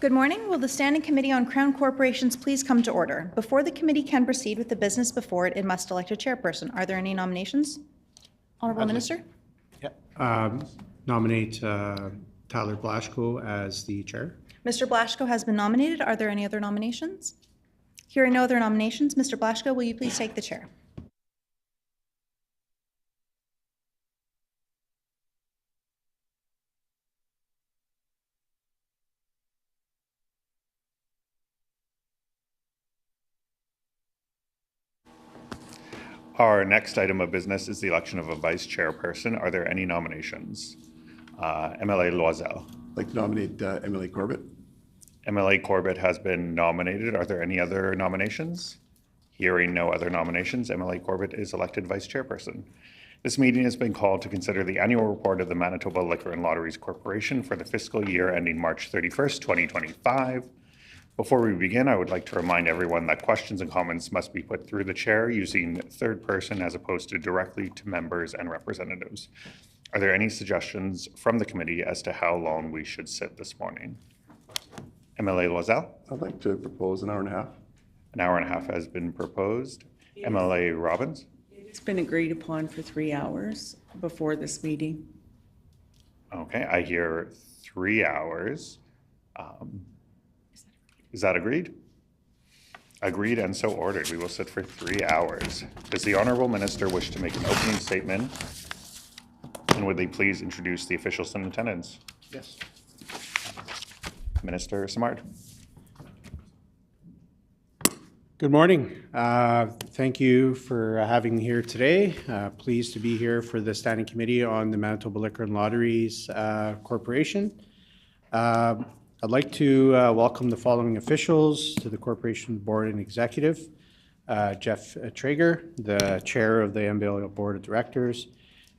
Good morning. Will the Standing Committee on Crown Corporations please come to order? Before the committee can proceed with the business before it, it must elect a chairperson. Are there any nominations? Honourable Minister? Nominate Tyler Blaschko as the chair. Mr. Blaschko has been nominated. Are there any other nominations? Hearing no other nominations, Mr. Blaschko, will you please take the chair? Our next item of business is the election of a vice chairperson. Are there any nominations? MLA Loisel. I'd like to nominate MLA Corbett. MLA Corbett has been nominated. Are there any other nominations? Hearing no other nominations, MLA Corbett is elected vice chairperson. This meeting has been called to consider the annual report of the Manitoba Liquor and Lotteries Corporation for the fiscal year ending March 31st, 2025. Before we begin, I would like to remind everyone that questions and comments must be put through the chair using third person as opposed to directly to members and representatives. Are there any suggestions from the committee as to how long we should sit this morning? MLA Loisel? I'd like to propose an hour and a half. An hour and a half has been proposed. MLA Robbins? It's been agreed upon for 3 hours before this meeting. Okay, I hear 3 hours. Is that agreed? Agreed and so ordered. We will sit for 3 hours. Does the Honourable Minister wish to make an opening statement? And would they please introduce the officials in attendance? Yes. Minister Simard. Good morning. Thank you for having me here today. Pleased to be here for the Standing Committee on the Manitoba Liquor and Lotteries Corporation. I'd like to welcome the following officials to the Corporation Board and Executive. Jeff Traeger, the Chair of the MBL Board of Directors,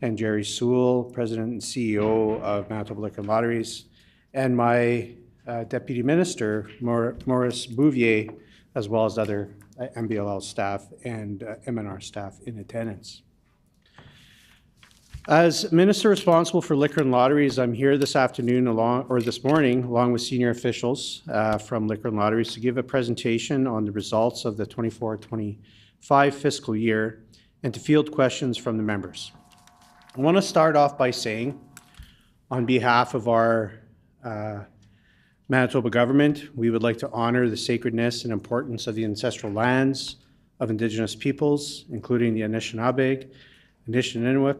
and Jerry Sewell, President and CEO of Manitoba Liquor and Lotteries, and my Deputy Minister, Maurice Bouvier, as well as other MBLL staff and MNR staff in attendance. As Minister responsible for liquor and lotteries, I'm here this morning, along with senior officials from Liquor and Lotteries to give a presentation on the results of the 24-25 fiscal year and to field questions from the members. I want to start off by saying, on behalf of our Manitoba government, we would like to honor the sacredness and importance of the ancestral lands of Indigenous peoples, including the Anishinaabe, Anishinaabe,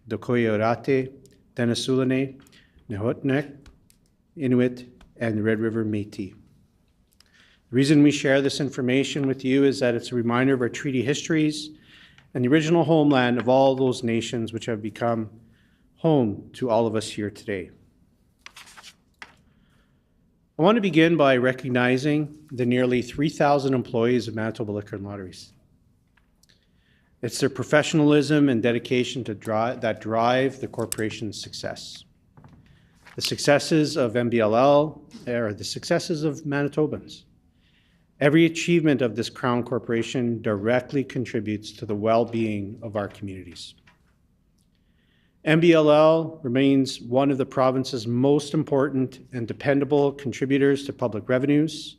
Dokoyorate, Denisulane, Nehotnek, Inuit, and the Red River Métis. The reason we share this information with you is that it's a reminder of our treaty histories and the original homeland of all those nations which have become home to all of us here today. I want to begin by recognizing the nearly 3,000 employees of Manitoba Liquor and Lotteries. It's their professionalism and dedication that drive the corporation's success. The successes of MBLL are the successes of Manitobans. Every achievement of this Crown Corporation directly contributes to the well-being of our communities. MBLL remains one of the province's most important and dependable contributors to public revenues,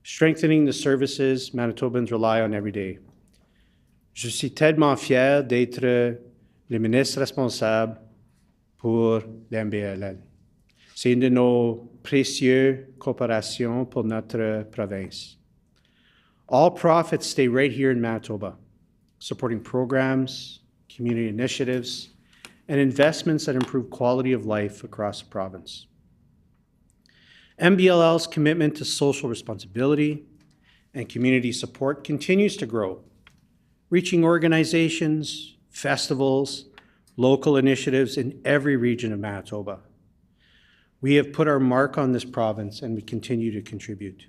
strengthening the services Manitobans rely on every day. Je suis tellement fier d'être le ministre responsable pour l'MBLL. C'est une de nos précieuses coopérations pour notre province. All profits stay right here in Manitoba, supporting programs, community initiatives, and investments that improve quality of life across the province. MBLL's commitment to social responsibility and community support continues to grow, reaching organizations, festivals, local initiatives in every region of Manitoba. We have put our mark on this province and we continue to contribute.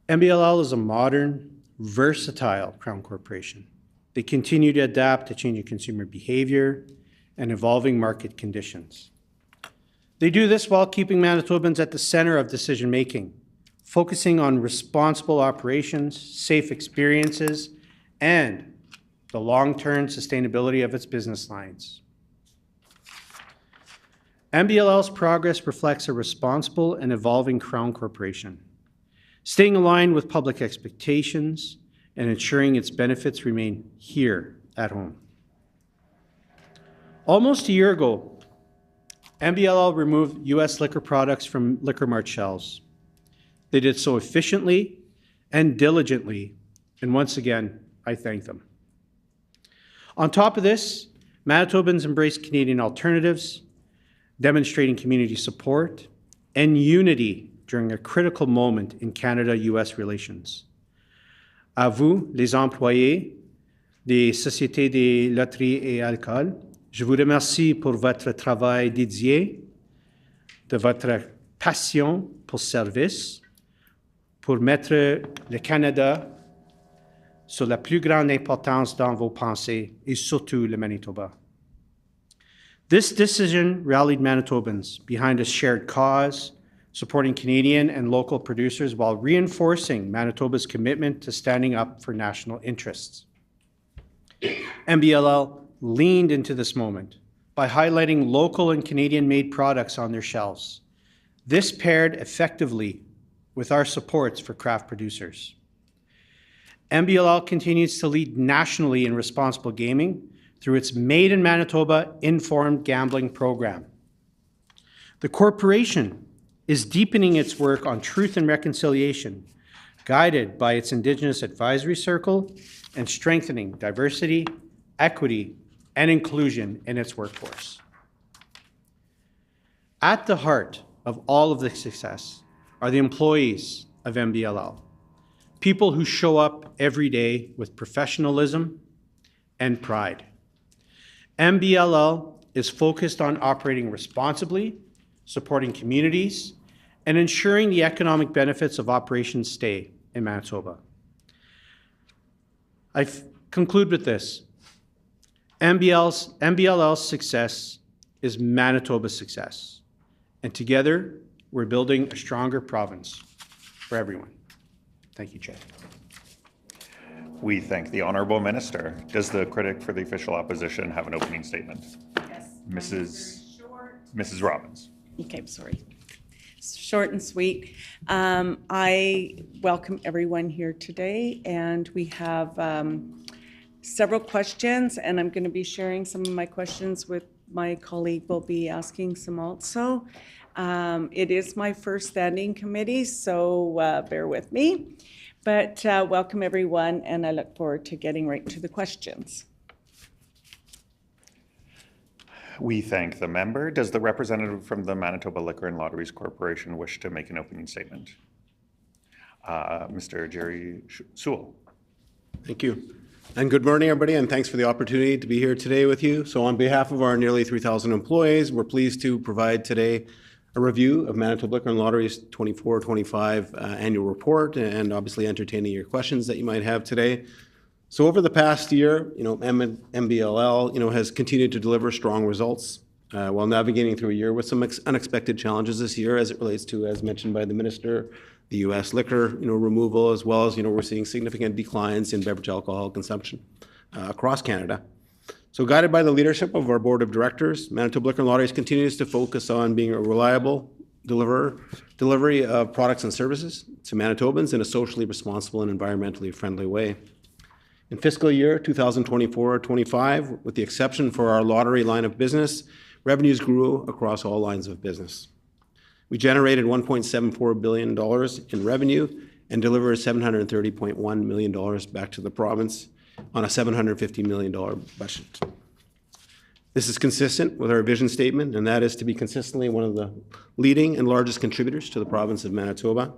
MBLL is a modern, versatile Crown Corporation. They continue to adapt to changing consumer behavior and evolving market conditions. They do this while keeping Manitobans at the center of decision-making, focusing on responsible operations, safe experiences, and the long-term sustainability of its business lines. MBLL's progress reflects a responsible and evolving Crown Corporation, staying aligned with public expectations and ensuring its benefits remain here at home. Almost a year ago, MBLL removed U.S. liquor products from Liquor Mart shelves. They did so efficiently and diligently, and once again, I thank them. On top of this, Manitobans embraced Canadian alternatives, demonstrating community support and unity during a critical moment in Canada-US relations. À vous, les employés des sociétés des loteries et alcool, je vous remercie pour votre travail dédié, de votre passion pour service, pour mettre le Canada sur la plus grande importance dans vos pensées, et surtout le Manitoba. This decision rallied Manitobans behind a shared cause, supporting Canadian and local producers while reinforcing Manitoba's commitment to standing up for national interests. MBLL leaned into this moment by highlighting local and Canadian-made products on their shelves. This paired effectively with our supports for craft producers. MBLL continues to lead nationally in responsible gaming through its Made in Manitoba Informed Gambling program. The corporation is deepening its work on truth and reconciliation, guided by its Indigenous Advisory Circle and strengthening diversity, equity, and inclusion in its workforce. At the heart of all of this success are the employees of MBLL, people who show up every day with professionalism and pride. MBLL is focused on operating responsibly, supporting communities, and ensuring the economic benefits of operations stay in Manitoba. I conclude with this. MBLL's success is Manitoba's success, and together we're building a stronger province for everyone. Thank you, Chair. We thank the Honourable Minister. Does the critic for the official opposition have an opening statement? Yes. Mrs. Robbins. Okay, sorry. Short and sweet. I welcome everyone here today, and we have several questions, and I'm going to be sharing some of my questions with my colleague. Will be asking some also. It is my first standing committee, so bear with me. But welcome everyone, and I look forward to getting right to the questions. We thank the member. Does the representative from the Manitoba Liquor and Lotteries Corporation wish to make an opening statement? Mr. Jerry Sewell. Thank you. And good morning, everybody, and thanks for the opportunity to be here today with you. So on behalf of our nearly 3,000 employees, we're pleased to provide today a review of Manitoba Liquor and Lotteries 24-25 annual report, and obviously entertaining your questions that you might have today. So over the past year, MBLL, has continued to deliver strong results while navigating through a year with some unexpected challenges this year as it relates to, as mentioned by the Minister, the U.S. liquor, removal, as well as, we're seeing significant declines in beverage alcohol consumption across Canada. So guided by the leadership of our Board of Directors, Manitoba Liquor and Lotteries continues to focus on being a reliable delivery of products and services to Manitobans in a socially responsible and environmentally friendly way. In fiscal year 2024-25, with the exception for our lottery line of business, revenues grew across all lines of business. We generated $1.74 billion in revenue and delivered $730.1 million back to the province on a $750 million budget. This is consistent with our vision statement, and that is to be consistently one of the leading and largest contributors to the province of Manitoba.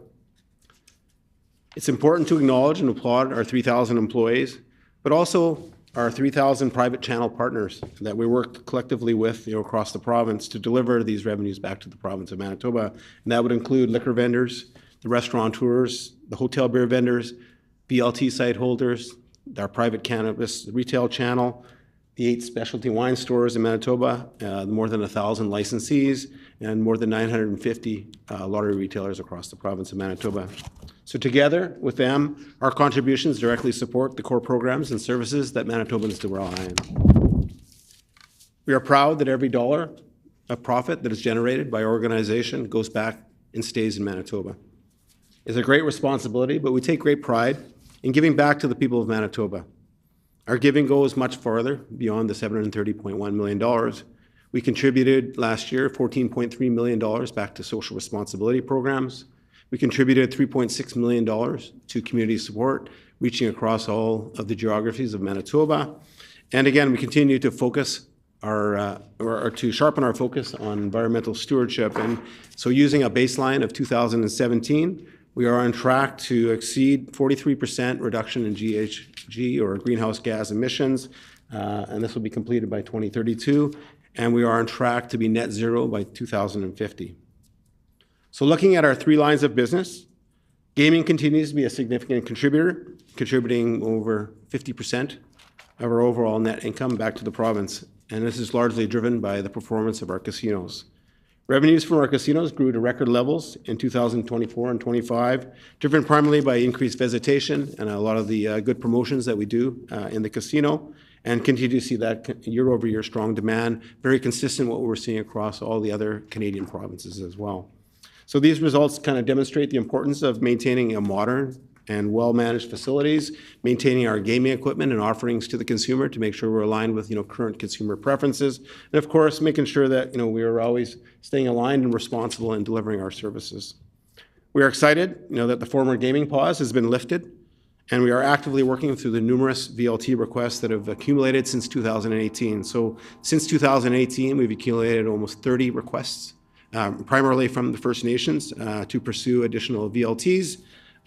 It's important to acknowledge and applaud our 3,000 employees, but also our 3,000 private channel partners that we work collectively with across the province to deliver these revenues back to the province of Manitoba. And that would include liquor vendors, the restaurateurs, the hotel beer vendors, BLT site holders, our private cannabis retail channel, the 8 specialty wine stores in Manitoba, more than 1,000 licensees, and more than 950 lottery retailers across the province of Manitoba. So together with them, our contributions directly support the core programs and services that Manitobans rely on. We are proud that every dollar of profit that is generated by our organization goes back and stays in Manitoba. It's a great responsibility, but we take great pride in giving back to the people of Manitoba. Our giving goes much farther beyond the $730.1 million. We contributed last year $14.3 million back to social responsibility programs. We contributed $3.6 million to community support, reaching across all of the geographies of Manitoba. And again, we continue to focus or to sharpen our focus on environmental stewardship. And so using a baseline of 2017, we are on track to exceed 43% reduction in GHG, or greenhouse gas emissions, and this will be completed by 2032. And we are on track to be net zero by 2050. So looking at our three lines of business, gaming continues to be a significant contributor, contributing over 50% of our overall net income back to the province. And this is largely driven by the performance of our casinos. Revenues from our casinos grew to record levels in 2024 and 25, driven primarily by increased visitation and a lot of the good promotions that we do in the casino, and continue to see that year-over-year strong demand, very consistent with what we're seeing across all the other Canadian provinces as well. So these results kind of demonstrate the importance of maintaining a modern and well-managed facilities, maintaining our gaming equipment and offerings to the consumer to make sure we're aligned with, current consumer preferences, and of course, making sure that, we are always staying aligned and responsible in delivering our services. We are excited, that the former gaming pause has been lifted, and we are actively working through the numerous VLT requests that have accumulated since 2018. So since 2018, we've accumulated almost 30 requests, primarily from the First Nations, to pursue additional VLTs.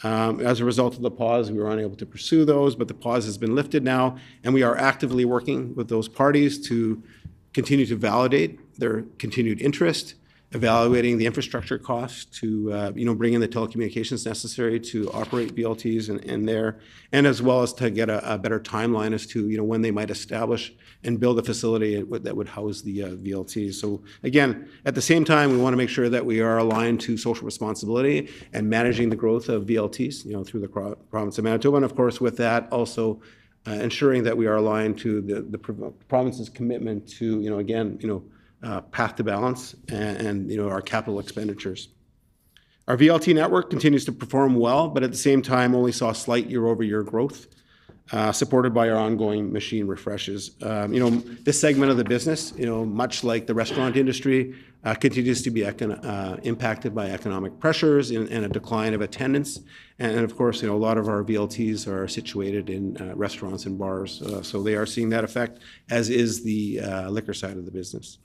As a result of the pause, we were unable to pursue those, but the pause has been lifted now, and we are actively working with those parties to continue to validate their continued interest, evaluating the infrastructure costs to bring in the telecommunications necessary to operate VLTs in there, and as well as to get a better timeline as to when they might establish and build a facility that would house the VLTs. So again, at the same time, we want to make sure that we are aligned to social responsibility and managing the growth of VLTs through the province of Manitoba, and of course with that also ensuring that we are aligned to the province's commitment to path to balance and our capital expenditures. Our VLT network continues to perform well, but at the same time only saw slight year-over-year growth, supported by our ongoing machine refreshes. This segment of the business, much like the restaurant industry, continues to be impacted by economic pressures and a decline of attendance. And of course, a lot of our VLTs are situated in restaurants and bars, so they are seeing that effect, as is the liquor side of the business.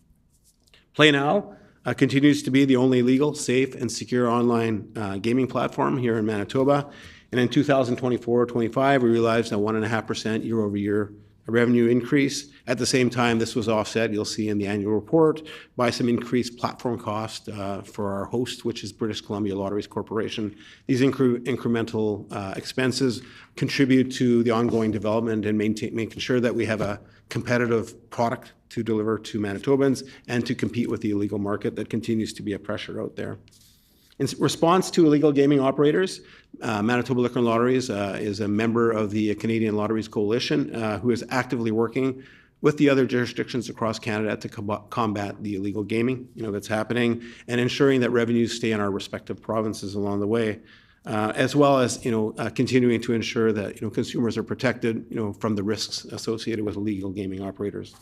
Play Now continues to be the only legal, safe, and secure online gaming platform here in Manitoba. And in 2024-25, we realized a 1.5% year-over-year revenue increase. At the same time, this was offset, you'll see in the annual report, by some increased platform cost for our host, which is British Columbia Lotteries Corporation. These incremental expenses contribute to the ongoing development and making sure that we have a competitive product to deliver to Manitobans and to compete with the illegal market that continues to be a pressure out there. In response to illegal gaming operators, Manitoba Liquor and Lotteries is a member of the Canadian Lotteries Coalition who is actively working with the other jurisdictions across Canada to combat the illegal gaming that's happening, and ensuring that revenues stay in our respective provinces along the way, as well as continuing to ensure that consumers are protected from the risks associated with illegal gaming operators.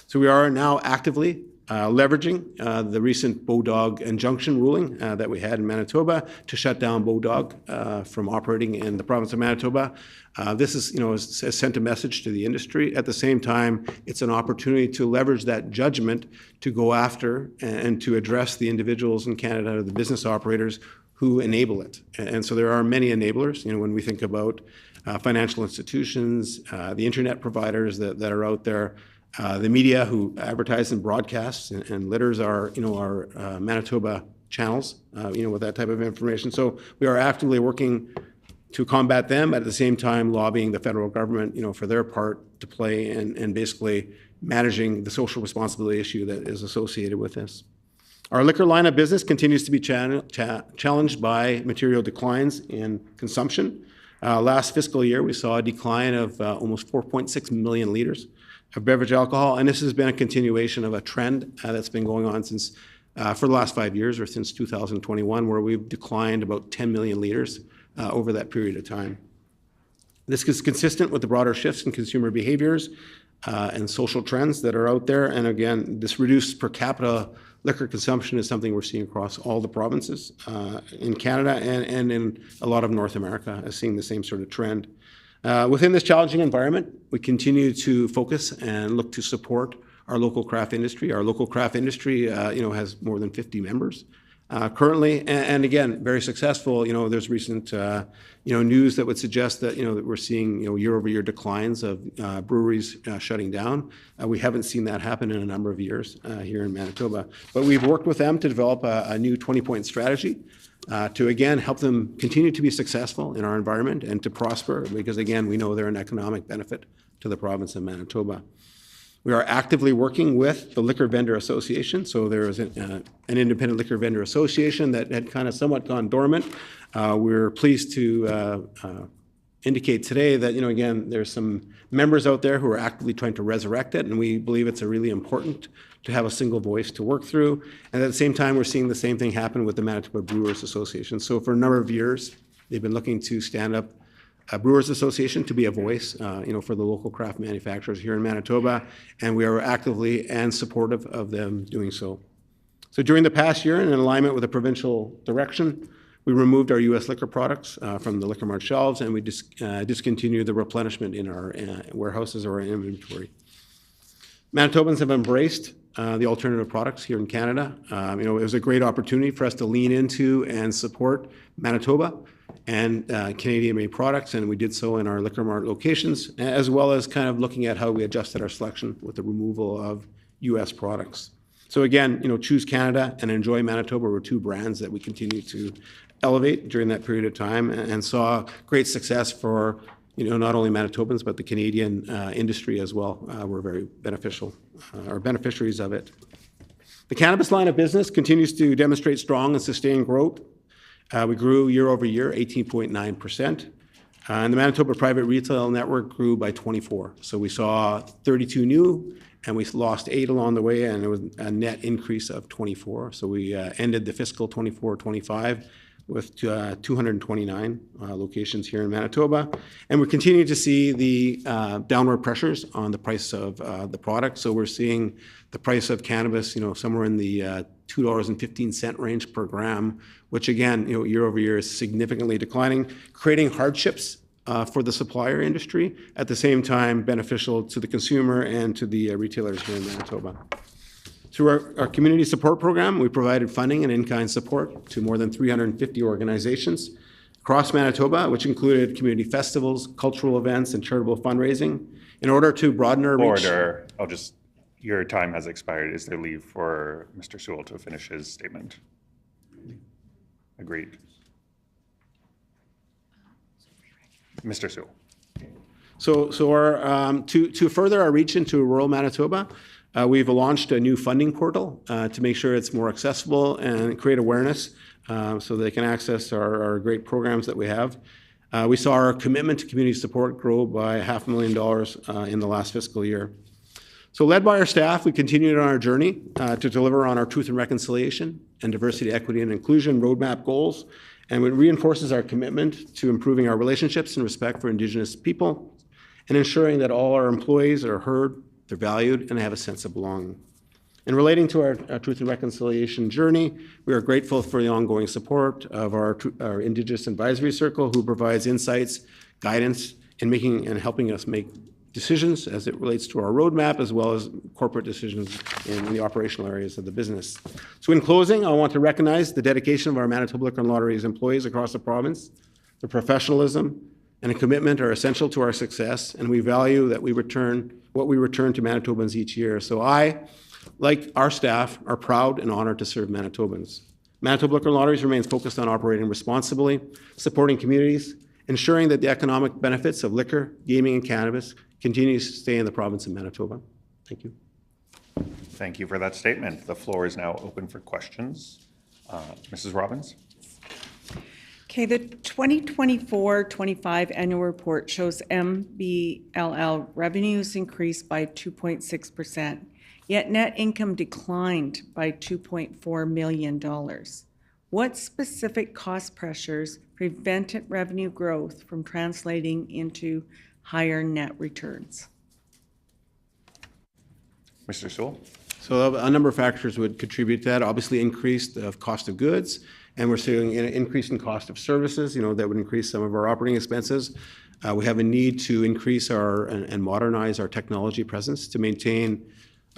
So we are now actively leveraging the recent Bodog injunction ruling that we had in Manitoba to shut down Bodog from operating in the province of Manitoba. This is, has sent a message to the industry. At the same time, it's an opportunity to leverage that judgment to go after and to address the individuals in Canada, the business operators who enable it. And so there are many enablers, when we think about financial institutions, the internet providers that are out there, the media who advertise and broadcast and litters our Manitoba channels, with that type of information. So we are actively working to combat them, at the same time lobbying the federal government, for their part to play and basically managing the social responsibility issue that is associated with this. Our liquor line of business continues to be challenged by material declines in consumption. Last fiscal year, we saw a decline of almost 4.6 million liters of beverage alcohol, and this has been a continuation of a trend that's been going on since for the last 5 years, or since 2021, where we've declined about 10 million liters over that period of time. This is consistent with the broader shifts in consumer behaviors and social trends that are out there. And again, this reduced per capita liquor consumption is something we're seeing across all the provinces in Canada and in a lot of North America, seeing the same sort of trend. Within this challenging environment, we continue to focus and look to support our local craft industry. Our local craft industry, has more than 50 members currently, and again, very successful. There's recent, news that would suggest that, that we're seeing, year-over-year declines of breweries shutting down. We haven't seen that happen in a number of years here in Manitoba. But we've worked with them to develop a new 20-point strategy to, again, help them continue to be successful in our environment and to prosper, because, again, we know they're an economic benefit to the province of Manitoba. We are actively working with the Liquor Vendor Association. So there is an independent liquor vendor association that had kind of somewhat gone dormant. We're pleased to indicate today that, again, there's some members out there who are actively trying to resurrect it, and we believe it's really important to have a single voice to work through. And at the same time, we're seeing the same thing happen with the Manitoba Brewers Association. So for a number of years, they've been looking to stand up a Brewers Association to be a voice, for the local craft manufacturers here in Manitoba, and we are actively and supportive of them doing so. So during the past year, in alignment with the provincial direction, we removed our U.S. liquor products from the Liquor Mart shelves, and we discontinued the replenishment in our warehouses or our inventory. Manitobans have embraced the alternative products here in Canada. It was a great opportunity for us to lean into and support Manitoba and Canadian-made products, and we did so in our Liquor Mart locations, as well as kind of looking at how we adjusted our selection with the removal of U.S. products. So again, Choose Canada and Enjoy Manitoba were two brands that we continue to elevate during that period of time and saw great success for, not only Manitobans, but the Canadian industry as well. We're very beneficiaries of it. The cannabis line of business continues to demonstrate strong and sustained growth. We grew year over year 18.9%. And the Manitoba Private Retail Network grew by 24. So we saw 32 new, and we lost 8 along the way, and it was a net increase of 24. So we ended the fiscal 24-25 with 229 locations here in Manitoba. And we're continuing to see the downward pressures on the price of the product. So we're seeing the price of cannabis, somewhere in the $2.15 range per gram, which again, year over year is significantly declining, creating hardships for the supplier industry, at the same time beneficial to the consumer and to the retailers here in Manitoba. Through our community support program, we provided funding and in-kind support to more than 350 organizations across Manitoba, which included community festivals, cultural events, and charitable fundraising, in order to broaden our reach. Order. Your time has expired. Is there leave for Mr. Sewell to finish his statement? Agreed. Mr. Sewell. So our, to further our reach into rural Manitoba, we've launched a new funding portal to make sure it's more accessible and create awareness so they can access our great programs that we have. We saw our commitment to community support grow by $500,000 in the last fiscal year. So led by our staff, we continued on our journey to deliver on our truth and reconciliation and diversity, equity, and inclusion roadmap goals, and it reinforces our commitment to improving our relationships and respect for Indigenous people and ensuring that all our employees are heard, they're valued, and they have a sense of belonging. And relating to our truth and reconciliation journey, we are grateful for the ongoing support of our Indigenous Advisory Circle, who provides insights, guidance in making and helping us make decisions as it relates to our roadmap, as well as corporate decisions in the operational areas of the business. So in closing, I want to recognize the dedication of our Manitoba Liquor and Lotteries employees across the province. Their professionalism and a commitment are essential to our success, and we value that what we return to Manitobans each year. So I, like our staff, are proud and honored to serve Manitobans. Manitoba Liquor and Lotteries remains focused on operating responsibly, supporting communities, ensuring that the economic benefits of liquor, gaming, and cannabis continues to stay in the province of Manitoba. Thank you. Thank you for that statement. The floor is now open for questions. Mrs. Robbins? Okay, the 2024-25 annual report shows MBLL revenues increased by 2.6%, yet net income declined by $2.4 million. What specific cost pressures prevented revenue growth from translating into higher net returns? Mr. Sewell? So a number of factors would contribute to that. Obviously, increased cost of goods, and we're seeing an increase in cost of services. That would increase some of our operating expenses. We have a need to increase and modernize our technology presence to maintain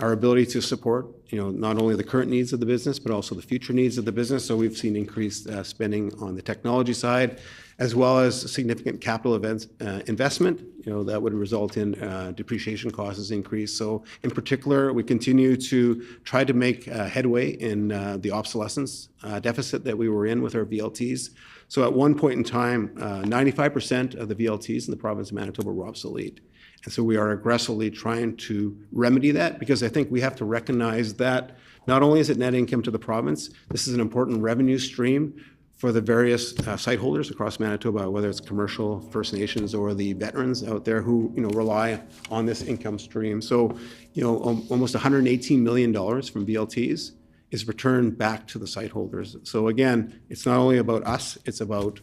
our ability to support, not only the current needs of the business, but also the future needs of the business. So we've seen increased spending on the technology side, as well as significant capital investment, that would result in depreciation costs increase. So in particular, we continue to try to make headway in the obsolescence deficit that we were in with our VLTs. So at one point in time, 95% of the VLTs in the province of Manitoba were obsolete. And so we are aggressively trying to remedy that, because I think we have to recognize that not only is it net income to the province, this is an important revenue stream for the various site holders across Manitoba, whether it's commercial, First Nations, or the veterans out there who rely on this income stream. So almost $118 million from VLTs is returned back to the site holders. So again, it's not only about us, it's about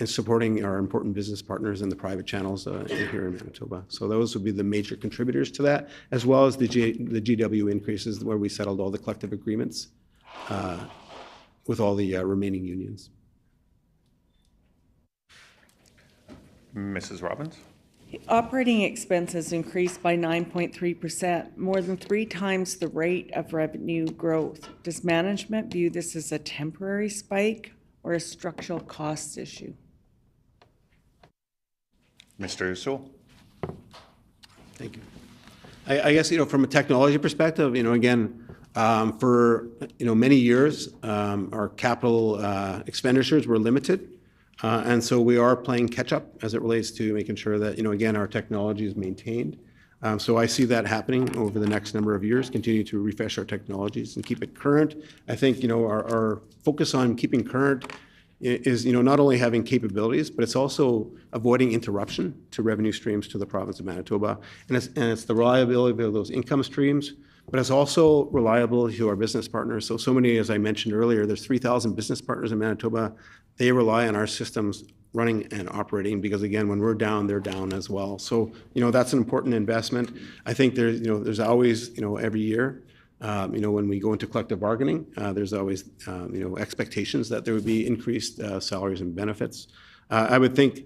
supporting our important business partners in the private channels here in Manitoba. So those would be the major contributors to that, as well as the GW increases where we settled all the collective agreements with all the remaining unions. Mrs. Robbins? Operating expenses increased by 9.3%, more than 3 times the rate of revenue growth. Does management view this as a temporary spike or a structural cost issue? Mr. Sewell? Thank you. I guess, from a technology perspective, again, for, many years, our capital expenditures were limited. And so we are playing catch up as it relates to making sure that, again, our technology is maintained. So I see that happening over the next number of years, continue to refresh our technologies and keep it current. I think, our focus on keeping current is, not only having capabilities, but it's also avoiding interruption to revenue streams to the province of Manitoba. And it's the reliability of those income streams, but it's also reliability to our business partners. So many, as I mentioned earlier, there's 3,000 business partners in Manitoba. They rely on our systems running and operating because, again, when we're down, they're down as well. So, that's an important investment. I think there's always, every year, when we go into collective bargaining, there's always, expectations that there would be increased salaries and benefits. I would think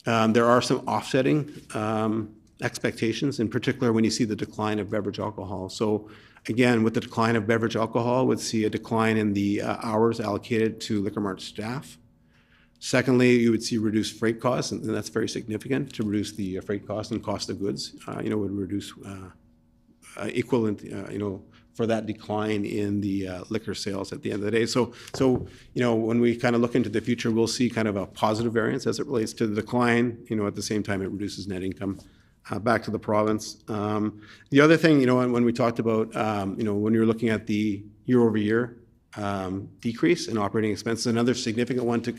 there are some offsetting expectations, in particular when you see the decline of beverage alcohol. So again, with the decline of beverage alcohol, we'd see a decline in the hours allocated to Liquor Mart staff. Secondly, you would see reduced freight costs, and that's very significant to reduce the freight cost and cost of goods, would reduce equivalent, for that decline in the liquor sales at the end of the day. So when we kind of look into the future, we'll see kind of a positive variance as it relates to the decline. At the same time, it reduces net income back to the province. The other thing, when we talked about, when you're looking at the year-over-year decrease in operating expenses, another significant one to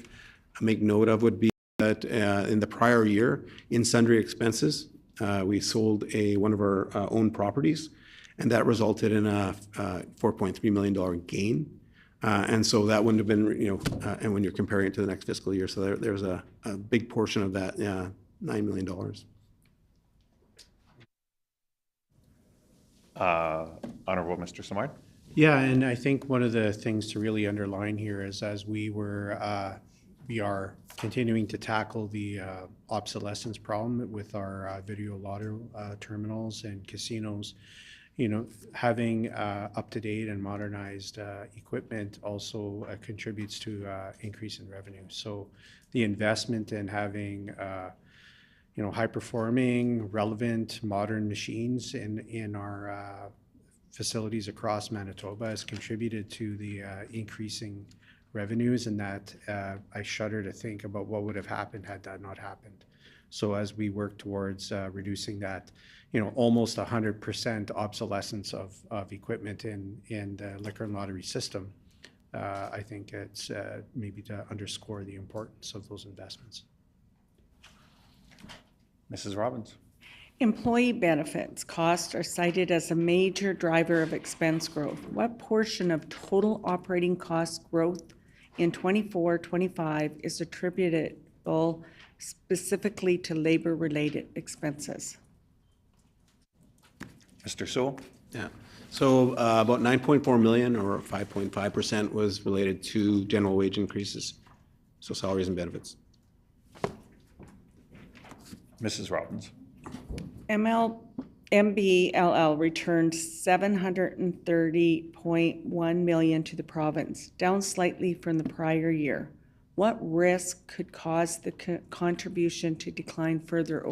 make note of would be that in the prior year, in sundry expenses, we sold one of our own properties, and that resulted in a $4.3 million gain. And so that wouldn't have been, and when you're comparing it to the next fiscal year, so there's a big portion of that, $9 million. Honorable Mr. Simard? Yeah, and I think one of the things to really underline here is as we are continuing to tackle the obsolescence problem with our video lotto terminals and casinos, having up-to-date and modernized equipment also contributes to increase in revenue. So the investment in having high-performing, relevant, modern machines in our facilities across Manitoba has contributed to the increasing revenues, and that I shudder to think about what would have happened had that not happened. So as we work towards reducing that, almost 100% obsolescence of equipment in the liquor and lottery system, I think it's maybe to underscore the importance of those investments. Mrs. Robbins. Employee benefits costs are cited as a major driver of expense growth. What portion of total operating cost growth in 24-25 is attributable specifically to labor-related expenses? Mr. Sewell. Yeah. So about 9.4 million, or 5.5%, was related to general wage increases, so salaries and benefits. Mrs. Robbins. MBLL returned 730.1 million to the province, down slightly from the prior year. What risk could cause the contribution to decline further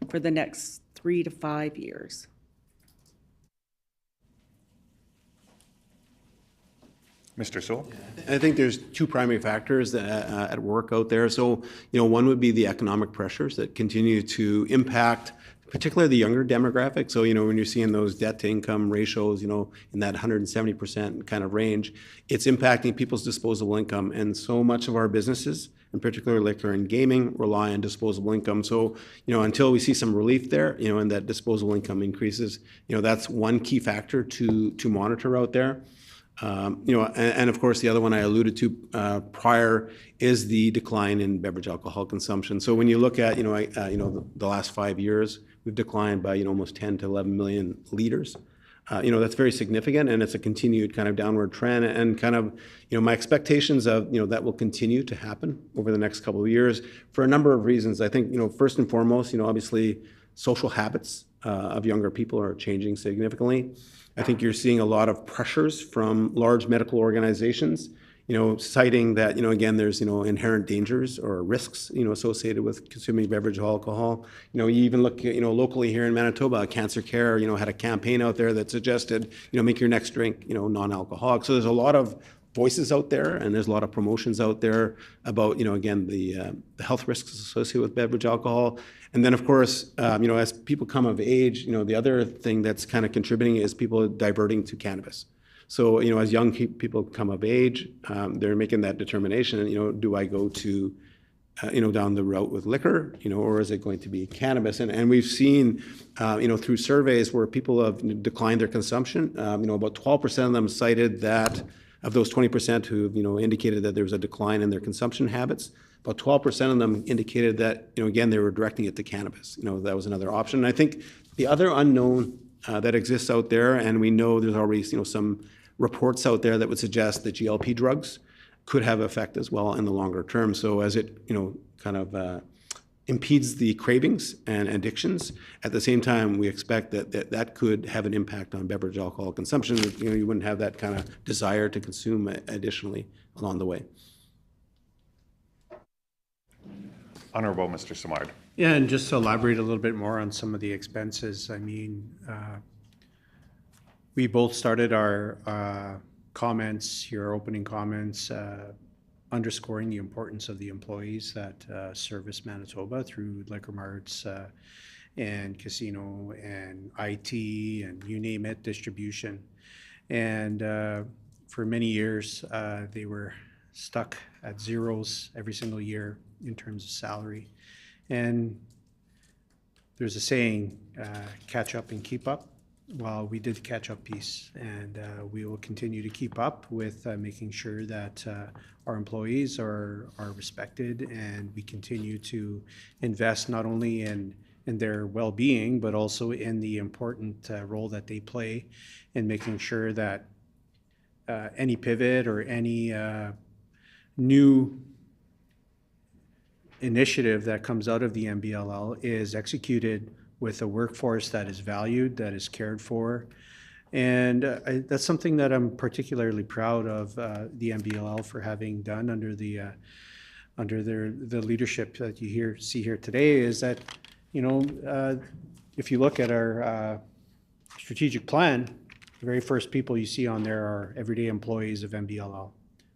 for the next 3 to 5 years? Mr. Sewell. I think there's two primary factors at work out there. So, one would be the economic pressures that continue to impact particularly the younger demographic. So, when you're seeing those debt to income ratios, in that 170% kind of range, it's impacting people's disposable income. And so much of our businesses, in particular liquor and gaming, rely on disposable income. So, until we see some relief there, and that disposable income increases, that's one key factor to monitor out there. And of course, the other one I alluded to prior is the decline in beverage alcohol consumption. So when you look at, the last 5 years, we've declined by, almost 10 to 11 million liters. That's very significant, and it's a continued kind of downward trend. And kind of, my expectations of, that will continue to happen over the next couple of years for a number of reasons. I think, first and foremost, obviously social habits of younger people are changing significantly. I think you're seeing a lot of pressures from large medical organizations, citing that, again, there's, inherent dangers or risks, associated with consuming beverage alcohol. You even look, locally here in Manitoba, Cancer Care, had a campaign out there that suggested, make your next drink, non-alcoholic. So there's a lot of voices out there, and there's a lot of promotions out there about, again, the health risks associated with beverage alcohol. And then, of course, as people come of age, the other thing that's kind of contributing is people diverting to cannabis. So, as young people come of age, they're making that determination, do I go to, down the route with liquor, or is it going to be cannabis? And we've seen, through surveys where people have declined their consumption, about 12% of them cited that of those 20% who, indicated that there was a decline in their consumption habits, about 12% of them indicated that, again, they were directing it to cannabis. That was another option. And I think the other unknown that exists out there, and we know there's already, some reports out there that would suggest that GLP drugs could have effect as well in the longer term. So as it, kind of impedes the cravings and addictions, at the same time, we expect that could have an impact on beverage alcohol consumption. You wouldn't have that kind of desire to consume additionally along the way. Honorable Mr. Simard. Yeah, and just to elaborate a little bit more on some of the expenses, I mean, we both started our comments, your opening comments, underscoring the importance of the employees that service Manitoba through liquor marts and casino and IT and you name it, distribution. And for many years, they were stuck at zeros every single year in terms of salary. And there's a saying, catch up and keep up. Well, we did the catch-up piece, and we will continue to keep up with making sure that our employees are respected, and we continue to invest not only in their well-being, but also in the important role that they play in making sure that any pivot or any new initiative that comes out of the MBLL is executed with a workforce that is valued, that is cared for. And that's something that I'm particularly proud of the MBLL for having done under the leadership that you see here today, is that, if you look at our strategic plan, the very first people you see on there are everyday employees of MBLL.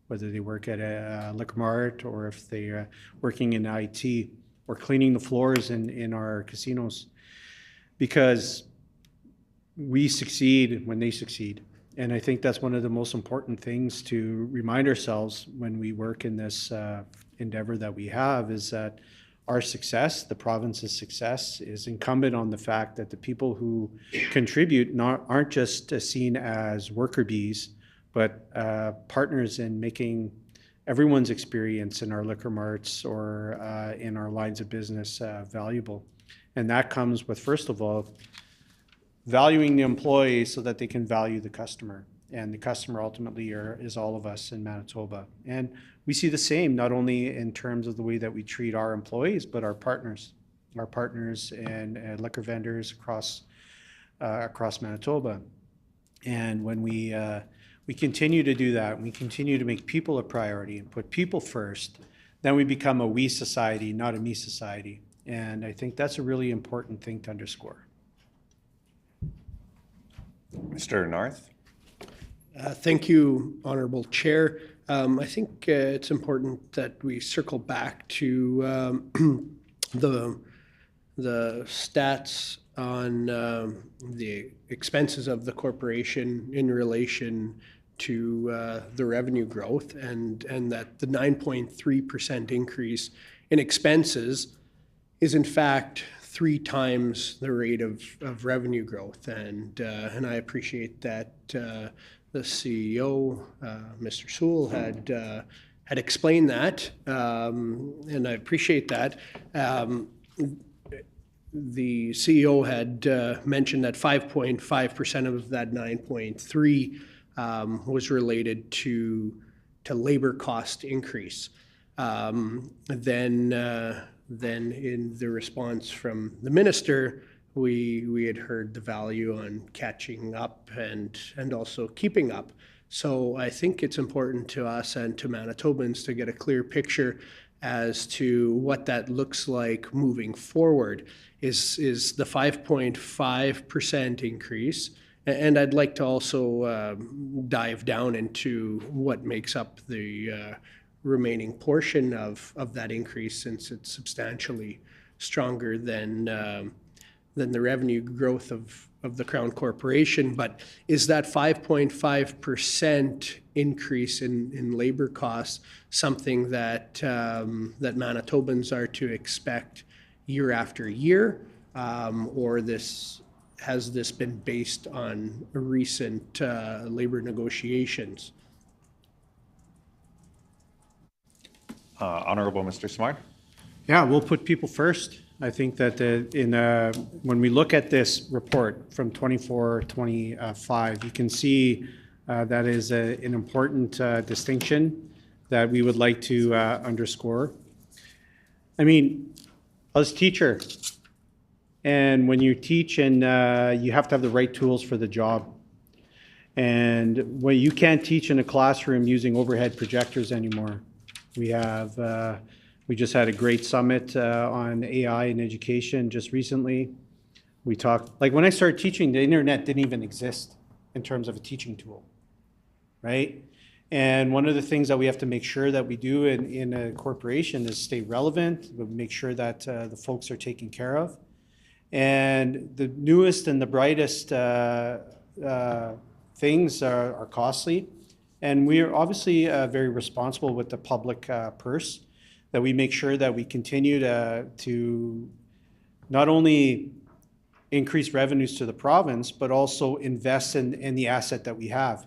whether they work at a liquor mart or if they're working in IT or cleaning the floors in our casinos, because we succeed when they succeed. And I think that's one of the most important things to remind ourselves when we work in this endeavor that we have, is that our success, the province's success, is incumbent on the fact that the people who contribute aren't just seen as worker bees, but partners in making everyone's experience in our liquor marts or in our lines of business valuable. And that comes with, first of all, valuing the employee so that they can value the customer. And the customer ultimately is all of us in Manitoba. And we see the same, not only in terms of the way that we treat our employees, but our partners and liquor vendors across Manitoba. And when we continue to do that, we continue to make people a priority and put people first, then we become a we society, not a me society. And I think that's a really important thing to underscore. Mr. Narth? Thank you, Honorable Chair. I think it's important that we circle back to the stats on the expenses of the corporation in relation to the revenue growth, and that the 9.3% increase in expenses is in fact 3 times the rate of revenue growth. And I appreciate that the CEO, Mr. Sewell, had explained that, and I appreciate that. The CEO had mentioned that 5.5% of that 9.3 was related to labor cost increase. Then in the response from the minister, we had heard the value on catching up and also keeping up. So I think it's important to us and to Manitobans to get a clear picture as to what that looks like moving forward. Is the 5.5% increase, and I'd like to also dive down into what makes up the remaining portion of that increase, since it's substantially stronger than the revenue growth of the Crown Corporation. But is that 5.5% increase in labor costs something that Manitobans are to expect year after year, or has this been based on recent labor negotiations? Honorable Mr. Smart? Yeah, we'll put people first. I think that when we look at this report from 24-25, you can see that is an important distinction that we would like to underscore. I mean, as a teacher, and when you teach, and you have to have the right tools for the job. And when you can't teach in a classroom using overhead projectors anymore. We just had a great summit on AI in education just recently. We talked, like when I started teaching, the internet didn't even exist in terms of a teaching tool, right? And one of the things that we have to make sure that we do in a corporation is stay relevant, make sure that the folks are taken care of. And the newest and the brightest things are costly. And we are obviously very responsible with the public purse, that we make sure that we continue to not only increase revenues to the province, but also invest in the asset that we have.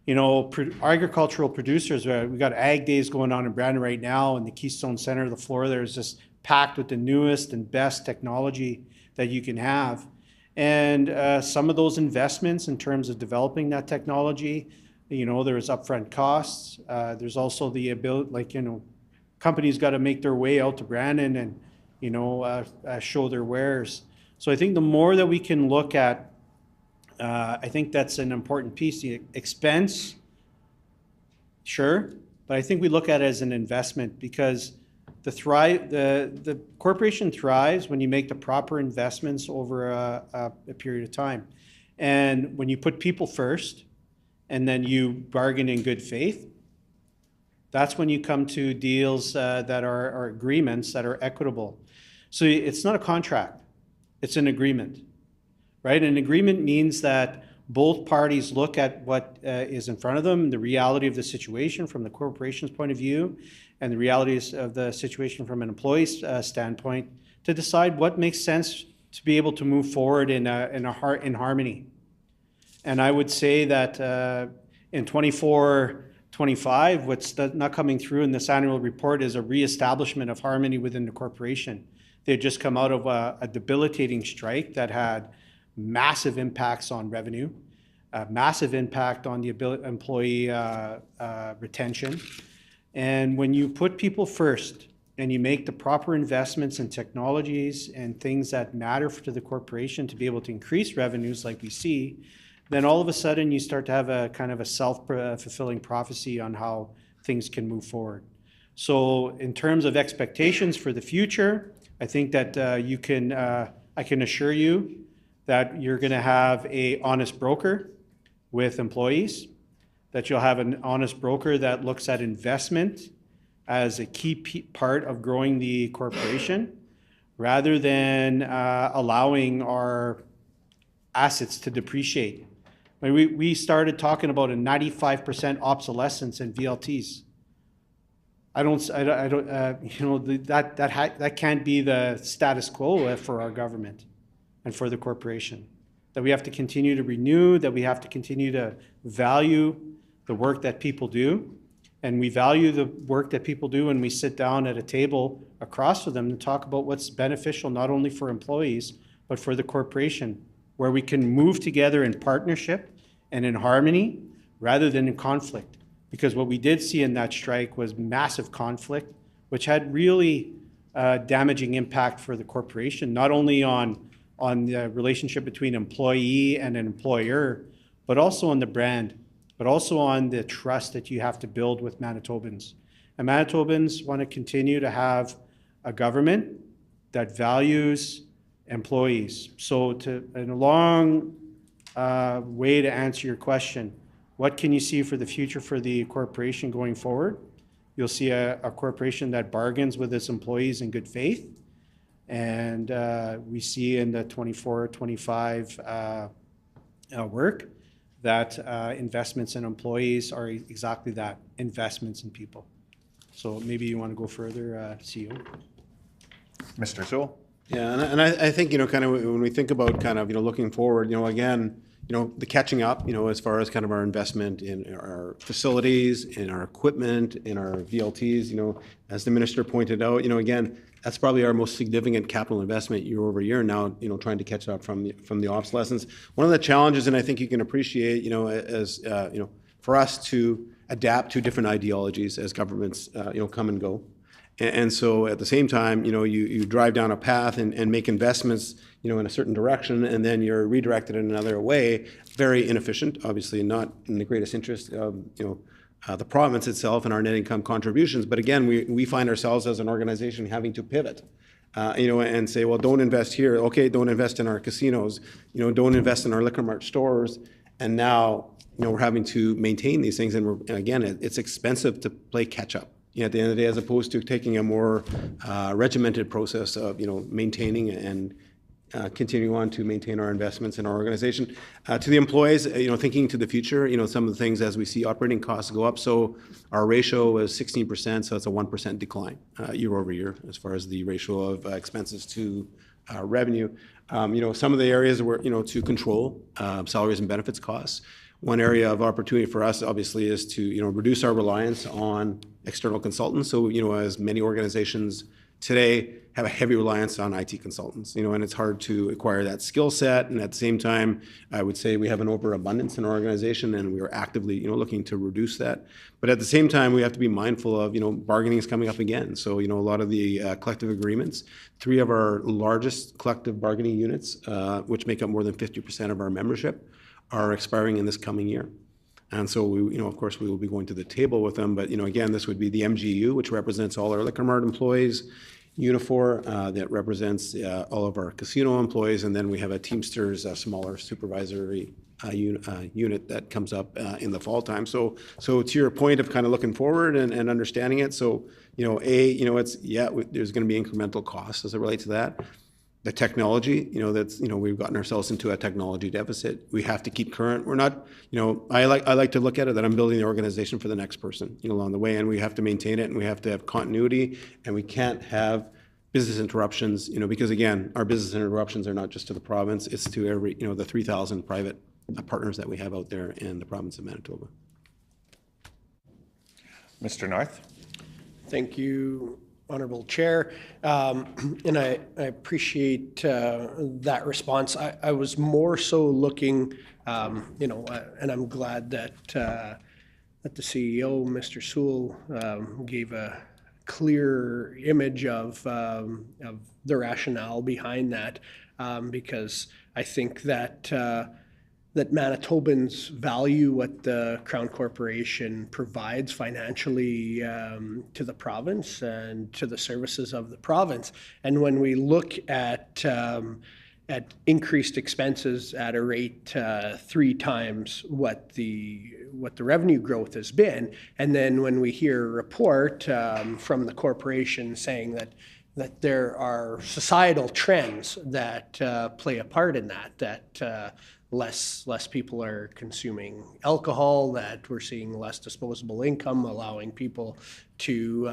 You know, agricultural producers, we've got ag days going on in Brandon right now, and the Keystone Center, the floor there is just packed with the newest and best technology that you can have. And some of those investments in terms of developing that technology, you know, there's upfront costs. There's also the ability, like, you know, companies got to make their way out to Brandon and, you know, show their wares. So I think the more that we can look at, I think that's an important piece. The expense, sure, but I think we look at it as an investment, because the corporation thrives when you make the proper investments over a period of time. And when you put people first, and then you bargain in good faith, That's when you come to deals that are agreements that are equitable. So it's not a contract, it's an agreement, right? An agreement means that both parties look at what is in front of them, the reality of the situation from the corporation's point of view, and the realities of the situation from an employee's standpoint, to decide what makes sense to be able to move forward in harmony. And I would say that in 24-25, what's not coming through in this annual report is a reestablishment of harmony within the corporation. They had just come out of a debilitating strike that had massive impacts on revenue, massive impact on the employee retention. And when you put people first and you make the proper investments in technologies and things that matter to the corporation to be able to increase revenues like we see, then all of a sudden you start to have a kind of a self-fulfilling prophecy on how things can move forward. So in terms of expectations for the future, I think that I can assure you that you're going to have an honest broker with employees, that you'll have an honest broker that looks at investment as a key part of growing the corporation, rather than allowing our assets to depreciate. I mean, we started talking about a 95% obsolescence in VLTs. That can't be the status quo for our government and for the corporation. That we have to continue to renew, that we have to continue to value the work that people do. And we value the work that people do when we sit down at a table across with them to talk about what's beneficial not only for employees, but for the corporation, where we can move together in partnership and in harmony rather than in conflict. Because what we did see in that strike was massive conflict, which had really damaging impact for the corporation, not only on the relationship between employee and an employer, but also on the brand, but also on the trust that you have to build with Manitobans. And Manitobans want to continue to have a government that values employees. So in a long way to answer your question, what can you see for the future for the corporation going forward? You'll see a corporation that bargains with its employees in good faith. And we see in the 24-25 work that investments in employees are exactly that, investments in people. So maybe you want to go further, CEO? Mr. Sewell? Yeah, and I think, kind of when we think about kind of, looking forward, again, the catching up, as far as kind of our investment in our facilities, in our equipment, in our VLTs, as the minister pointed out, again, that's probably our most significant capital investment year over year now, trying to catch up from the obsolescence. One of the challenges, and I think you can appreciate, as, for us to adapt to different ideologies as governments, come and go. And so at the same time, you drive down a path and make investments, in a certain direction, and then you're redirected in another way. Very inefficient, obviously not in the greatest interest of, the province itself and our net income contributions. But again, we find ourselves as an organization having to pivot, and say, well, don't invest here. Okay, don't invest in our casinos. Don't invest in our Liquor Mart stores. And now, we're having to maintain these things. And again, it's expensive to play catch up. At the end of the day, as opposed to taking a more regimented process of, maintaining and continuing on to maintain our investments in our organization. To the employees, thinking to the future, some of the things as we see operating costs go up. So our ratio is 16%, so that's a 1% decline year over year as far as the ratio of expenses to revenue. Some of the areas where, to control salaries and benefits costs. One area of opportunity for us, obviously, is to, reduce our reliance on external consultants. So, as many organizations today have a heavy reliance on IT consultants, and it's hard to acquire that skill set. And at the same time, I would say we have an overabundance in our organization, and we are actively, looking to reduce that. But at the same time, we have to be mindful of, bargaining is coming up again. So, a lot of the collective agreements, 3 of our largest collective bargaining units, which make up more than 50% of our membership, are expiring in this coming year. And so we, of course, we will be going to the table with them. But, again, this would be the MGU, which represents all our Liquor Mart employees, Unifor, that represents all of our casino employees, and then we have a Teamsters, smaller supervisory unit that comes up in the fall time. So to your point of kind of looking forward and understanding it, so, there's going to be incremental costs as it relates to that. The technology, we've gotten ourselves into a technology deficit. We have to keep current. We're not, I like to look at it that I'm building the organization for the next person, along the way, and we have to maintain it, and we have to have continuity, and we can't have business interruptions, because again, our business interruptions are not just to the province, it's to every, the 3,000 private partners that we have out there in the province of Manitoba. Mr. North? Thank you, Honorable Chair. And I appreciate that response. I was more so looking, and I'm glad that the CEO, Mr. Sewell, gave a clear image of the rationale behind that, because I think that that Manitobans value what the Crown Corporation provides financially to the province and to the services of the province. And when we look at increased expenses at a rate 3 times what the revenue growth has been, and then when we hear a report from the corporation saying that there are societal trends that play a part in that less people are consuming alcohol, that we're seeing less disposable income, allowing people to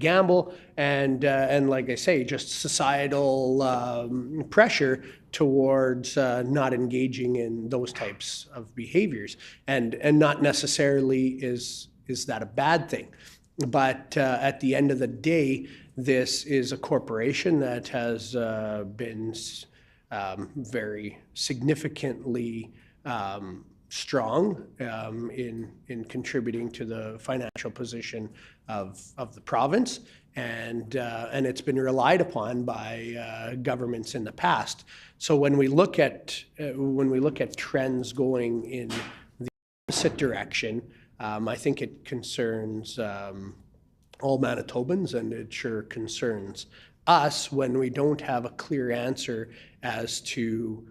gamble, and like I say, just societal pressure towards not engaging in those types of behaviors, and not necessarily is that a bad thing, but at the end of the day, this is a corporation that has been very significantly strong in contributing to the financial position of the province, and it's been relied upon by governments in the past. So when we look at trends going in the opposite direction, I think it concerns all Manitobans, and it sure concerns us when we don't have a clear answer as to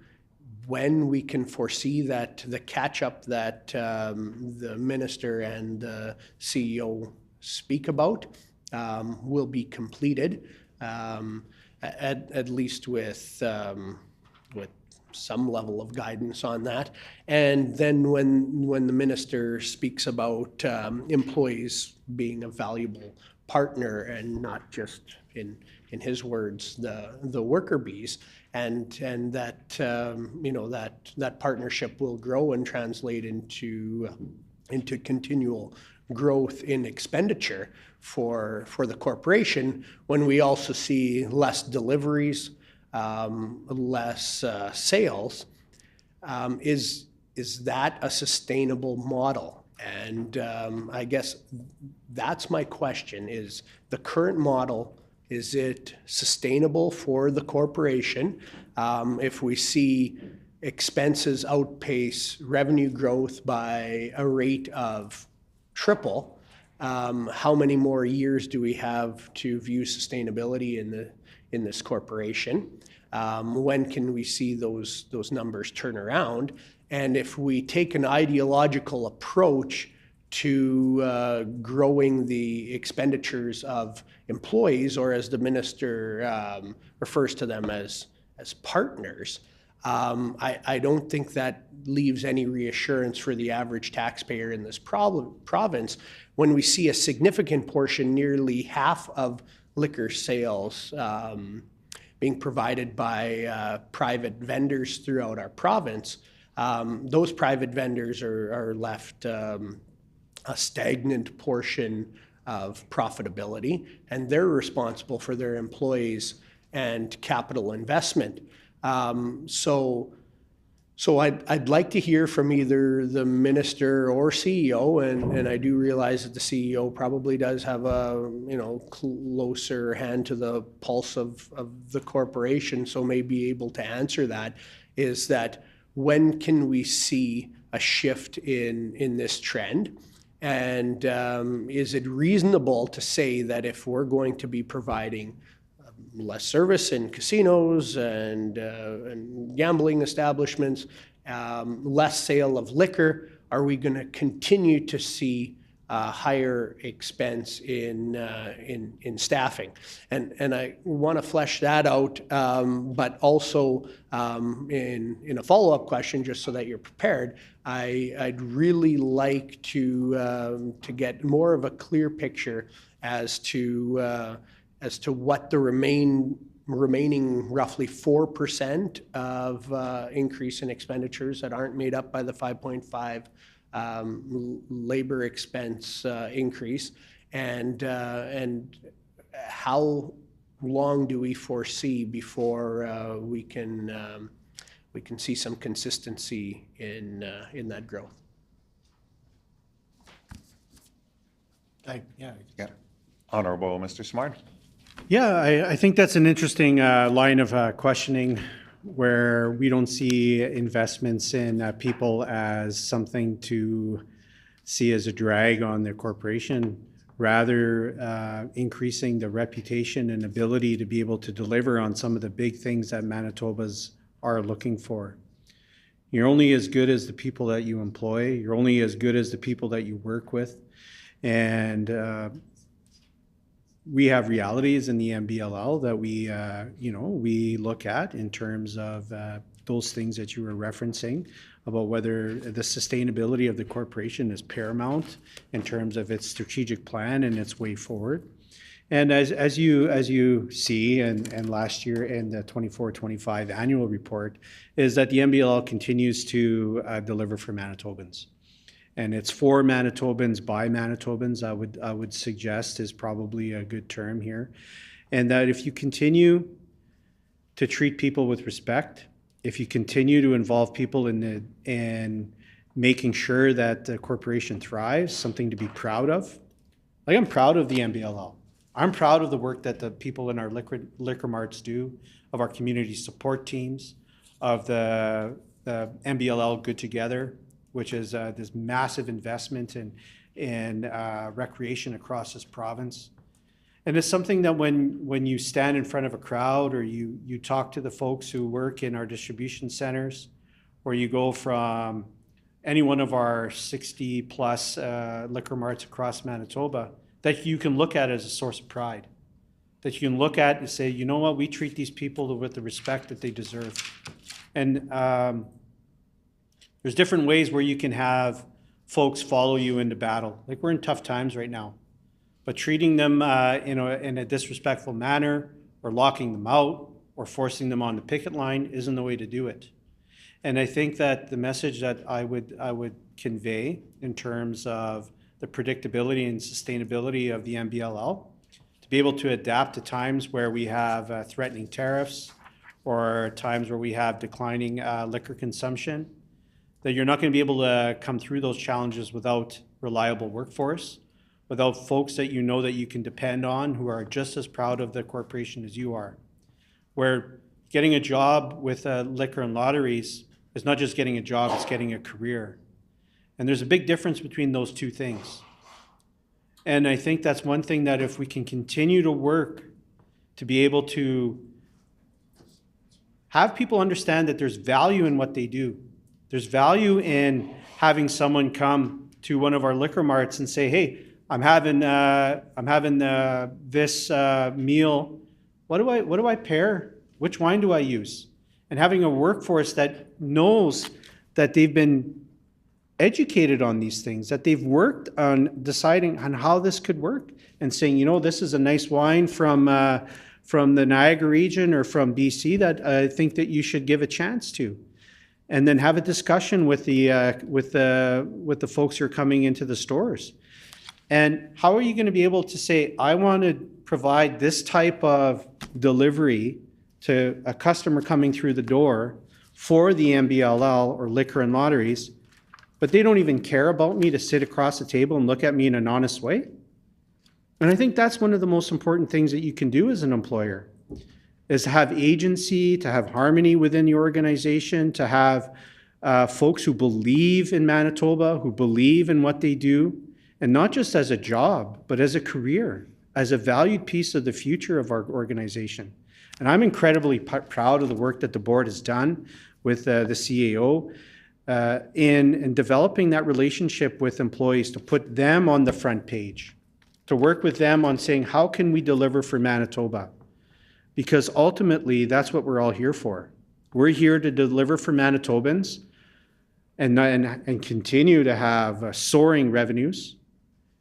when we can foresee that the catch-up that the minister and the CEO speak about will be completed, at least with some level of guidance on that. And then when the minister speaks about employees being a valuable partner and not just in his words, the worker bees, and that that partnership will grow and translate into continual growth in expenditure for the corporation, when we also see less deliveries, less sales, is that a sustainable model? And I guess that's my question: is the current model, is it sustainable for the corporation? If we see expenses outpace revenue growth by a rate of triple, how many more years do we have to view sustainability in this corporation? When can we see those numbers turn around? And if we take an ideological approach to growing the expenditures of employees, or as the minister refers to them as partners, I don't think that leaves any reassurance for the average taxpayer in this province when we see a significant portion, nearly half of liquor sales being provided by private vendors throughout our province. Those private vendors are left a stagnant portion of profitability, and they're responsible for their employees and capital investment. So I'd like to hear from either the minister or CEO, and I do realize that the CEO probably does have a closer hand to the pulse of the corporation, so may be able to answer that. Is that when can we see a shift in this trend? And is it reasonable to say that if we're going to be providing less service in casinos and gambling establishments, less sale of liquor? Are we going to continue to see higher expense in staffing? And I want to flesh that out, but also in a follow-up question, just so that you're prepared, I'd really like to get more of a clear picture as to what the remaining roughly 4% of increase in expenditures that aren't made up by the 5.5 labor expense increase, and how long do we foresee before we can see some consistency in that growth? Yeah. Honorable Mr. Simard. Yeah, I think that's an interesting line of questioning where we don't see investments in people as something to see as a drag on the corporation, rather increasing the reputation and ability to be able to deliver on some of the big things that Manitobas are looking for. You're only as good as the people that you employ. You're only as good as the people that you work with. And we have realities in the MBLL that we look at in terms of those things that you were referencing about whether the sustainability of the corporation is paramount in terms of its strategic plan and its way forward. And as you see, and last year in the 24-25 annual report, is that the MBLL continues to deliver for Manitobans. And it's for Manitobans, by Manitobans, I would suggest is probably a good term here. And that if you continue to treat people with respect, if you continue to involve people in making sure that the corporation thrives, something to be proud of. Like, I'm proud of the MBLL. I'm proud of the work that the people in our liquor marts do, of our community support teams, of the MBLL Good Together, which is this massive investment in recreation across this province. And it's something that when you stand in front of a crowd, or you talk to the folks who work in our distribution centers, or you go from any one of our 60-plus liquor marts across Manitoba, that you can look at as a source of pride. That you can look at and say, you know what, we treat these people with the respect that they deserve. And there's different ways where you can have folks follow you into battle. Like, we're in tough times right now. But treating them in a disrespectful manner, or locking them out, or forcing them on the picket line isn't the way to do it. And I think that the message that I would convey in terms of the predictability and sustainability of the MBLL, to be able to adapt to times where we have threatening tariffs, or times where we have declining liquor consumption, that you're not going to be able to come through those challenges without reliable workforce, without folks that you know that you can depend on, who are just as proud of the corporation as you are. Where getting a job with liquor and lotteries is not just getting a job, it's getting a career. And there's a big difference between those two things. And I think that's one thing that if we can continue to work to be able to have people understand that there's value in what they do. There's value in having someone come to one of our liquor marts and say, hey, I'm having this meal. What do I pair? Which wine do I use? And having a workforce that knows that they've been educated on these things, that they've worked on deciding on how this could work, and saying, you know, this is a nice wine from the Niagara region or from BC that I think that you should give a chance to. And then have a discussion with the folks who are coming into the stores. And how are you going to be able to say, I want to provide this type of delivery to a customer coming through the door for the MBLL or liquor and lotteries, but they don't even care about me to sit across the table and look at me in an honest way? And I think that's one of the most important things that you can do as an employer, is to have agency, to have harmony within the organization, to have folks who believe in Manitoba, who believe in what they do, and not just as a job, but as a career, as a valued piece of the future of our organization. And I'm incredibly proud of the work that the board has done with the CAO. in developing that relationship with employees, to put them on the front page, to work with them on saying, how can we deliver for Manitoba? Because ultimately, that's what we're all here for. We're here to deliver for Manitobans and continue to have soaring revenues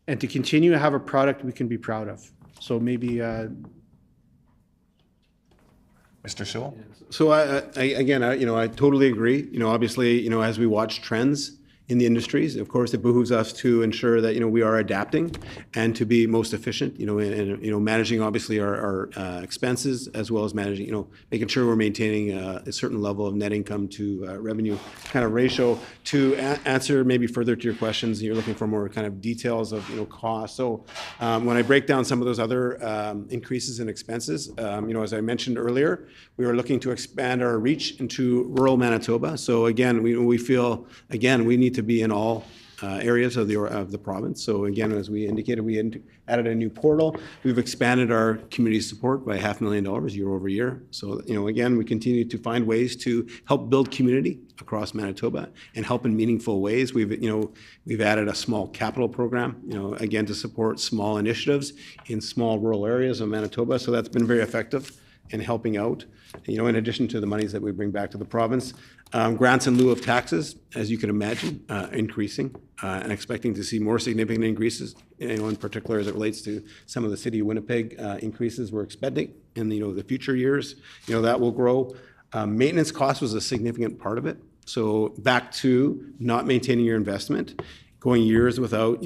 and to continue to have a product we can be proud of. So maybe Mr. Sewell? So I totally agree. Obviously, as we watch trends in the industries, of course, it behooves us to ensure that, we are adapting and to be most efficient, and managing obviously our expenses, as well as managing, making sure we're maintaining a certain level of net income to revenue kind of ratio. To answer maybe further to your questions, you're looking for more kind of details of, cost. So when I break down some of those other increases in expenses, as I mentioned earlier, we are looking to expand our reach into rural Manitoba. So again, we feel, again, we need to be in all areas of the province. So again, as we indicated, we added a new portal. We've expanded our community support by $500,000 year over year. So, again, we continue to find ways to help build community across Manitoba and help in meaningful ways. We've added a small capital program, again, to support small initiatives in small rural areas of Manitoba. So that's been very effective in helping out, in addition to the monies that we bring back to the province. Grants in lieu of taxes, as you can imagine, increasing and expecting to see more significant increases, in particular as it relates to some of the City of Winnipeg increases we're expecting in the future years. That will grow. Maintenance cost was a significant part of it. So back to not maintaining your investment, going years without,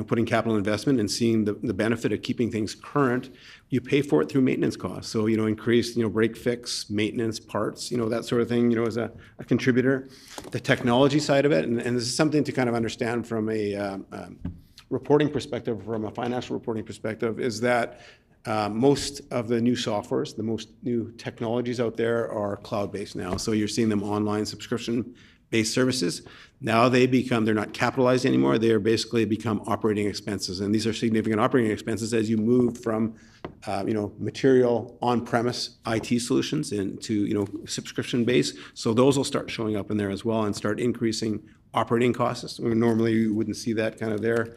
putting capital investment and seeing the benefit of keeping things current, you pay for it through maintenance costs. So, increased, break fix, maintenance, parts, that sort of thing, is a contributor. The technology side of it, and this is something to kind of understand from a reporting perspective, from a financial reporting perspective, is that most of the new softwares, the most new technologies out there are cloud-based now. So you're seeing them online subscription-based services. Now they're not capitalized anymore. They are basically become operating expenses. And these are significant operating expenses as you move from, material on-premise IT solutions into, subscription-based. So those will start showing up in there as well and start increasing operating costs. Normally you wouldn't see that kind of there.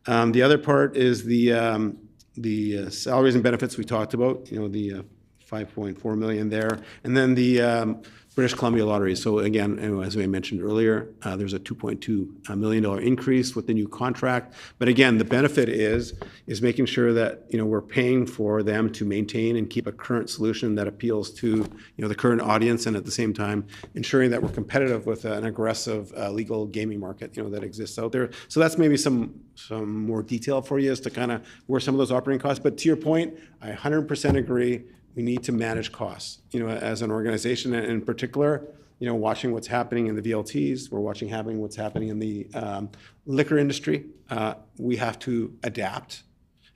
The other part is the salaries and benefits we talked about, the $5.4 million there. And then the British Columbia Lotteries. So again, as I mentioned earlier, there's a $2.2 million increase with the new contract. But again, the benefit is making sure that, we're paying for them to maintain and keep a current solution that appeals to, the current audience, and at the same time ensuring that we're competitive with an aggressive legal gaming market, that exists out there. So that's maybe some more detail for you as to kind of where some of those operating costs. But to your point, I 100% agree. We need to manage costs, as an organization, and in particular, watching what's happening in the VLTs. We're watching what's happening in the liquor industry. We have to adapt.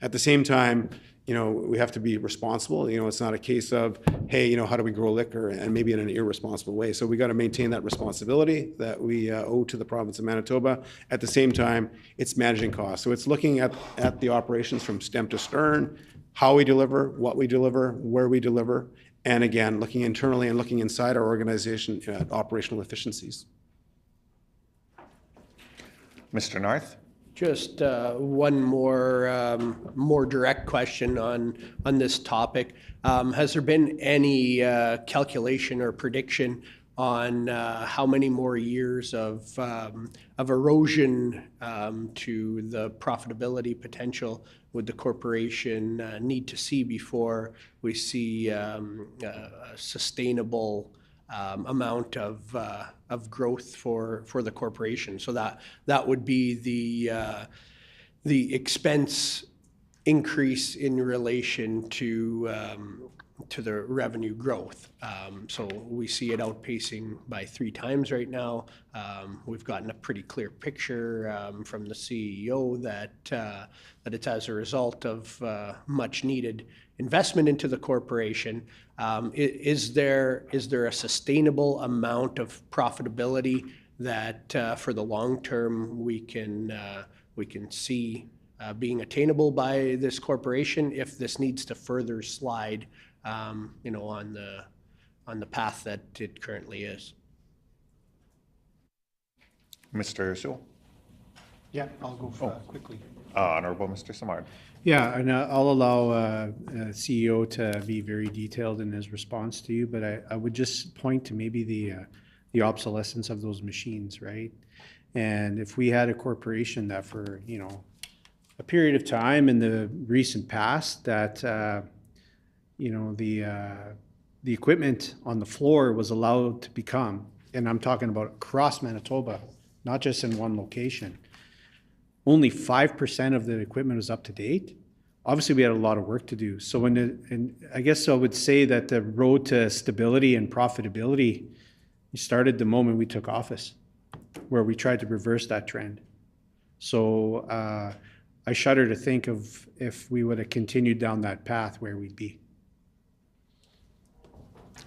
At the same time, we have to be responsible. It's not a case of, hey, how do we grow liquor, and maybe in an irresponsible way. So we got to maintain that responsibility that we owe to the province of Manitoba. At the same time, it's managing costs. So it's looking at the operations from stem to stern, how we deliver, what we deliver, where we deliver, and again, looking internally and looking inside our organization at operational efficiencies. Mr. Narth? Just one more direct question on this topic. Has there been any calculation or prediction on how many more years of erosion to the profitability potential would the corporation need to see before we see a sustainable amount of growth for the corporation? So that would be the expense increase in relation to the revenue growth. So we see it outpacing by 3 times right now. We've gotten a pretty clear picture from the CEO that it's as a result of much needed investment into the corporation. Is there a sustainable amount of profitability that for the long term we can see being attainable by this corporation if this needs to further slide on the path that it currently is? Mr. Sewell. Yeah, I'll go quickly. Honorable Mr. Simard. Yeah, and I'll allow CEO to be very detailed in his response to you, but I would just point to maybe the obsolescence of those machines, right? And if we had a corporation that for, a period of time in the recent past that, the equipment on the floor was allowed to become, and I'm talking about across Manitoba, not just in one location, only 5% of the equipment was up to date. Obviously, we had a lot of work to do. So and I guess I would say that the road to stability and profitability started the moment we took office, where we tried to reverse that trend. So I shudder to think of if we would have continued down that path, where we'd be.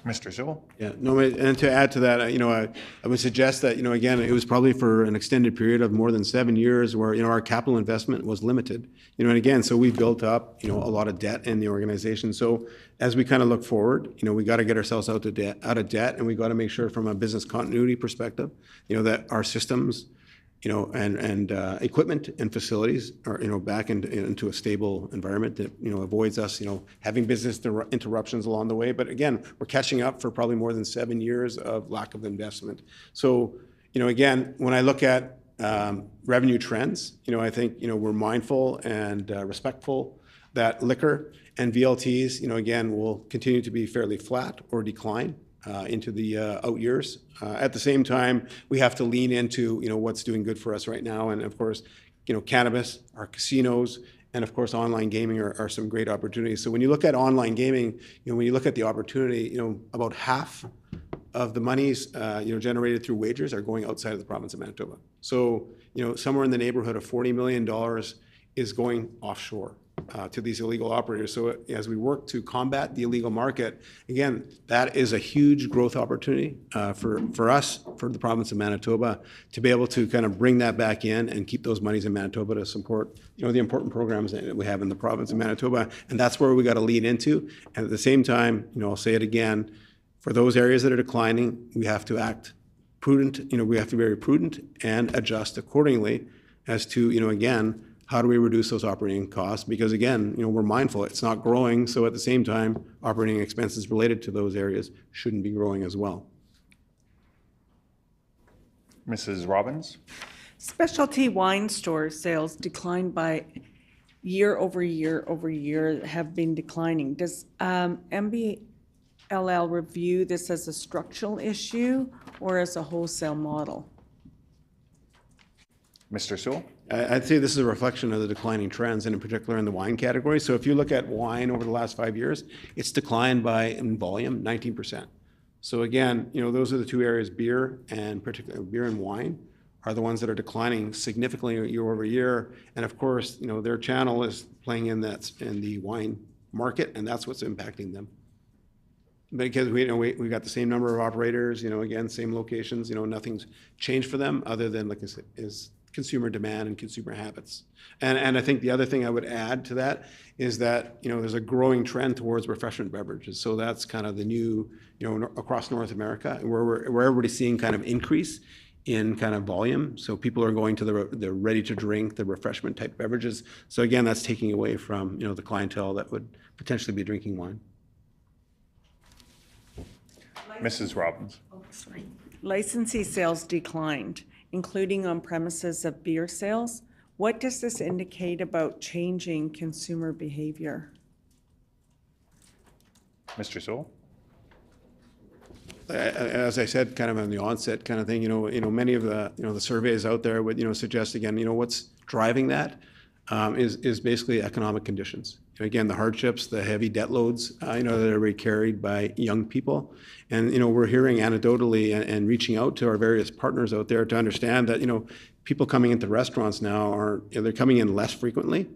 Mr. Sewell. Yeah, no, and to add to that, I would suggest that, again, it was probably for an extended period of more than 7 years where, our capital investment was limited. And again, so we built up, a lot of debt in the organization. So as we kind of look forward, we got to get ourselves out of debt, and we got to make sure from a business continuity perspective, that our systems, and equipment and facilities are, back into a stable environment that, avoids us, having business interruptions along the way. But again, we're catching up for probably more than 7 years of lack of investment. So, again, when I look at revenue trends, I think, we're mindful and respectful that liquor and VLTs, again, will continue to be fairly flat or decline into the out years. At the same time, we have to lean into, what's doing good for us right now. And of course, cannabis, our casinos, and of course, online gaming are some great opportunities. So when you look at online gaming, when you look at the opportunity, about half of the monies, generated through wagers are going outside of the province of Manitoba. So, somewhere in the neighborhood of $40 million is going offshore. To these illegal operators. So as we work to combat the illegal market, again, that is a huge growth opportunity for us, for the province of Manitoba, to be able to kind of bring that back in and keep those monies in Manitoba to support, the important programs that we have in the province of Manitoba. And that's where we got to lean into. And at the same time, I'll say it again, for those areas that are declining, we have to act prudent, we have to be very prudent and adjust accordingly as to, again, how do we reduce those operating costs? Because again, we're mindful it's not growing. So at the same time, operating expenses related to those areas shouldn't be growing as well. Mrs. Robbins. Specialty wine store sales declined by year over year have been declining. Does MBLL review this as a structural issue or as a wholesale model? Mr. Sewell. I'd say this is a reflection of the declining trends, and in particular in the wine category. So if you look at wine over the last 5 years, it's declined by, in volume, 19%. So again, those are the two areas, beer and particularly beer and wine, are the ones that are declining significantly year over year. And of course, their channel is playing in the wine market, and that's what's impacting them. Because we got the same number of operators, again, same locations, nothing's changed for them other than, like I said, is consumer demand and consumer habits. And I think the other thing I would add to that is that, there's a growing trend towards refreshment beverages. So that's kind of the new, across North America, where everybody's seeing kind of increase in kind of volume. So people are going to the ready to drink, the refreshment type beverages. So again, that's taking away from, the clientele that would potentially be drinking wine. Mrs. Robbins. Licensee sales declined, including on premises of beer sales. What does this indicate about changing consumer behavior? Mr. Sewell. As I said, kind of on the onset kind of thing, many of the surveys out there would, suggest again, what's driving that is basically economic conditions. Again, the hardships, the heavy debt loads, that are being carried by young people. And, we're hearing anecdotally and reaching out to our various partners out there to understand that, people coming into restaurants now they're coming in less frequently.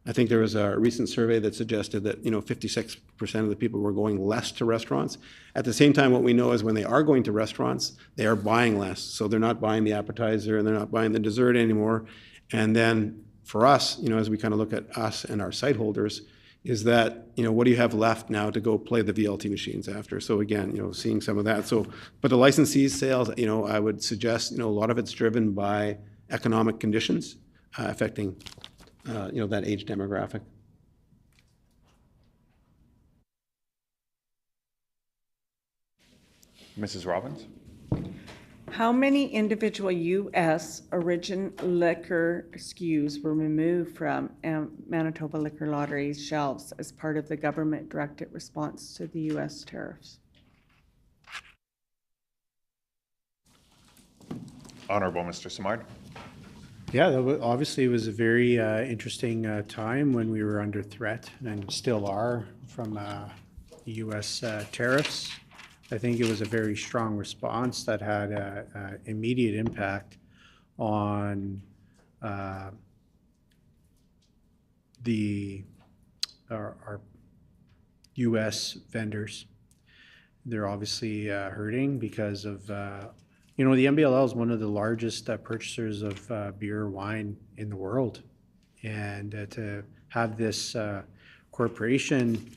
I think there was a recent survey that suggested that, 56% of the people were going less to restaurants. At the same time, what we know is when they are going to restaurants, they are buying less. So they're not buying the appetizer and they're not buying the dessert anymore. And then for us, as we kind of look at us and our site holders, is that, what do you have left now to go play the VLT machines after? So again, seeing some of that. So, but the licensees sales, I would suggest, a lot of it's driven by economic conditions affecting, that age demographic. Mrs. Robbins? How many individual U.S. origin liquor SKUs were removed from Manitoba Liquor Lotteries shelves as part of the government-directed response to the U.S. tariffs? Honorable Mr. Simard? Yeah, obviously it was a very interesting time when we were under threat and still are from U.S. Tariffs. I think it was a very strong response that had an immediate impact on our U.S. vendors. They're obviously hurting because of, the MBLL is one of the largest purchasers of beer, wine in the world. And to have this corporation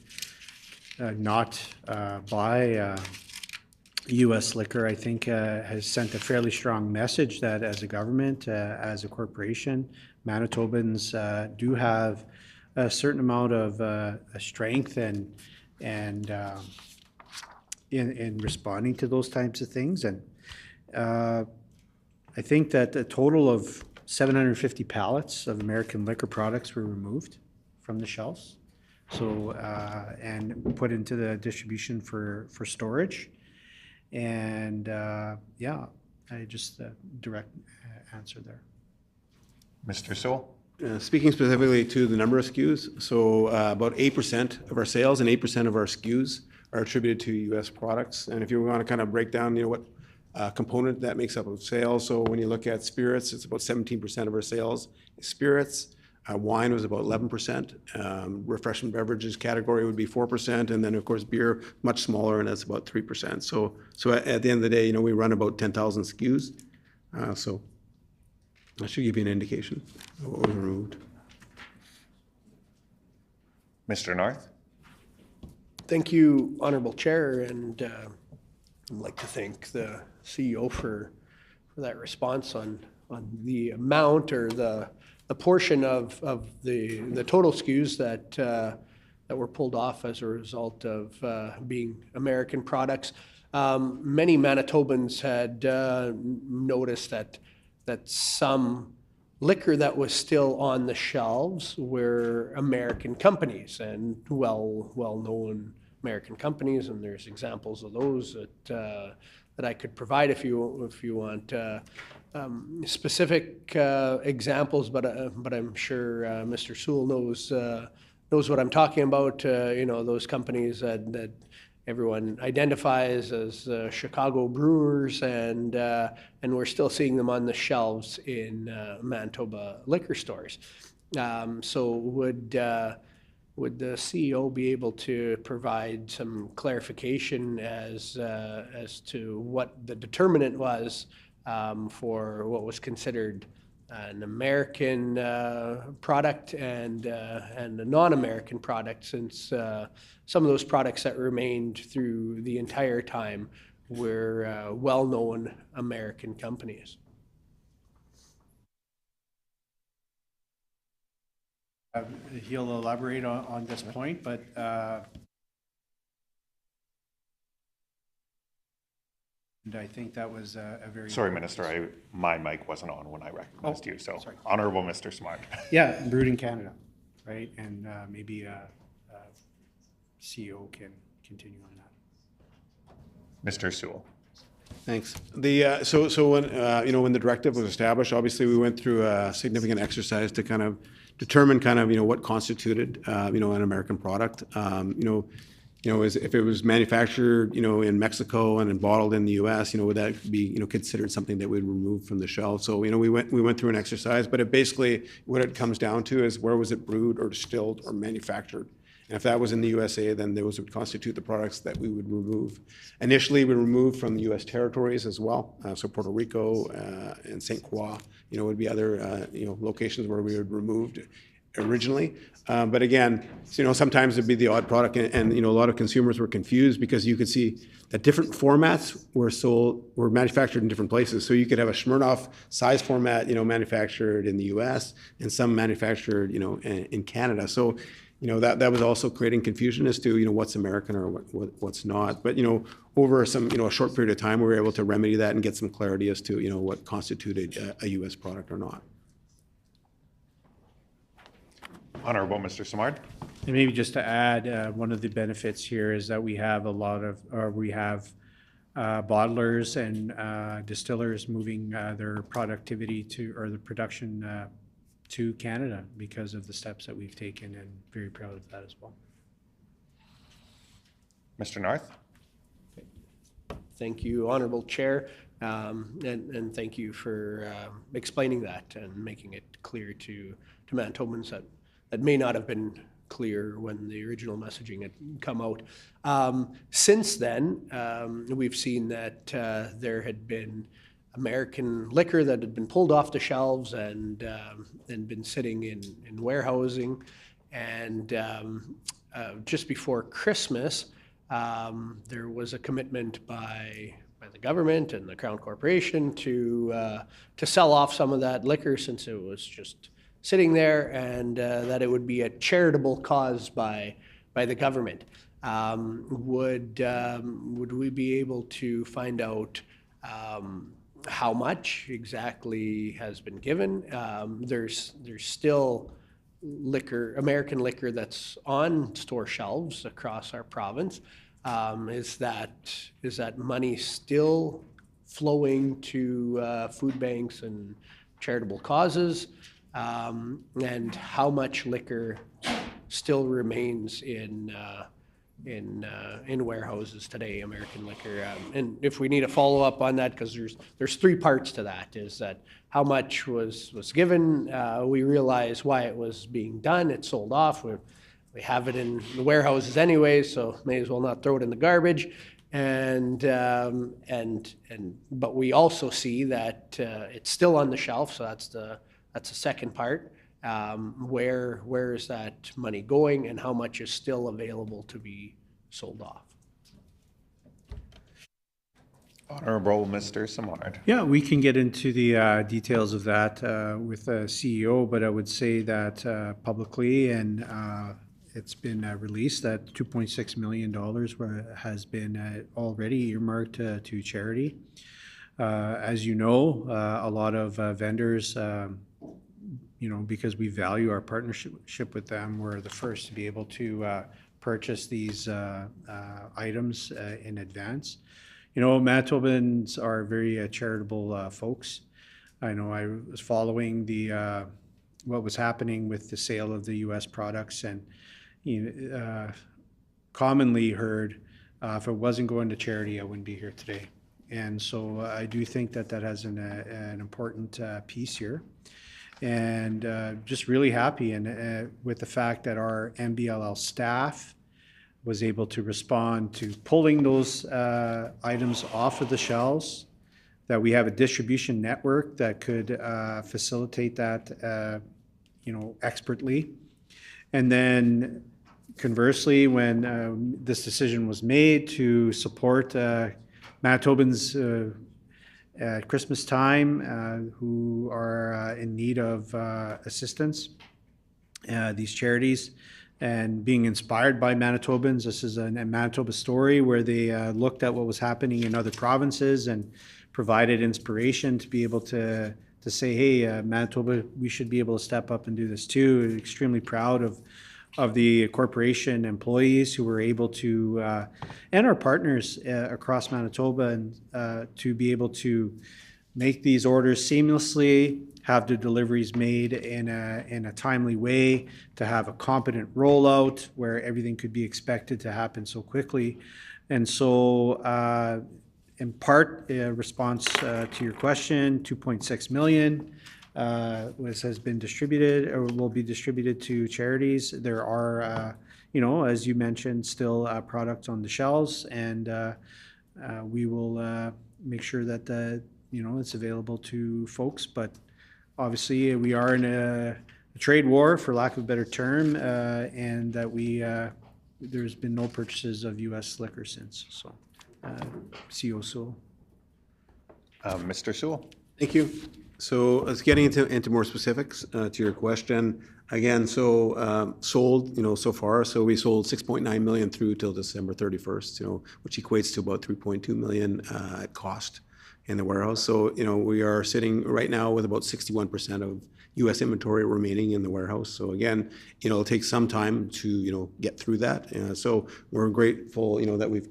not buy U.S. liquor, I think, has sent a fairly strong message that as a government, as a corporation, Manitobans do have a certain amount of strength and in responding to those types of things. And I think that a total of 750 pallets of American liquor products were removed from the shelves, so and put into the distribution for storage. And yeah, I just direct answer there. Mr. Sewell? Speaking specifically to the number of SKUs, so about 8% of our sales and 8% of our SKUs are attributed to U.S. products. And if you want to kind of break down, what component that makes up of sales, so when you look at spirits, it's about 17% of our sales. Spirits, wine was about 11%. Refreshment beverages category would be 4%, and then of course beer much smaller, and that's about 3%. So at the end of the day, we run about 10,000 SKUs. So that should give you an indication of what was removed. Mr. North? Thank you, Honorable Chair, and I'd like to thank the CEO for that response on the amount or the portion of the total SKUs that were pulled off as a result of being American products. Many Manitobans had noticed that some liquor that was still on the shelves were American companies and well-known American companies, and there's examples of those that I could provide if you want. Specific examples, but I'm sure Mr. Sewell knows what I'm talking about. Those companies that everyone identifies as Chicago brewers, and we're still seeing them on the shelves in Manitoba liquor stores. So would the CEO be able to provide some clarification as to what the determinant was for what was considered an American product and a non-American product, since some of those products that remained through the entire time were well-known American companies? He'll elaborate on this point, but and I think that was a very... Sorry, Minister, my mic wasn't on when I recognized you, so sorry. Honorable Mr. Smart. Yeah, brewed in Canada, right? And maybe CEO can continue on that. Mr. Sewell. Thanks. So when the directive was established, obviously we went through a significant exercise to kind of determine what constituted an American product. If it was manufactured in Mexico and then bottled in the U.S., would that be considered something that we'd remove from the shelf? So we went through an exercise, but what it comes down to is where was it brewed or distilled or manufactured. And if that was in the USA, then those would constitute the products that we would remove. Initially, we removed from the U.S. territories as well. So Puerto Rico and St. Croix, would be other locations where we would remove originally. But again, sometimes it'd be the odd product, and a lot of consumers were confused because you could see that different formats were manufactured in different places. So you could have a Smirnoff size format, manufactured in the U.S. and some manufactured, in Canada. So, that was also creating confusion as to, what's American or what's not. But, over a short period of time, we were able to remedy that and get some clarity as to, what constituted a U.S. product or not. Honorable Mr. Simard. And maybe just to add, one of the benefits here is that we have bottlers and distillers moving their productivity or the production to Canada because of the steps that we've taken, and very proud of that as well. Mr. Narth. Thank you, Honorable Chair, and thank you for explaining that and making it clear to Manitobans that may not have been clear when the original messaging had come out. Since then, we've seen that there had been American liquor that had been pulled off the shelves and been sitting in warehousing. And just before Christmas, there was a commitment by the government and the Crown Corporation to sell off some of that liquor since it was just sitting there, and that it would be a charitable cause by the government. Would we be able to find out how much exactly has been given? There's still American liquor that's on store shelves across our province. Is that money still flowing to food banks and charitable causes? And how much liquor still remains in warehouses today, American liquor? And if we need a follow up on that, because there's three parts to that: is that how much was given? We realize why it was being done. It's sold off. We have it in the warehouses anyway, so may as well not throw it in the garbage. But we also see that it's still on the shelf, so that's the second part. Where is that money going, and how much is still available to be sold off? Honorable Mr. Simard. Yeah, we can get into the details of that with the CEO, but I would say that publicly, and it's been released that $2.6 million has been already earmarked to charity. As you know, a lot of vendors, because we value our partnership with them, we're the first to be able to purchase these items in advance. Manitobans are very charitable folks. I know I was following what was happening with the sale of the U.S. products, and commonly heard, if it wasn't going to charity, I wouldn't be here today. And so I do think that has an important piece here. And just really happy with the fact that our MBLL staff was able to respond to pulling those items off of the shelves, that we have a distribution network that could facilitate that, expertly. And then conversely, when this decision was made to support Manitobans at Christmas time who are in need of assistance, these charities, and being inspired by Manitobans. This is a Manitoba story where they looked at what was happening in other provinces and provided inspiration to be able to say, hey, Manitoba, we should be able to step up and do this too. Extremely proud of the corporation employees who were able to, and our partners across Manitoba, and to be able to make these orders seamlessly, have the deliveries made in a timely way, to have a competent rollout where everything could be expected to happen so quickly. And so in part, response to your question, 2.6 million has been distributed or will be distributed to charities. There are, as you mentioned, still products on the shelves, and we will make sure that it's available to folks. But obviously, we are in a a trade war, for lack of a better term, and that there's been no purchases of U.S. liquor since. So, CO Sewell. Mr. Sewell. Thank you. So let's get into more specifics to your question. Again, so sold, so far, so we sold 6.9 million through till December 31st, which equates to about 3.2 million at cost in the warehouse. So, we are sitting right now with about 61% of U.S. inventory remaining in the warehouse. So again, it'll take some time to, get through that. So we're grateful, that we've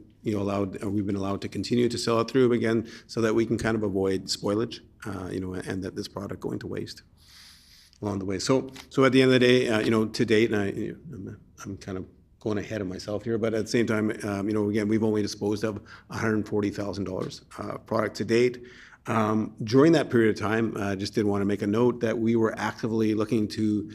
been allowed to continue to sell it through again, so that we can kind of avoid spoilage, and that this product going to waste along the way. So at the end of the day, to date, and I'm kind of going ahead of myself here, but at the same time, again, we've only disposed of $140,000 product to date. During that period of time, I just did want to make a note that we were actively looking to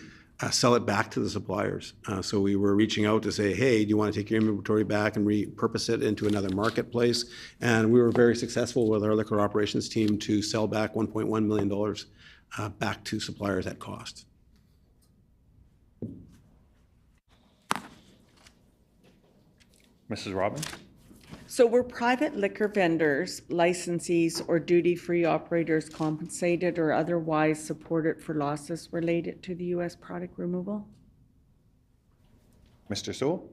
sell it back to the suppliers. So we were reaching out to say, hey, do you want to take your inventory back and repurpose it into another marketplace? And we were very successful with our liquor operations team to sell back $1.1 million back to suppliers at cost. Mrs. Robbins. So were private liquor vendors, licensees, or duty-free operators compensated or otherwise supported for losses related to the U.S. product removal? Mr. Sewell.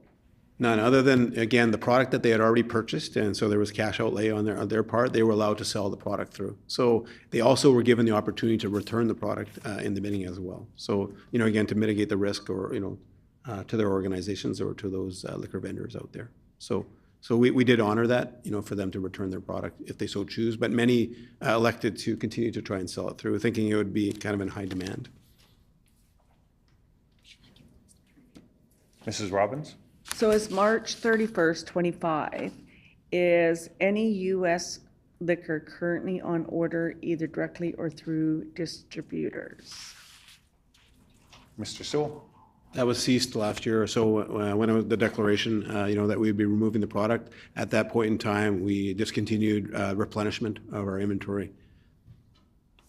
None, other than, again, the product that they had already purchased, and so there was cash outlay on their part. They were allowed to sell the product through. So they also were given the opportunity to return the product in the beginning as well. So, again, to mitigate the risk or, to their organizations or to those liquor vendors out there. So we did honor that, for them to return their product if they so choose, but many elected to continue to try and sell it through, thinking it would be kind of in high demand. Mrs. Robbins. So as March 31st, 25, is any U.S. liquor currently on order either directly or through distributors? Mr. Sewell. That was ceased last year or so when it was the declaration, that we'd be removing the product. At that point in time, we discontinued replenishment of our inventory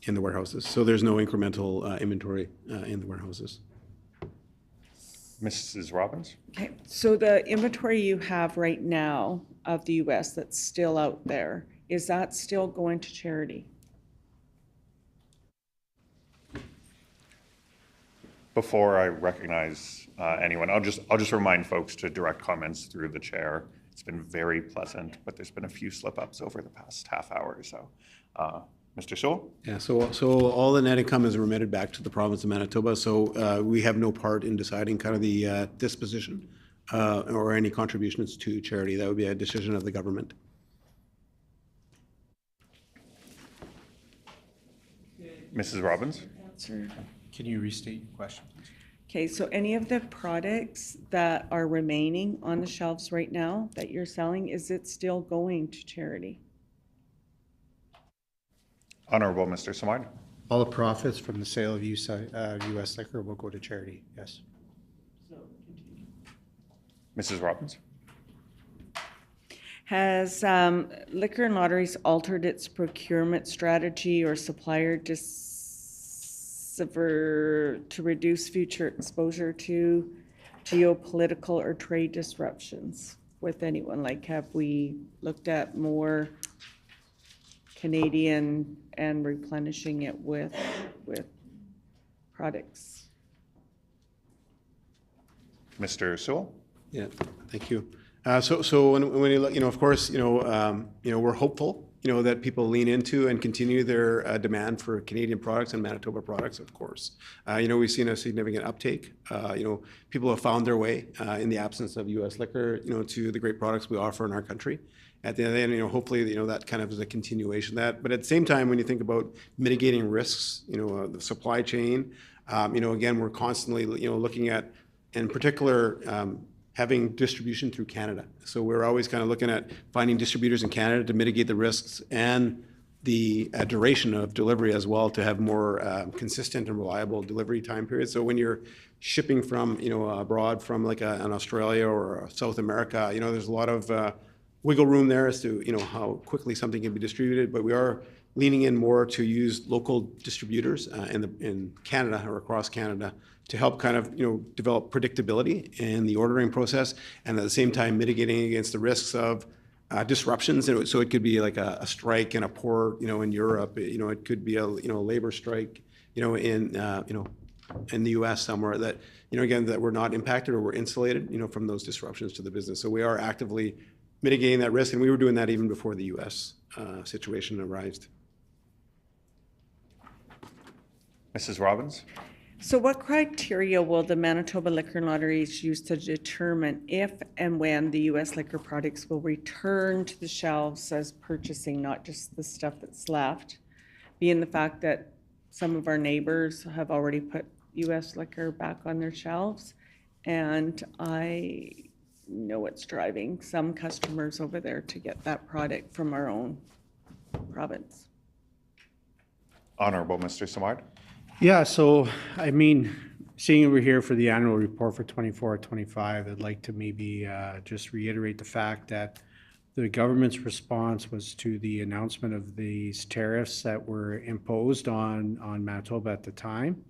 in the warehouses. So there's no incremental inventory in the warehouses. Mrs. Robbins. Okay, so the inventory you have right now of the U.S. that's still out there, is that still going to charity? Before I recognize anyone, I'll just remind folks to direct comments through the chair. It's been very pleasant, but there's been a few slip-ups over the past half hour or so. Mr. Sewell? Yeah, so all the net income is remitted back to the province of Manitoba, so we have no part in deciding kind of the disposition or any contributions to charity. That would be a decision of the government. Mrs. Robbins? Answer. Can you restate your question, please? Okay, so any of the products that are remaining on the shelves right now that you're selling, is it still going to charity? Honorable Mr. Simard. All the profits from the sale of U.S. liquor will go to charity, yes. Mrs. Robbins. Has Liquor and Lotteries altered its procurement strategy or supplier to reduce future exposure to geopolitical or trade disruptions with anyone? Like, have we looked at more Canadian and replenishing it with products? Mr. Sewell. Yeah, thank you. So when you look, of course, we're hopeful, that people lean into and continue their demand for Canadian products and Manitoba products, of course. We've seen a significant uptake. People have found their way in the absence of U.S. liquor, to the great products we offer in our country. At the end of the day, hopefully, that kind of is a continuation of that. But at the same time, when you think about mitigating risks, the supply chain, again, we're constantly, looking at, in particular, having distribution through Canada. So we're always kind of looking at finding distributors in Canada to mitigate the risks and the duration of delivery as well, to have more consistent and reliable delivery time periods. So when you're shipping from, abroad, from like an Australia or South America, there's a lot of wiggle room there as to, how quickly something can be distributed, but we are leaning in more to use local distributors in Canada or across Canada to help kind of, develop predictability in the ordering process, and at the same time mitigating against the risks of disruptions. And so it could be like a strike in a port, in Europe. It could be a labor strike, in the U.S. somewhere that, again, that we're not impacted or we're insulated, from those disruptions to the business. So we are actively mitigating that risk, and we were doing that even before the U.S. Situation arose. Mrs. Robbins? So what criteria will the Manitoba Liquor and Lotteries use to determine if and when the U.S. liquor products will return to the shelves as purchasing, not just the stuff that's left, being the fact that some of our neighbors have already put U.S. liquor back on their shelves, and I know it's driving some customers over there to get that product from our own province. Honorable Mr. Simard? Yeah, so, seeing we're here for the annual report for 24-25, I'd like to maybe just reiterate the fact that the government's response was to the announcement of these tariffs that were imposed on Manitoba at the time.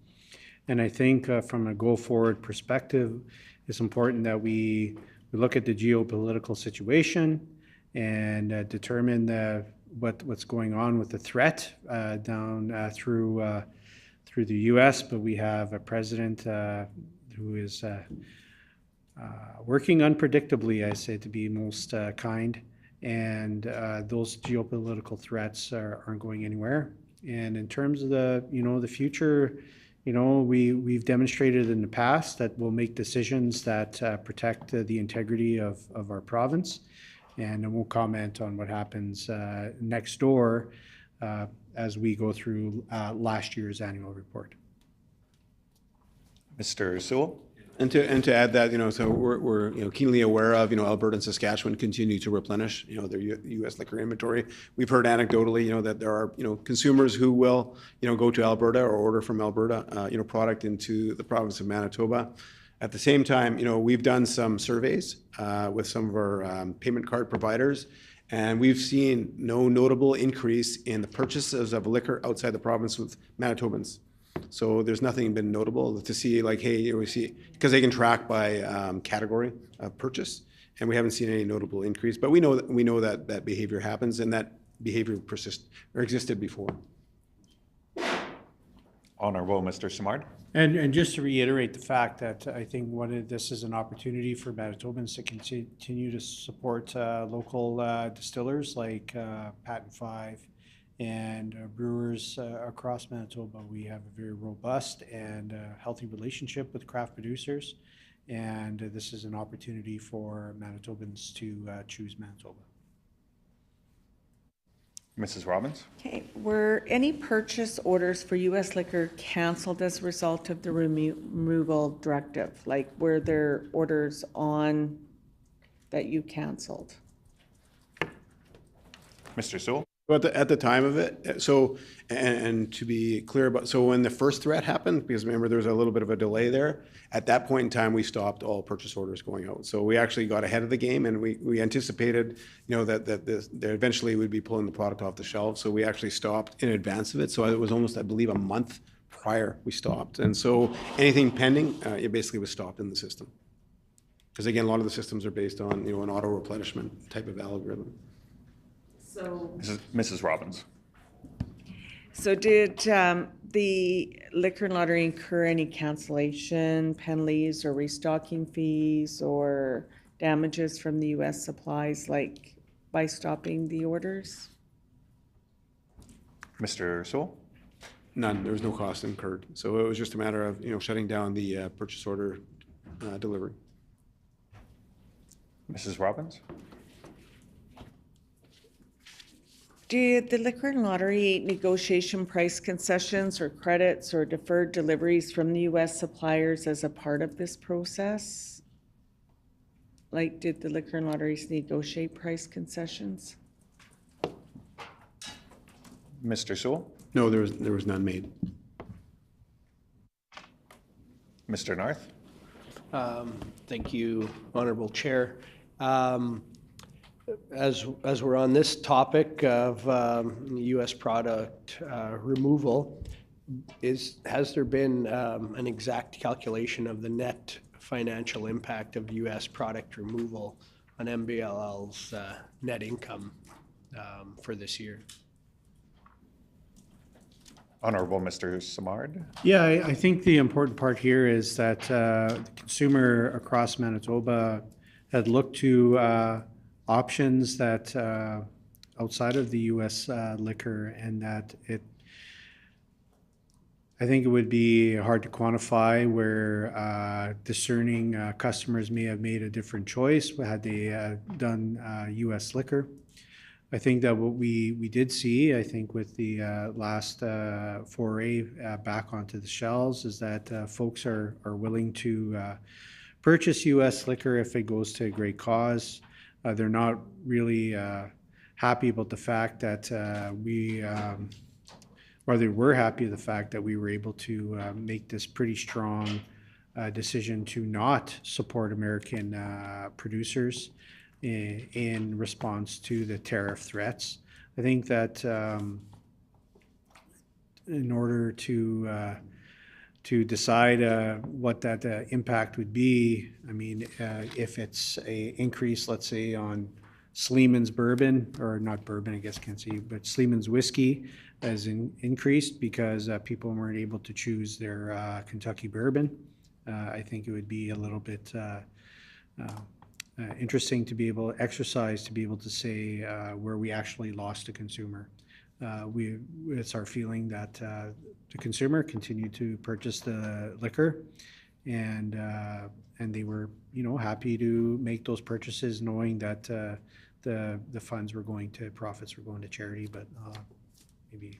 And I think from a go-forward perspective, it's important that we look at the geopolitical situation and determine what's going on with the threat down through the U.S., but we have a president who is working unpredictably, I say, to be most kind, and those geopolitical threats aren't going anywhere. And in terms of the future, we've demonstrated in the past that we'll make decisions that protect the integrity of our province, and I won't comment on what happens next door as we go through last year's annual report. Mr. Sewell? And to add that, so we're keenly aware of, Alberta and Saskatchewan continue to replenish, their U.S. liquor inventory. We've heard anecdotally, that there are, consumers who will, go to Alberta or order from Alberta, product into the province of Manitoba. At the same time, we've done some surveys with some of our payment card providers, and we've seen no notable increase in the purchases of liquor outside the province with Manitobans. So there's nothing been notable to see, like, hey, we see, because they can track by category of purchase, and we haven't seen any notable increase. But we know that behavior happens, and that behavior persists or existed before. Honorable Mr. Simard? And just to reiterate the fact that I think this is an opportunity for Manitobans to continue to support local distillers like Patent 5 and brewers across Manitoba. We have a very robust and healthy relationship with craft producers, and this is an opportunity for Manitobans to choose Manitoba. Mrs. Robbins? Okay, were any purchase orders for U.S. liquor canceled as a result of the removal directive? Like, were there orders on that you canceled? Mr. Sewell? But at the time of it, so, and to be clear about, so when the first threat happened, because remember there was a little bit of a delay there, at that point in time, we stopped all purchase orders going out. So we actually got ahead of the game, and we anticipated, that eventually we'd be pulling the product off the shelf. So we actually stopped in advance of it. So it was almost, I believe, a month prior we stopped. And so anything pending, it basically was stopped in the system. Because again, a lot of the systems are based on, an auto replenishment type of algorithm. So, Mrs. Robbins? so did the liquor and lottery incur any cancellation penalties or restocking fees or damages from the U.S. supplies, like by stopping the orders? Mr. Sewell? None. There was no cost incurred. So it was just a matter of, shutting down the purchase order delivery. Mrs. Robbins? Did the liquor and lottery negotiation price concessions or credits or deferred deliveries from the U.S. suppliers as a part of this process? Like, did the liquor and lotteries negotiate price concessions? Mr. Sewell? No, there was none made. Mr. Narth? Thank you, Honorable Chair. As we're on this topic of U.S. product removal, has there been an exact calculation of the net financial impact of U.S. product removal on MBLL's net income for this year? Honorable Mr. Simard. Yeah, I think the important part here is that the consumer across Manitoba had looked to options that outside of the U.S. Liquor, and that I think it would be hard to quantify where discerning customers may have made a different choice had they done U.S. Liquor. I think that what we did see, I think with the last foray back onto the shelves, is that folks are willing to purchase U.S. liquor if it goes to a great cause. They're not really happy about the fact that or they were happy with the fact that we were able to make this pretty strong decision to not support American producers in response to the tariff threats. I think that in order to decide what that impact would be, I mean, if it's a increase, let's say, on Sleeman's bourbon, or not bourbon, I guess can't say, but Sleeman's whiskey has increased because people weren't able to choose their Kentucky bourbon. I think it would be a little bit interesting to be able to exercise, to be able to say where we actually lost a consumer. It's our feeling that the consumer continued to purchase the liquor, and they were, happy to make those purchases, knowing that the funds were going to, profits were going to charity. But maybe.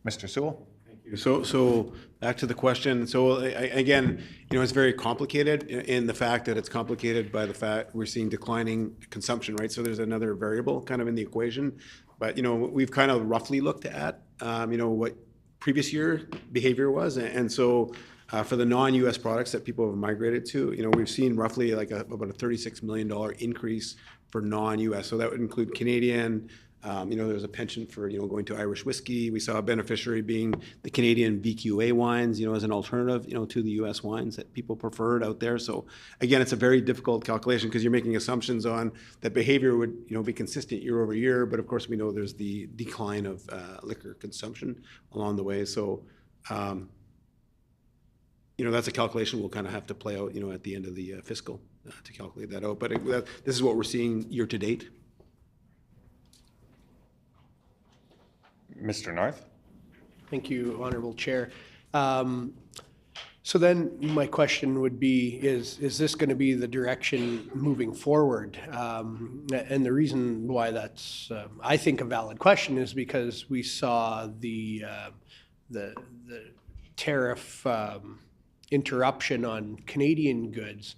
Mr. Sewell. So back to the question. So again, it's very complicated in the fact that it's complicated by the fact we're seeing declining consumption, right? So there's another variable kind of in the equation. But, we've kind of roughly looked at, what previous year behavior was. And so for the non-U.S. products that people have migrated to, we've seen roughly like about a $36 million increase for non-U.S. So that would include Canadian. There's a penchant for, going to Irish whiskey. We saw a beneficiary being the Canadian VQA wines, as an alternative, to the U.S. wines that people preferred out there. So again, it's a very difficult calculation because you're making assumptions on that behavior would, be consistent year over year. But of course, we know there's the decline of liquor consumption along the way. So, that's a calculation we'll kind of have to play out, at the end of the fiscal to calculate that out. But this is what we're seeing year to date. Mr. North. Thank you, Honorable Chair. So then my question would be, is this going to be the direction moving forward? And the reason why that's, I think, a valid question is because we saw the tariff interruption on Canadian goods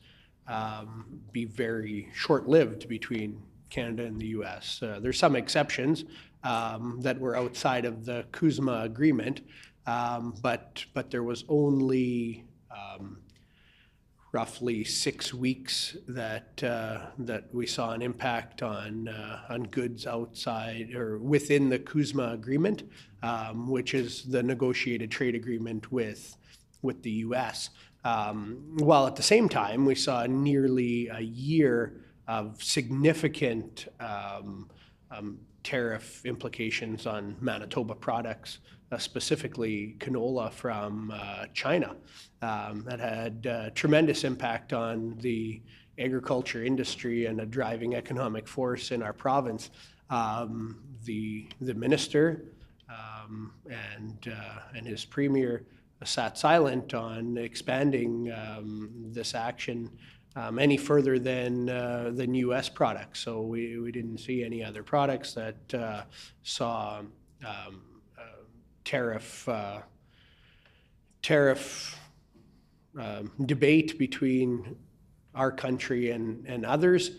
be very short-lived between Canada and the U.S. There's some exceptions that were outside of the CUSMA agreement, but there was only roughly 6 weeks that we saw an impact on goods outside or within the CUSMA agreement, which is the negotiated trade agreement with the U.S. While at the same time we saw nearly a year of significant tariff implications on Manitoba products, specifically canola from China, that had tremendous impact on the agriculture industry and a driving economic force in our province. The minister and his premier sat silent on expanding this action any further than U.S. products. So we didn't see any other products that saw tariff debate between our country and others.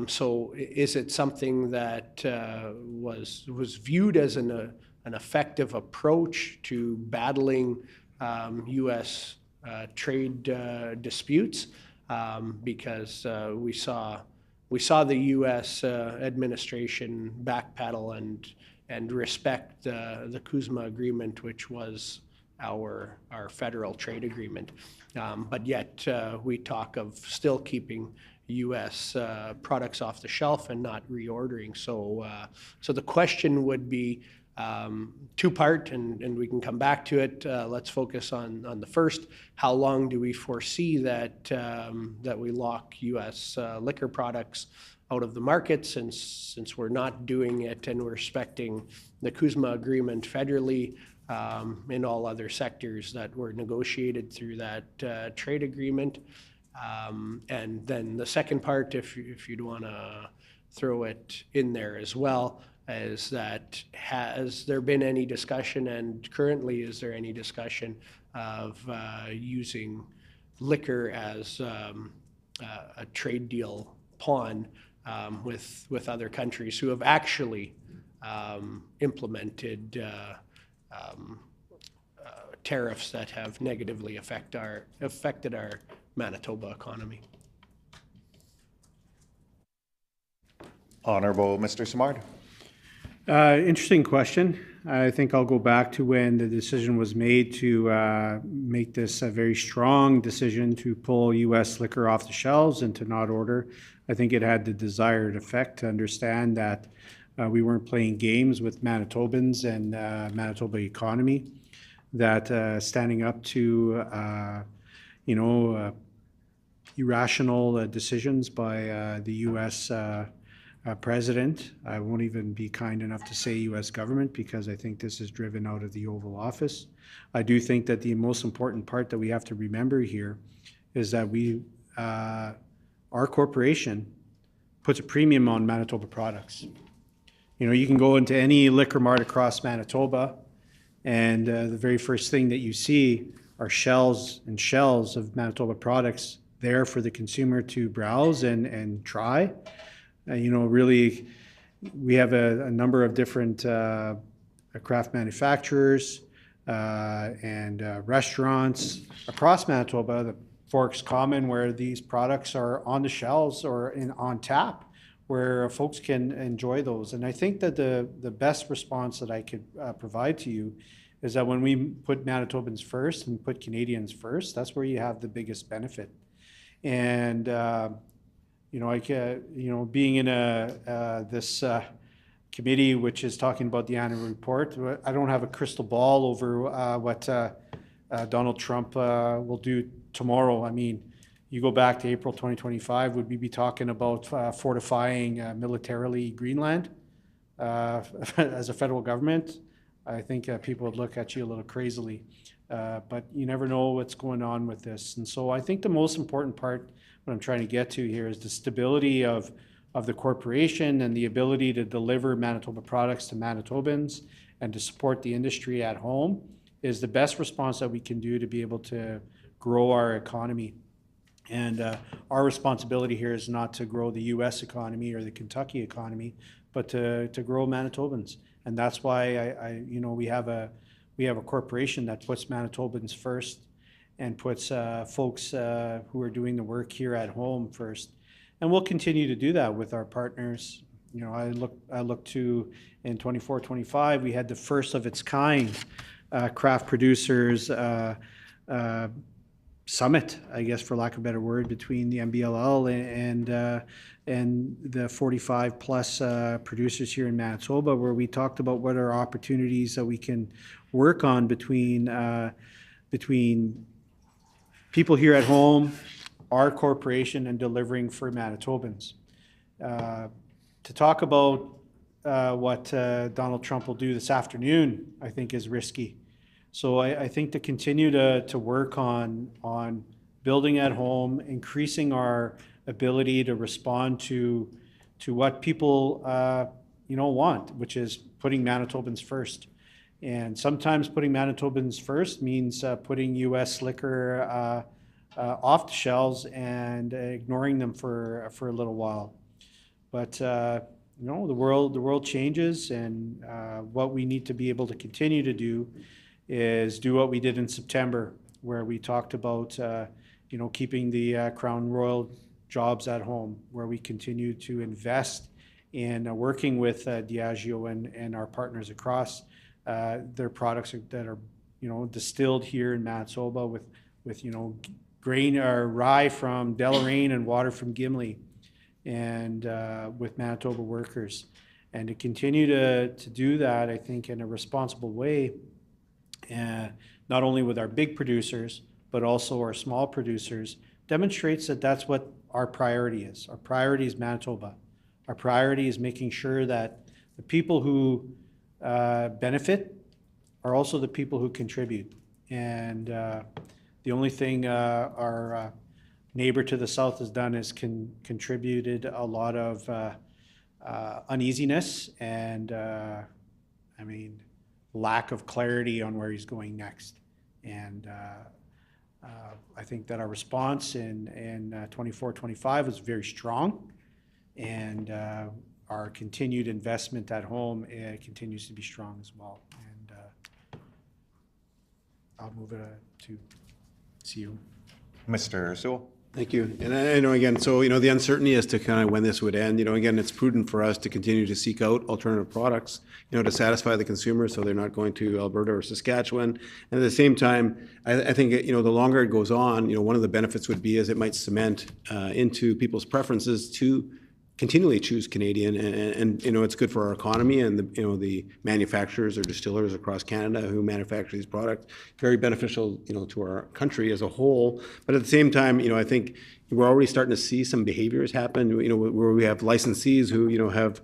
So is it something that was viewed as an effective approach to battling U.S. trade disputes? Because we saw we saw the U.S. Administration backpedal and respect the Kuzma agreement, which was our federal trade agreement. But yet we talk of still keeping U.S. Products off the shelf and not reordering. So the question would be two-part, and we can come back to it. Let's focus on the first. How long do we foresee that we lock U.S. Liquor products out of the market, since we're not doing it and we're respecting the Kuzma agreement federally in all other sectors that were negotiated through that trade agreement? And then the second part, if you'd want to throw it in there as well, is that has there been any discussion, and currently is there any discussion of using liquor as a trade deal pawn with other countries who have actually implemented tariffs that have negatively affected our Manitoba economy? Honorable Mr. Simard. Interesting question. I think I'll go back to when the decision was made to make this a very strong decision to pull U.S. liquor off the shelves and to not order. I think it had the desired effect to understand that we weren't playing games with Manitobans and Manitoba economy, that standing up to, irrational decisions by the U.S. President. I won't even be kind enough to say U.S. government, because I think this is driven out of the Oval Office. I do think that the most important part that we have to remember here is that our corporation puts a premium on Manitoba products. You can go into any liquor mart across Manitoba, and the very first thing that you see are shelves and shelves of Manitoba products there for the consumer to browse and try. Really, we have a number of different craft manufacturers and restaurants across Manitoba, the Forks Common, where these products are on the shelves or on tap, where folks can enjoy those. And I think that the best response that I could provide to you is that when we put Manitobans first and put Canadians first, that's where you have the biggest benefit. And being in this committee, which is talking about the annual report, I don't have a crystal ball over what Donald Trump will do tomorrow. I mean, you go back to April 2025, would we be talking about fortifying militarily Greenland as a federal government? I think people would look at you a little crazily. But you never know what's going on with this. And so I think the most important part, what I'm trying to get to here, is the stability of the corporation and the ability to deliver Manitoba products to Manitobans and to support the industry at home is the best response that we can do to be able to grow our economy. And our responsibility here is not to grow the U.S. economy or the Kentucky economy, but to grow Manitobans. And that's why we have a corporation that puts Manitobans first and puts folks who are doing the work here at home first. And we'll continue to do that with our partners. I look to, in 24-25, we had the first of its kind craft producers summit, I guess, for lack of a better word, between the MBLL and the 45 plus producers here in Manitoba, where we talked about what are opportunities that we can work on between people here at home, our corporation, and delivering for Manitobans. To talk about what Donald Trump will do this afternoon, I think, is risky. So I think to continue to work on building at home, increasing our ability to respond to what people want, which is putting Manitobans first. And sometimes putting Manitobans first means putting U.S. liquor off the shelves and ignoring them for a little while. But the world changes, and what we need to be able to continue to do is do what we did in September, where we talked about keeping the Crown Royal jobs at home, where we continue to invest in working with Diageo and our partners across their products that are, distilled here in Manitoba with grain or rye from Deloraine and water from Gimli, and with Manitoba workers. And to continue to do that, I think, in a responsible way, not only with our big producers, but also our small producers, demonstrates that that's what our priority is. Our priority is Manitoba. Our priority is making sure that the people who benefit are also the people who contribute. And the only thing our neighbor to the south has done is contributed a lot of uneasiness and, lack of clarity on where he's going next. And I think that our response in 24-25 was very strong, and our continued investment at home continues to be strong as well. And I'll move it to you. Mr. Sewell. Thank you. And I know, again, so, the uncertainty as to kind of when this would end, again, it's prudent for us to continue to seek out alternative products, to satisfy the consumer so they're not going to Alberta or Saskatchewan. And at the same time, I think, the longer it goes on, one of the benefits would be is it might cement into people's preferences to continually choose Canadian, and it's good for our economy and the manufacturers or distillers across Canada who manufacture these products. Very beneficial, to our country as a whole. But at the same time, I think we're already starting to see some behaviors happen. Where we have licensees who have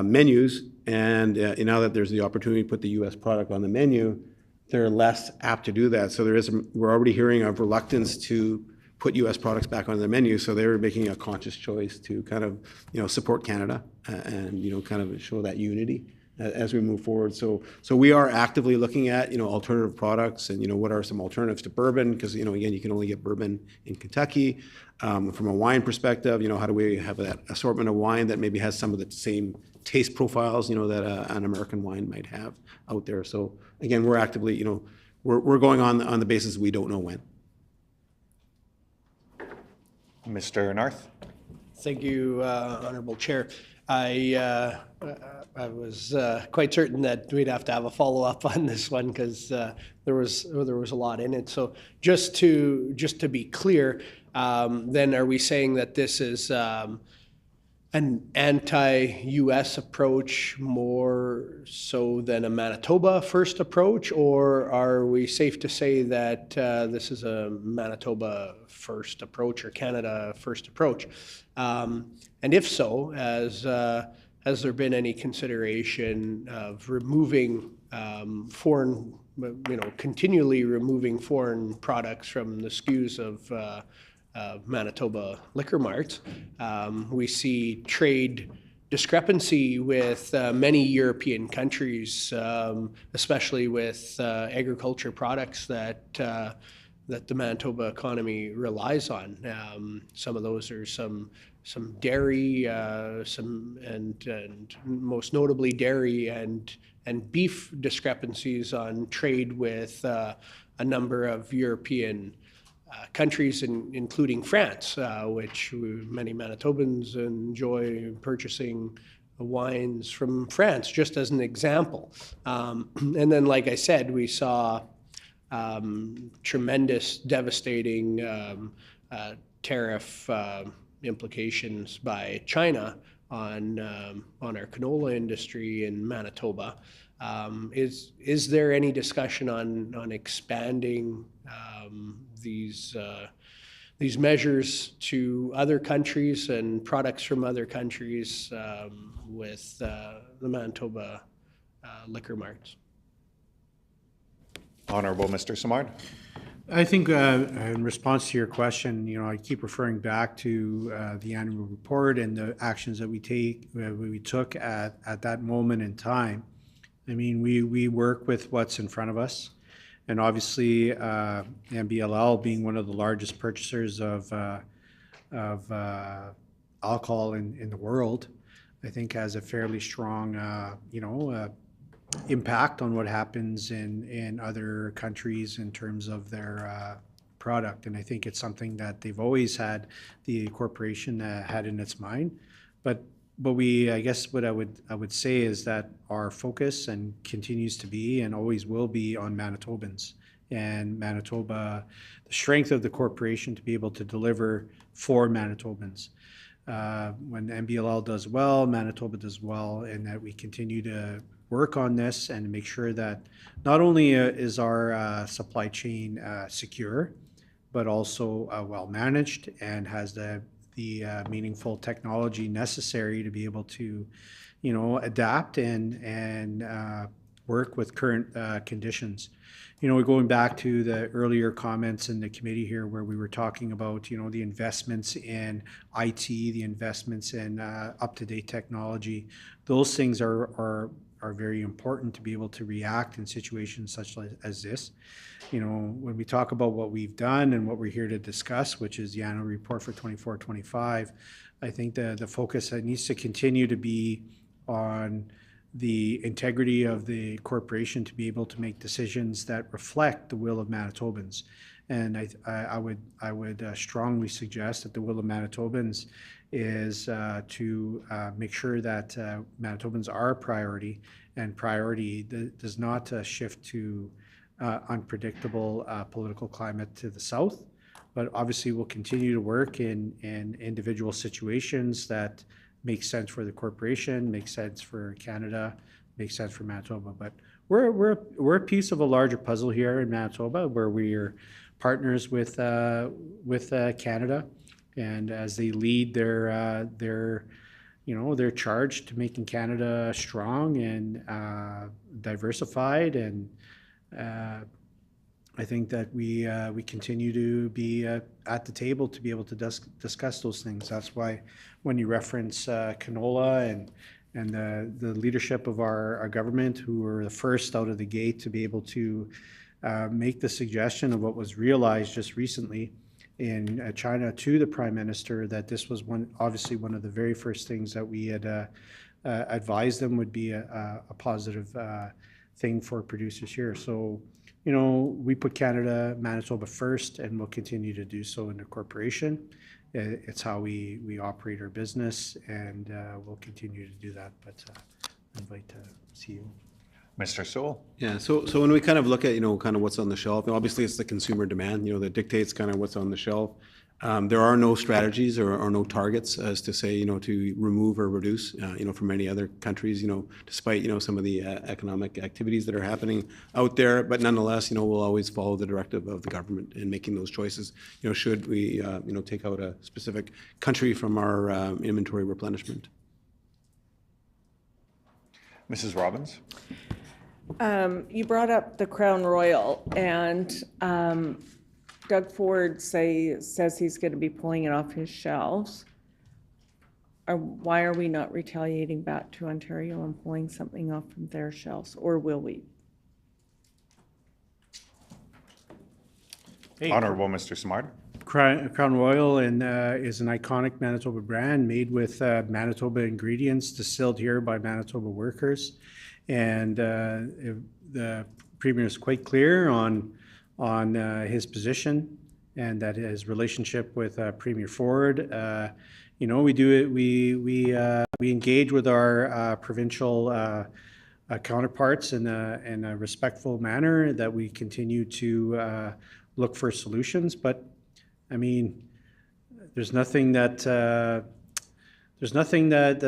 menus, and now that there's the opportunity to put the U.S. product on the menu, they're less apt to do that. So we're already hearing of reluctance to put U.S. products back on their menu, so they're making a conscious choice to kind of, support Canada and, kind of show that unity as we move forward. So we are actively looking at, alternative products and, what are some alternatives to bourbon, because, again, you can only get bourbon in Kentucky. From a wine perspective, how do we have that assortment of wine that maybe has some of the same taste profiles, that an American wine might have out there. So again, we're actively, we're going on the basis we don't know when. Mr. Narth. Thank you, Honorable Chair. I was quite certain that we'd have to have a follow-up on this one because there was a lot in it. So just to be clear, then are we saying that this is an anti-U.S. approach more so than a Manitoba first approach, or are we safe to say that this is a Manitoba first approach or Canada first approach? And if so, has there been any consideration of removing foreign, continually removing foreign products from the SKUs of Manitoba liquor marts? We see trade discrepancy with many European countries, especially with agriculture products that the Manitoba economy relies on. Some of those are some dairy, and most notably dairy and beef discrepancies on trade with a number of European countries, including France, which many Manitobans enjoy purchasing wines from France, just as an example. And then, like I said, we saw tremendous, devastating tariff implications by China on our canola industry in Manitoba. Is there any discussion on expanding these measures to other countries and products from other countries with the Manitoba liquor marts? Honorable Mr. Simard. I think in response to your question, I keep referring back to the annual report and the actions that we took at that moment in time. I mean, we work with what's in front of us, and obviously MBLL being one of the largest purchasers of alcohol in the world, I think has a fairly strong, impact on what happens in other countries in terms of their product. And I think it's something that they've always had, the corporation had in its mind. But I guess what I would say is that our focus and continues to be and always will be on Manitobans. And Manitoba, the strength of the corporation to be able to deliver for Manitobans. When MBLL does well, Manitoba does well, and that we continue to work on this and make sure that not only is our supply chain secure, but also well managed and has the meaningful technology necessary to be able to, adapt and work with current conditions. We're going back to the earlier comments in the committee here where we were talking about, the investments in IT, the investments in up-to-date technology. Those things are very important to be able to react in situations such as this. When we talk about what we've done and what we're here to discuss, which is the annual report for 24-25, I think the focus needs to continue to be on the integrity of the corporation to be able to make decisions that reflect the will of Manitobans. And I would strongly suggest that the will of Manitobans is to make sure that Manitobans are a priority, and priority does not shift to unpredictable political climate to the south. But obviously we'll continue to work in individual situations that makes sense for the corporation, makes sense for Canada, makes sense for Manitoba. But we're a piece of a larger puzzle here in Manitoba, where we are partners with Canada, and as they lead their charge to making Canada strong and diversified, and I think that we continue to be at the table to be able to discuss those things. That's why when you reference canola and the leadership of our government, who were the first out of the gate to be able to make the suggestion of what was realized just recently in China to the Prime Minister, that this was obviously one of the very first things that we had advised them would be a positive thing for producers here. So, we put Canada, Manitoba first, and we'll continue to do so in the corporation. It's how we operate our business, and we'll continue to do that. But I invite to see you. Mr. Sewell. Yeah, so when we kind of look at, kind of what's on the shelf, obviously it's the consumer demand, that dictates kind of what's on the shelf. There are no strategies or no targets as to say, to remove or reduce, from many other countries, despite, some of the economic activities that are happening out there. But nonetheless, we'll always follow the directive of the government in making those choices, should we, take out a specific country from our inventory replenishment. Mrs. Robbins. You brought up the Crown Royal, and Doug Ford says he's going to be pulling it off his shelves. Why are we not retaliating back to Ontario and pulling something off from their shelves, or will we? Honorable Mr. Smart. Crown Royal is an iconic Manitoba brand made with Manitoba ingredients, distilled here by Manitoba workers. And the Premier is quite clear on his position, and that his relationship with Premier Ford. We engage with our provincial counterparts in a respectful manner, that we continue to look for solutions. But I mean, there's nothing that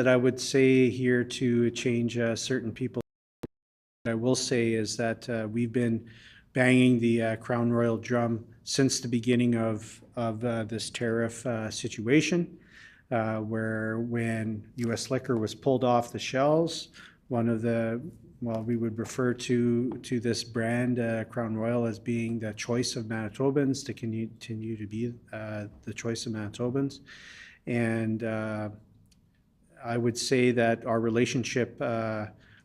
I would say here to change certain people. What I will say is that we've been banging the Crown Royal drum since the beginning of this tariff situation, where when U.S. liquor was pulled off the shelves, we would refer to this brand, Crown Royal, as being the choice of Manitobans, to continue to be the choice of Manitobans. And I would say that our relationship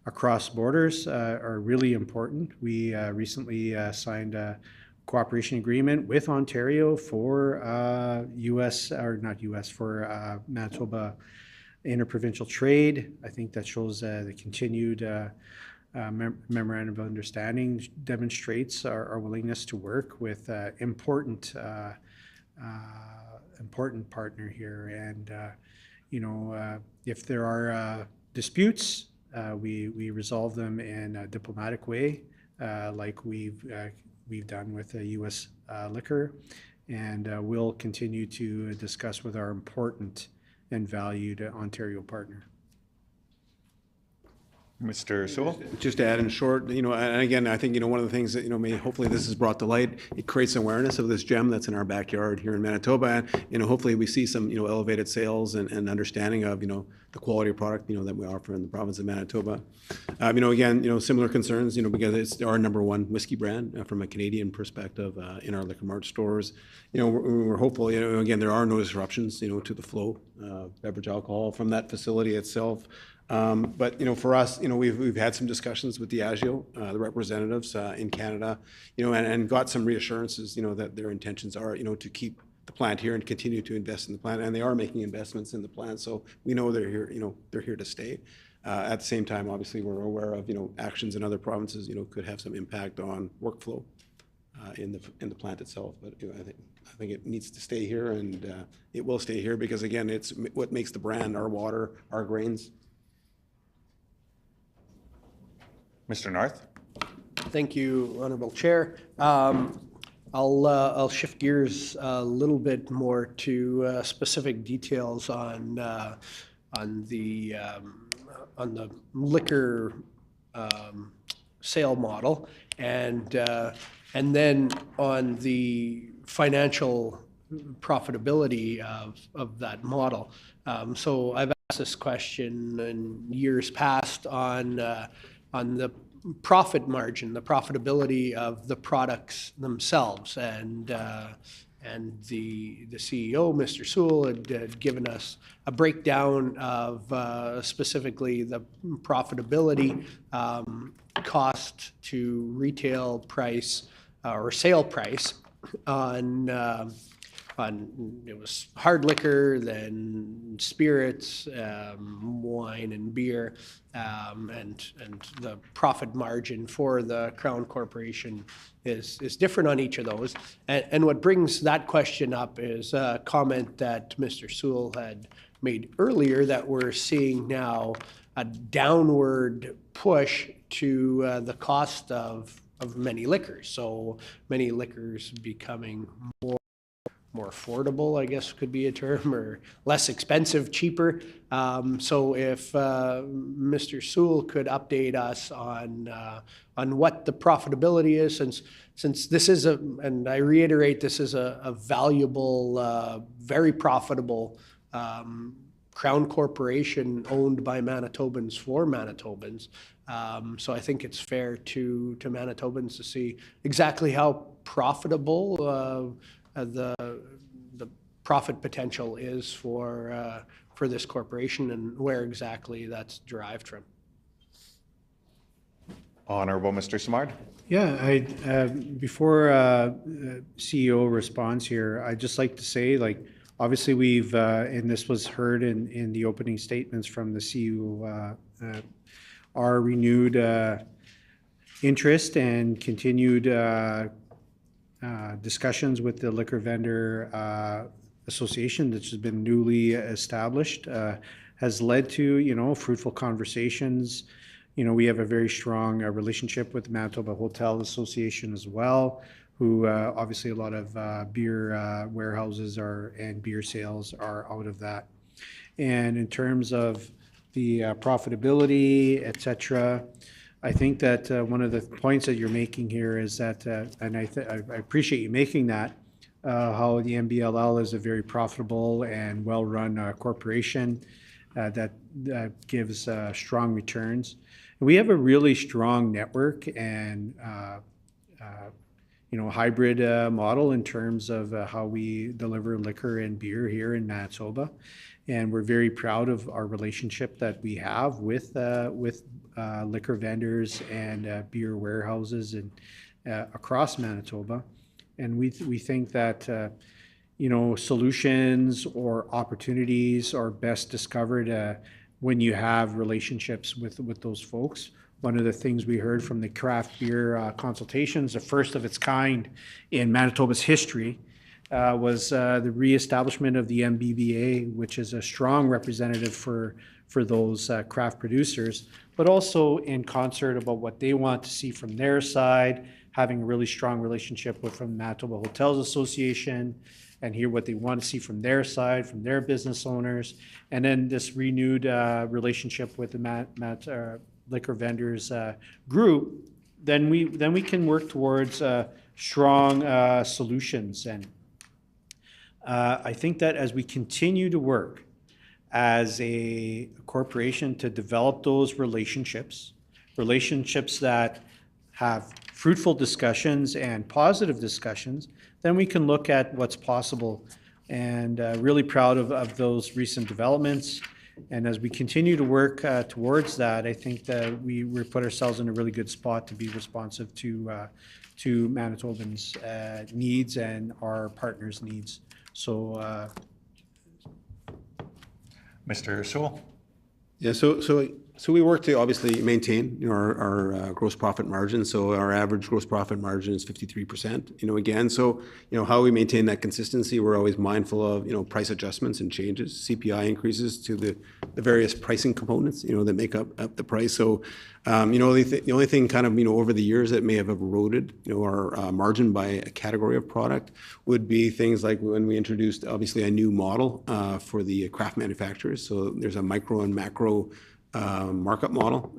across borders are really important. We recently signed a cooperation agreement with Ontario for for Manitoba interprovincial trade. I think that shows the continued memorandum of understanding demonstrates our willingness to work with important partner here. And, if there are disputes, we resolve them in a diplomatic way, like we've done with U.S. liquor. And we'll continue to discuss with our important and valued Ontario partner. Mr. Sewell? Just to add in short, and again, I think, one of the things that, hopefully this is brought to light, it creates awareness of this gem that's in our backyard here in Manitoba. And, hopefully we see some, elevated sales and understanding of, the quality of product, that we offer in the province of Manitoba. Again, similar concerns, because it's our number one whiskey brand from a Canadian perspective in our Liquor Mart stores. We're hopeful, again, there are no disruptions, to the flow of beverage alcohol from that facility itself. But, for us, we've had some discussions with Diageo, the representatives in Canada, and got some reassurances, that their intentions are, to keep the plant here and continue to invest in the plant. And they are making investments in the plant. So we know they're here, they're here to stay. At the same time, obviously, we're aware of, actions in other provinces, could have some impact on workflow in the plant itself. But I think it needs to stay here, and it will stay here because, again, it's what makes the brand, our water, our grains. Mr. Narth? Thank you, Honorable Chair. I'll shift gears a little bit more to specific details on the liquor sale model, and then on the financial profitability of that model. So I've asked this question in years past on the profit margin, the profitability of the products themselves, and the CEO, Mr. Sewell, had given us a breakdown of specifically the profitability, cost to retail price or sale price on it was hard liquor, then spirits, wine and beer, and the profit margin for the Crown Corporation is different on each of those. And what brings that question up is a comment that Mr. Sewell had made earlier, that we're seeing now a downward push to the cost of many liquors. So many liquors becoming more affordable, I guess could be a term, or less expensive, cheaper. So if Mr. Sewell could update us on what the profitability is, since this is and I reiterate, this is a valuable, very profitable Crown Corporation owned by Manitobans for Manitobans. So I think it's fair to Manitobans to see exactly how profitable the profit potential is for this corporation, and where exactly that's derived from. Honorable Mr. Simard? Yeah, before CEO responds here, I'd just like to say, obviously we've, and this was heard in the opening statements from the CEO, our renewed interest and continued discussions with the Liquor Vendor Association, which has been newly established, has led to, fruitful conversations. We have a very strong relationship with the Manitoba Hotel Association as well, who obviously a lot of beer warehouses and beer sales are out of that. And in terms of the profitability, et cetera, I think that one of the points that you're making here is that, and I appreciate you making that, how the MBLL is a very profitable and well-run corporation that gives strong returns. We have a really strong network and hybrid model in terms of how we deliver liquor and beer here in Manitoba. And we're very proud of our relationship that we have with liquor vendors and beer warehouses and across Manitoba. And we think that solutions or opportunities are best discovered when you have relationships with those folks One of the things we heard from the craft beer consultations, the first of its kind in Manitoba's history, was the reestablishment of the MBBA, which is a strong representative for those craft producers, but also in concert about what they want to see from their side, having a really strong relationship with from Manitoba Hotels Association, and hear what they want to see from their side, from their business owners, and then this renewed relationship with the liquor vendors group. Then we can work towards strong solutions. And I think that as we continue to work as a corporation to develop those relationships that have fruitful discussions and positive discussions, then we can look at what's possible. And really proud of those recent developments. And as we continue to work towards that, I think that we put ourselves in a really good spot to be responsive to Manitobans' needs and our partners' needs. So, Mr. Sewell? Yeah, so we work to obviously maintain, you know, our gross profit margin. So our average gross profit margin is 53%, you know, again. So, you know, how we maintain that consistency, we're always mindful of, you know, price adjustments and changes, CPI increases to the various pricing components, you know, that make up the price. So, you know, the only thing kind of, you know, over the years that may have eroded, you know, our margin by a category of product would be things like when we introduced obviously a new model for the craft manufacturers. So there's a micro and macro markup model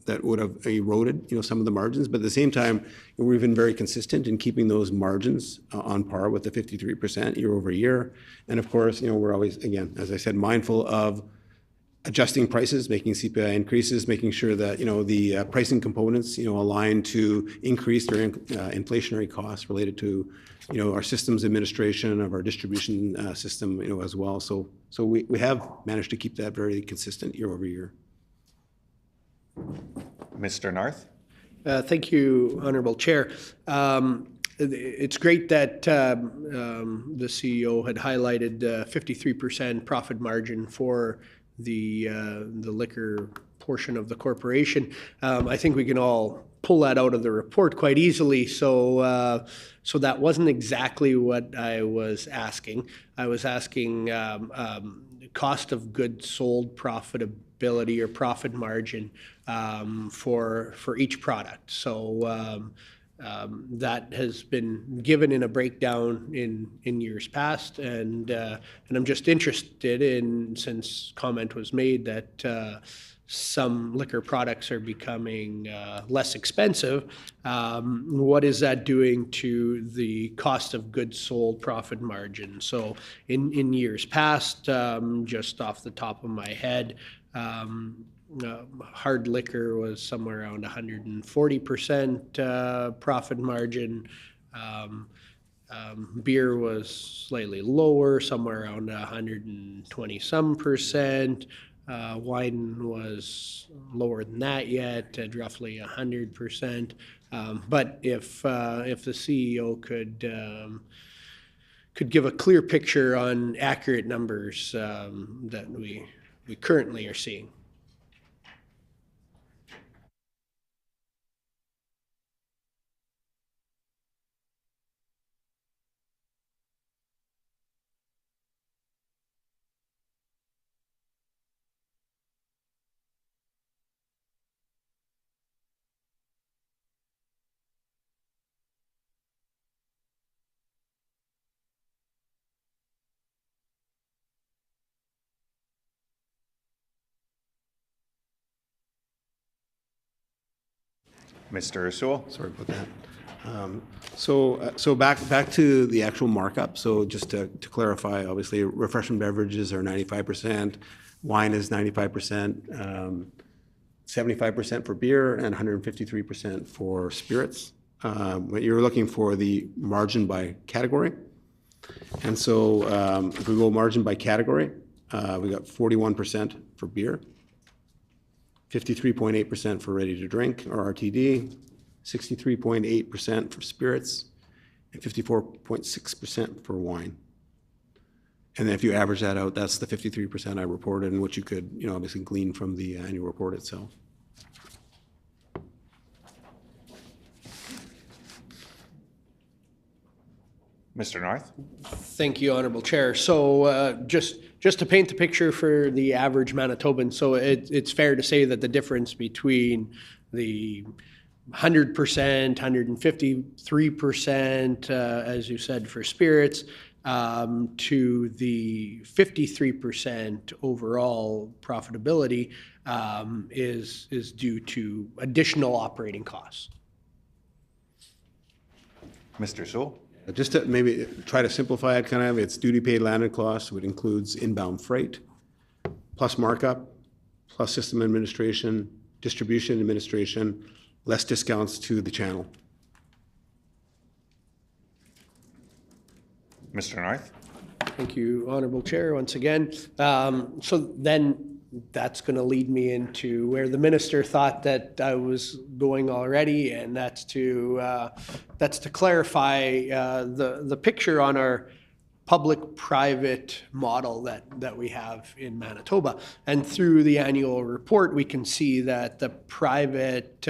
that would have eroded, you know, some of the margins. But at the same time, we've been very consistent in keeping those margins on par with the 53% year over year. And of course, you know, we're always, again, as I said, mindful of adjusting prices, making CPI increases, making sure that, you know, the pricing components, you know, align to increased or inflationary costs related to, you know, our systems administration of our distribution system, you know, as well. So we have managed to keep that very consistent year over year. Mr. Narth? Thank you, Honorable Chair. It's great that the CEO had highlighted 53% profit margin for the liquor portion of the corporation. I think we can all pull that out of the report quite easily. So that wasn't exactly what I was asking. I was asking cost of goods sold profitability or profit margin for each product. So that has been given in a breakdown in years past, and I'm just interested in, since comment was made that some liquor products are becoming less expensive, what is that doing to the cost of goods sold profit margin? So in years past, just off the top of my head, hard liquor was somewhere around 140% profit margin. Beer was slightly lower, somewhere around 120 some percent. Wine was lower than that yet, at roughly 100%. But if the CEO could give a clear picture on accurate numbers that we currently are seeing. Mr. Sewell? Sorry about that. So back to the actual markup. So just to clarify, obviously, refreshing beverages are 95%, wine is 95%, 75% for beer, and 153% for spirits. But you're looking for the margin by category. And so if we go margin by category, we got 41% for beer, 53.8% for ready to drink or RTD, 63.8% for spirits, and 54.6% for wine. And then if you average that out, that's the 53% I reported, and what you could, you know, obviously glean from the annual report itself. Mr. North? Thank you, Honorable Chair. So just to paint the picture for the average Manitoban, so it's fair to say that the difference between the 100%, 153%, as you said, for spirits, to the 53% overall profitability is due to additional operating costs. Mr. Sewell? Just to maybe try to simplify it, kind of, it's duty paid landed costs, which includes inbound freight, plus markup, plus system administration, distribution administration, less discounts to the channel. Mr. North? Thank you, Honorable Chair, once again. So then that's going to lead me into where the minister thought that I was going already, and that's to clarify the picture on our public-private model that we have in Manitoba. And through the annual report, we can see that the private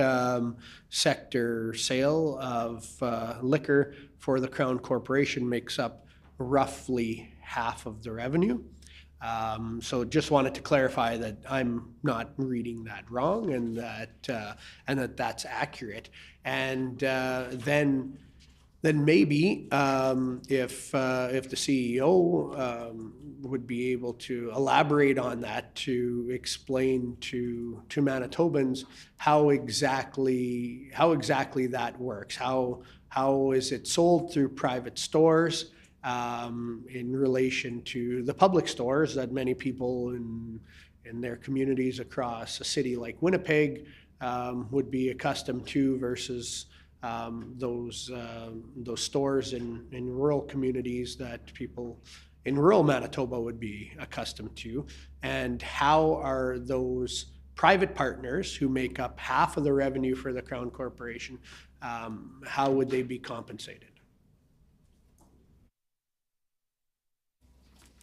sector sale of liquor for the Crown Corporation makes up roughly half of the revenue. So just wanted to clarify that I'm not reading that wrong, and that's accurate. And then maybe if the CEO would be able to elaborate on that, to explain to Manitobans how exactly that works. How is it sold through private stores in relation to the public stores that many people in their communities across a city like Winnipeg would be accustomed to, versus those stores in rural communities that people in rural Manitoba would be accustomed to, and how are those private partners who make up half of the revenue for the Crown Corporation, how would they be compensated?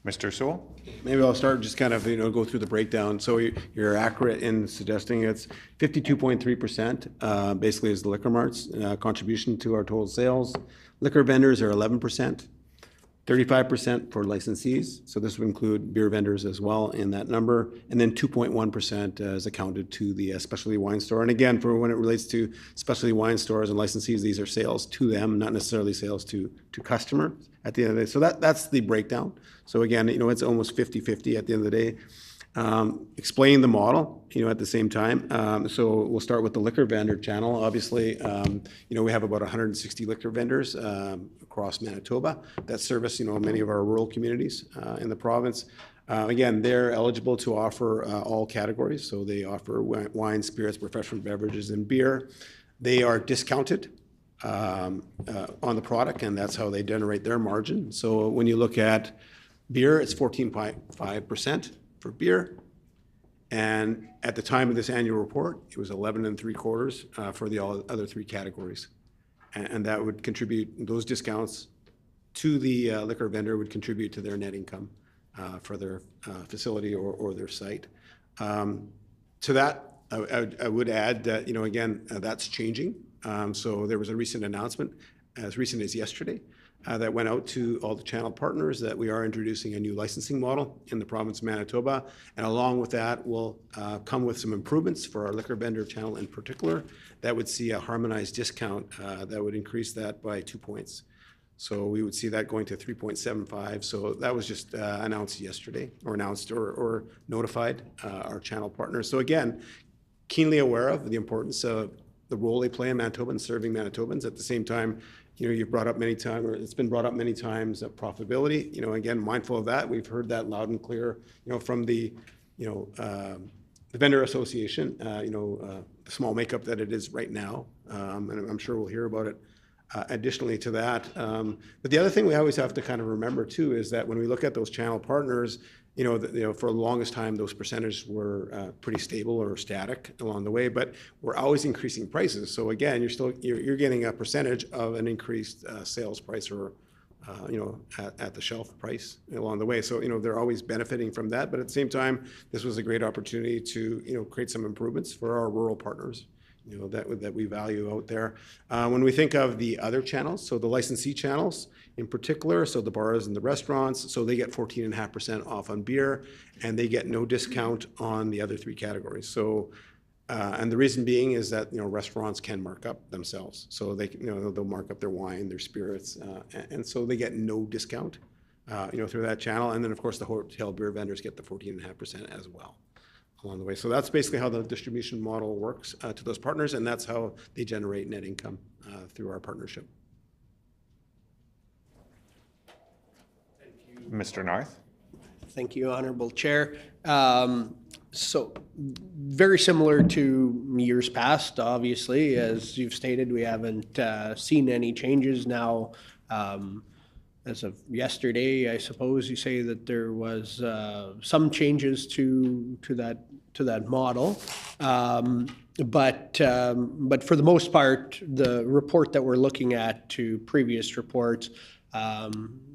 Mr. Sewell? Maybe I'll start just kind of, go through the breakdown. So you're accurate in suggesting it's 52.3% basically is the liquor marts contribution to our total sales. Liquor vendors are 11%, 35% for licensees. So this would include beer vendors as well in that number. And then 2.1% is accounted to the specialty wine store. And again, for when it relates to specialty wine stores and licensees, these are sales to them, not necessarily sales to customers at the end of the day. So that's the breakdown. So again, it's almost 50-50 at the end of the day. Explain the model, at the same time. So we'll start with the liquor vendor channel. Obviously, we have about 160 liquor vendors across Manitoba that service, many of our rural communities in the province. Again, they're eligible to offer all categories. So they offer wine, spirits, refreshment beverages, and beer. They are discounted on the product, and that's how they generate their margin. So when you look at beer, it's 14.5% for beer. And at the time of this annual report, it was 11 3/4 for the other three categories. And that would contribute, those discounts to the liquor vendor would contribute to their net income for their facility or their site. To that, I would add that, again, that's changing. So there was a recent announcement, as recent as yesterday, that went out to all the channel partners that we are introducing a new licensing model in the province of Manitoba. And along with that will come with some improvements for our liquor vendor channel in particular that would see a harmonized discount that would increase that by 2 points. So we would see that going to 3.75. So that was just announced yesterday, or notified our channel partners. So again, keenly aware of the importance of the role they play in Manitoba and serving Manitobans. At the same time, you've brought up many times, or it's been brought up many times, profitability. Again, mindful of that. We've heard that loud and clear, from the vendor association, the small makeup that it is right now. And I'm sure we'll hear about it additionally to that. But the other thing we always have to kind of remember too is that when we look at those channel partners, for the longest time, those percentages were pretty stable or static along the way, but we're always increasing prices. So again, you're getting a percentage of an increased sales price or at the shelf price along the way. So, they're always benefiting from that. But at the same time, this was a great opportunity to, create some improvements for our rural partners, that we value out there. When we think of the other channels, so the licensee channels in particular, so the bars and the restaurants, so they get 14.5% off on beer, and they get no discount on the other three categories. So, and the reason being is that, restaurants can mark up themselves. So they, they'll mark up their wine, their spirits, and so they get no discount, through that channel. And then, of course, the hotel beer vendors get the 14.5% as well along the way. So that's basically how the distribution model works to those partners, and that's how they generate net income through our partnership. Mr. Narth? Thank you, Honorable Chair. So very similar to years past, obviously, as you've stated, we haven't seen any changes now. As of yesterday, I suppose you say that there was some changes to that model. But for the most part, the report that we're looking at to previous reports,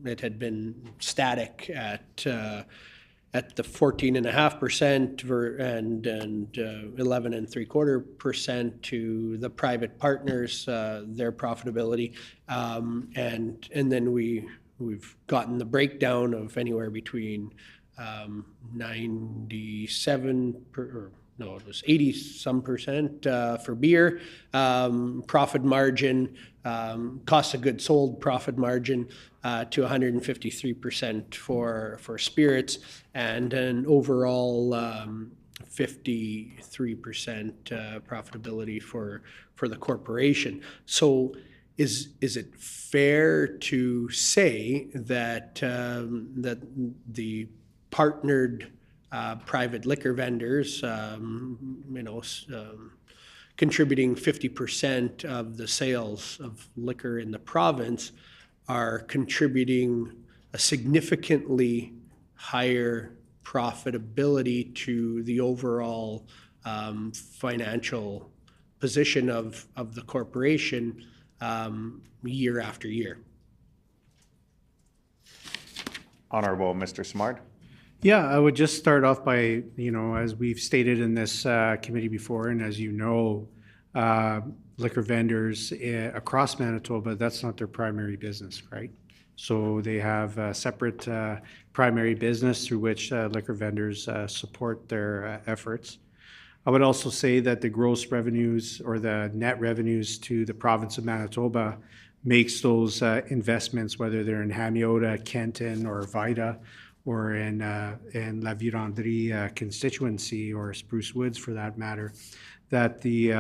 it had been static at the 14.5% and 11.75% to the private partners, their profitability, and then we've gotten the breakdown of anywhere between 80% for beer, profit margin, cost of goods sold profit margin to 153% for spirits, and an overall 53% profitability for the corporation. So is it fair to say that that the partnered private liquor vendors, contributing 50% of the sales of liquor in the province, are contributing a significantly higher profitability to the overall financial position of the corporation year after year? Honorable Mr. Smart? Yeah, I would just start off by, as we've stated in this committee before, and as you know, liquor vendors across Manitoba, that's not their primary business, right? So they have a separate primary business through which liquor vendors support their efforts. I would also say that the gross revenues or the net revenues to the province of Manitoba makes those investments, whether they're in Hamiota, Kenton, or Vida, or in La Vérendrye constituency, or Spruce Woods for that matter, that the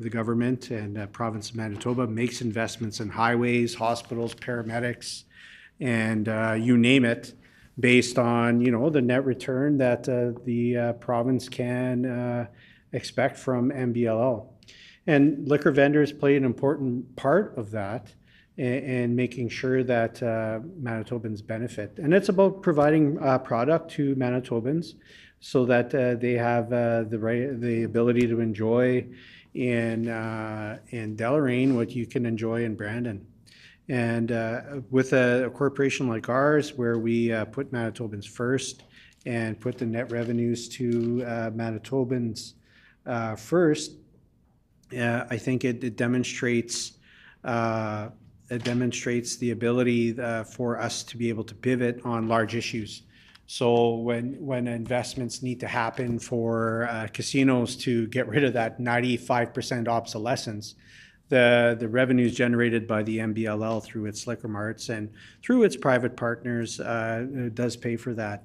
government and province of Manitoba makes investments in highways, hospitals, paramedics, and you name it, based on the net return that the province can expect from MBLL. And liquor vendors play an important part of that and making sure that Manitobans benefit. And it's about providing product to Manitobans so that they have the ability to enjoy in Deloraine what you can enjoy in Brandon. And with a corporation like ours, where we put Manitobans first and put the net revenues to Manitobans first, I think it demonstrates the ability for us to be able to pivot on large issues. So when investments need to happen for casinos to get rid of that 95% obsolescence, the revenues generated by the MBLL through its liquor marts and through its private partners does pay for that.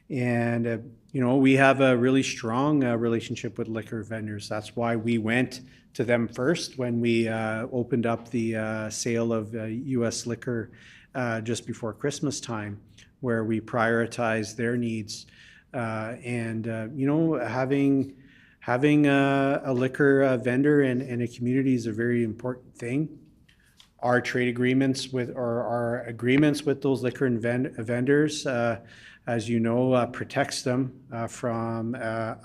And we have a really strong relationship with liquor vendors. That's why we went to them first when we opened up the sale of U.S. liquor just before Christmas time, where we prioritize their needs. Having a liquor vendor in a community is a very important thing. Our trade agreements with those liquor vendors, as you know, protects them from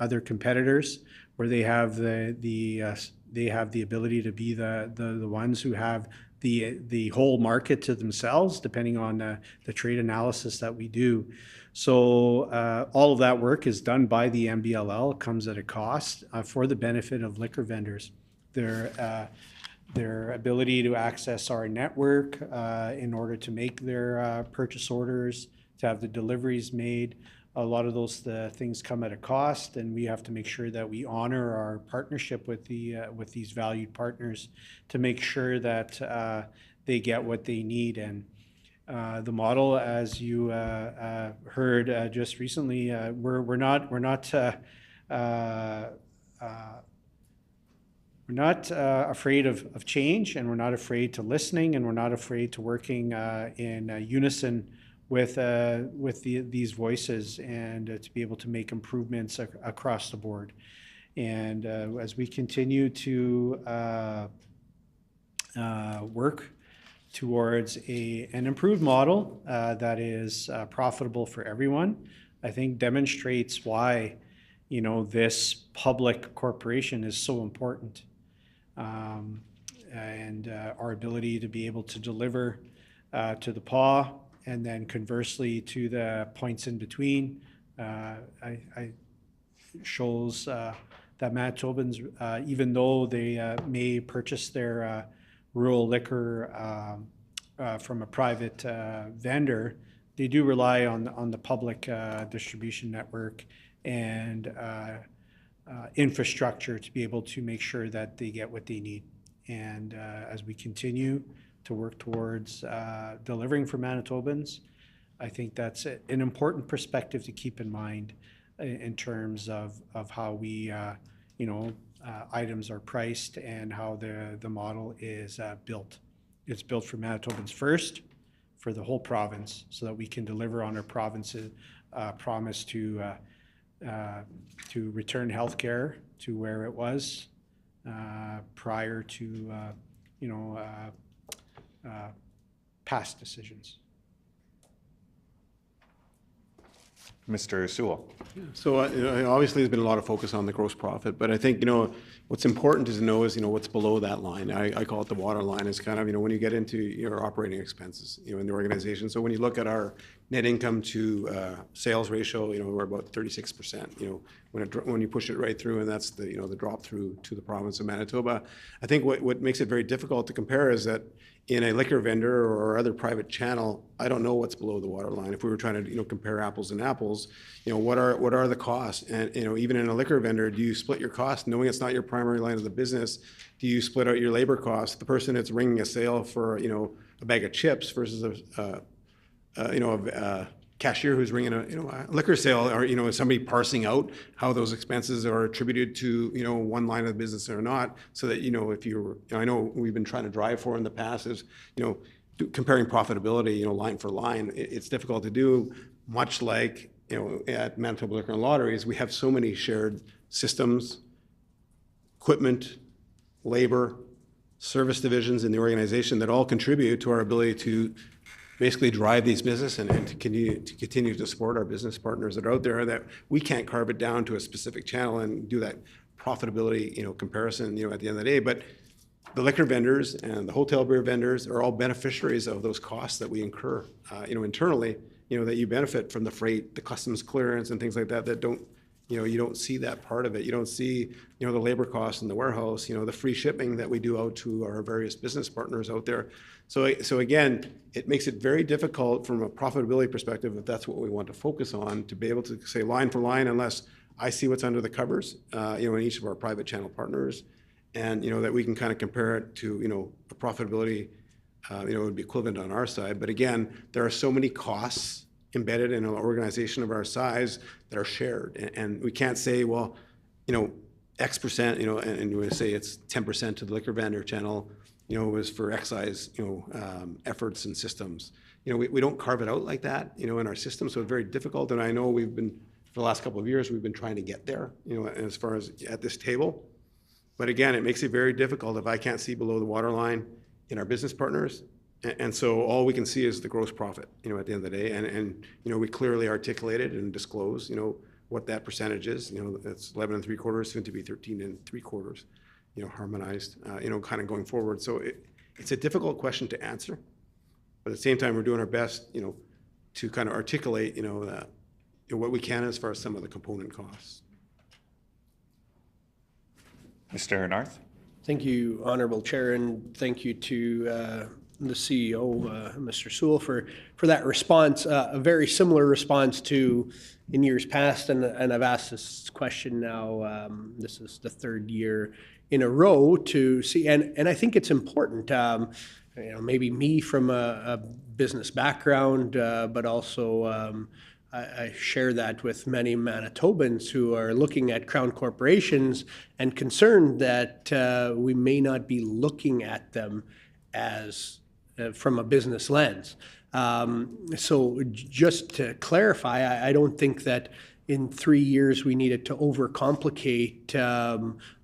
other competitors where they have they have the ability to be the ones who have the whole market to themselves, depending on the trade analysis that we do. So all of that work is done by the MBLL. It comes at a cost for the benefit of liquor vendors. Their ability to access our network in order to make their purchase orders, to have the deliveries made. A lot of those things come at a cost, and we have to make sure that we honor our partnership with these valued partners to make sure that they get what they need. And the model, as you heard just recently, we're not afraid of change, and we're not afraid to listening, and we're not afraid to working in unison with these voices, and to be able to make improvements across the board. And as we continue to work towards an improved model that is profitable for everyone, I think demonstrates why, you know, this public corporation is so important. And our ability to be able to deliver to the PAW, and then conversely to the points in between, shows that Manitobans, even though they may purchase their rural liquor from a private vendor, they do rely on the public distribution network and infrastructure to be able to make sure that they get what they need. And as we continue to work towards delivering for Manitobans, I think that's an important perspective to keep in mind in terms of how we, items are priced and how the model is built. It's built for Manitobans first, for the whole province, so that we can deliver on our province's promise to return healthcare to where it was prior to, past decisions. Mr. Sewell. So obviously there's been a lot of focus on the gross profit, but I think, what's important to know is, what's below that line. I call it the water line. It's kind of, when you get into your operating expenses, in the organization. So when you look at our net income to sales ratio, we're about 36%, when you push it right through, and that's the, the drop through to the province of Manitoba. I think what makes it very difficult to compare is that in a liquor vendor or other private channel, I don't know what's below the water line. If we were trying to, compare apples and apples, what are the costs? And, even in a liquor vendor, do you split your costs knowing it's not your primary line of the business? Do you split out your labor costs? The person that's ringing a sale for, a bag of chips versus a cashier who's ringing a liquor sale, or is somebody parsing out how those expenses are attributed to one line of the business or not, so that if you're, I know we've been trying to drive for in the past is comparing profitability line for line. It's difficult to do, much like at Manitoba Liquor and Lotteries, we have so many shared systems, equipment, labor, service divisions in the organization that all contribute to our ability to basically drive these business and to continue to support our business partners that are out there, that we can't carve it down to a specific channel and do that profitability comparison at the end of the day. But the liquor vendors and the hotel beer vendors are all beneficiaries of those costs that we incur internally, that you benefit from the freight, the customs clearance and things like that don't, you don't see that part of it. You don't see, the labor costs in the warehouse, the free shipping that we do out to our various business partners out there. So again, it makes it very difficult from a profitability perspective, if that's what we want to focus on, to be able to say line for line, unless I see what's under the covers, in each of our private channel partners, and, that we can kind of compare it to, a profitability, it would be equivalent on our side. But again, there are so many costs embedded in an organization of our size that are shared. And we can't say, well, X percent, and you would say it's 10% to the liquor vendor channel, was for excise, efforts and systems. We don't carve it out like that, in our system. So it's very difficult. And I know for the last couple of years, we've been trying to get there, as far as at this table. But again, it makes it very difficult if I can't see below the water line in our business partners. And so all we can see is the gross profit, at the end of the day. And we clearly articulated and disclose, what that percentage is. You know, it's 11 3/4, soon to be 13 3/4, you know, harmonized, you know, kind of going forward. So it's a difficult question to answer. But at the same time, we're doing our best, you know, to kind of articulate, you know, what we can as far as some of the component costs. Mr. Narth? Thank you, Honorable Chair, and thank you to the CEO, Mr. Sewell, for that response. A very similar response to in years past, and I've asked this question now, this is the third year in a row to see, and I think it's important, you know, maybe me from a business background, but also I share that with many Manitobans who are looking at Crown corporations and concerned that we may not be looking at them as from a business lens. So just to clarify, I don't think that in 3 years we needed to overcomplicate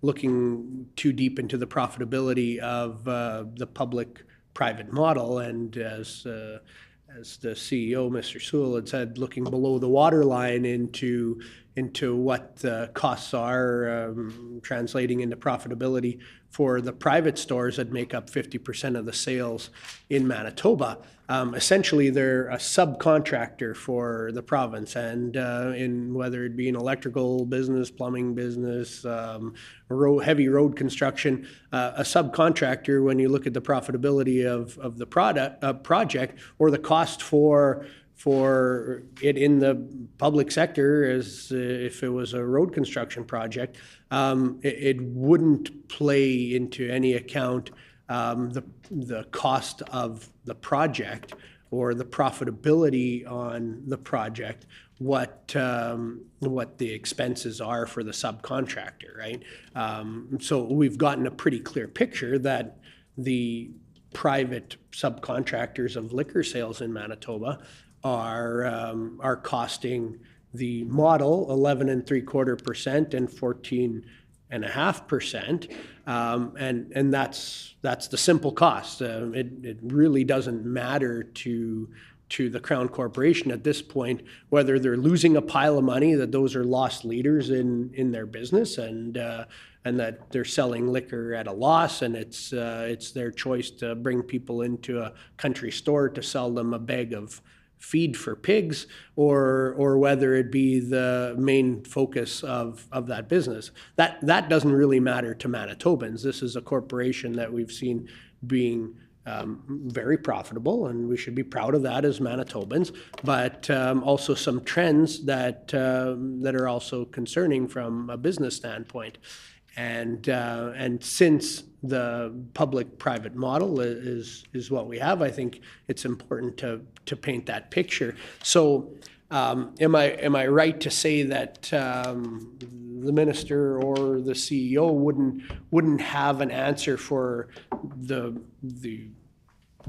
looking too deep into the profitability of the public-private model. And as the CEO, Mr. Sewell, had said, looking below the waterline into what the costs are, translating into profitability for the private stores that make up 50% of the sales in Manitoba. Essentially, they're a subcontractor for the province, and in whether it be an electrical business, plumbing business, heavy road construction, a subcontractor, when you look at the profitability of the project or the cost for it in the public sector, as if it was a road construction project, it wouldn't play into any account the cost of the project or the profitability on the project, what the expenses are for the subcontractor, right? So we've gotten a pretty clear picture that the private subcontractors of liquor sales in Manitoba are costing the model 11 3/4% and 14.5%, and that's the simple cost. It really doesn't matter to the Crown Corporation at this point whether they're losing a pile of money, that those are lost leaders in their business, and that they're selling liquor at a loss, and it's their choice to bring people into a country store to sell them a bag of feed for pigs, or whether it be the main focus of that business. That doesn't really matter to Manitobans. This is a corporation that we've seen being very profitable, and we should be proud of that as Manitobans, but also some trends that are also concerning from a business standpoint. And since the public-private model is what we have, I think it's important to paint that picture. So am I right to say that the minister or the CEO wouldn't have an answer for the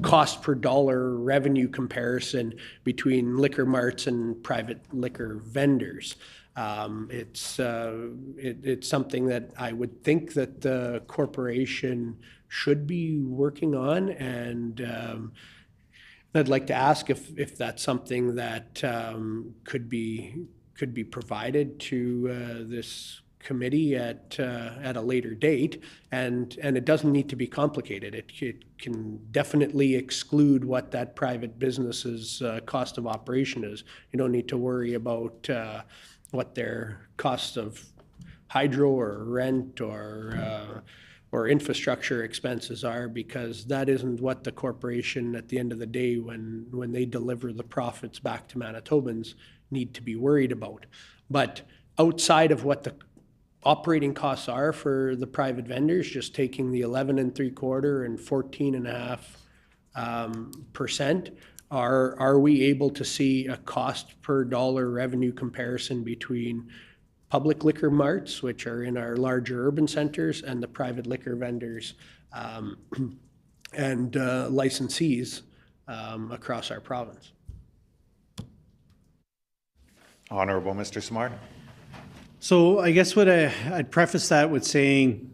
cost per dollar revenue comparison between liquor marts and private liquor vendors? It's something that I would think that the corporation should be working on, and I'd like to ask if that's something that could be provided to this committee at a later date, and it doesn't need to be complicated. It can definitely exclude what that private business's cost of operation is. You don't need to worry about what their cost of hydro or rent or infrastructure expenses are, because that isn't what the corporation at the end of the day, when they deliver the profits back to Manitobans, need to be worried about. But outside of what the operating costs are for the private vendors, just taking the 11 3/4 and 14.5%, are we able to see a cost per dollar revenue comparison between public liquor marts, which are in our larger urban centers, and the private liquor vendors and licensees across our province? Honorable Mr. Smart. So I guess I'd preface that with saying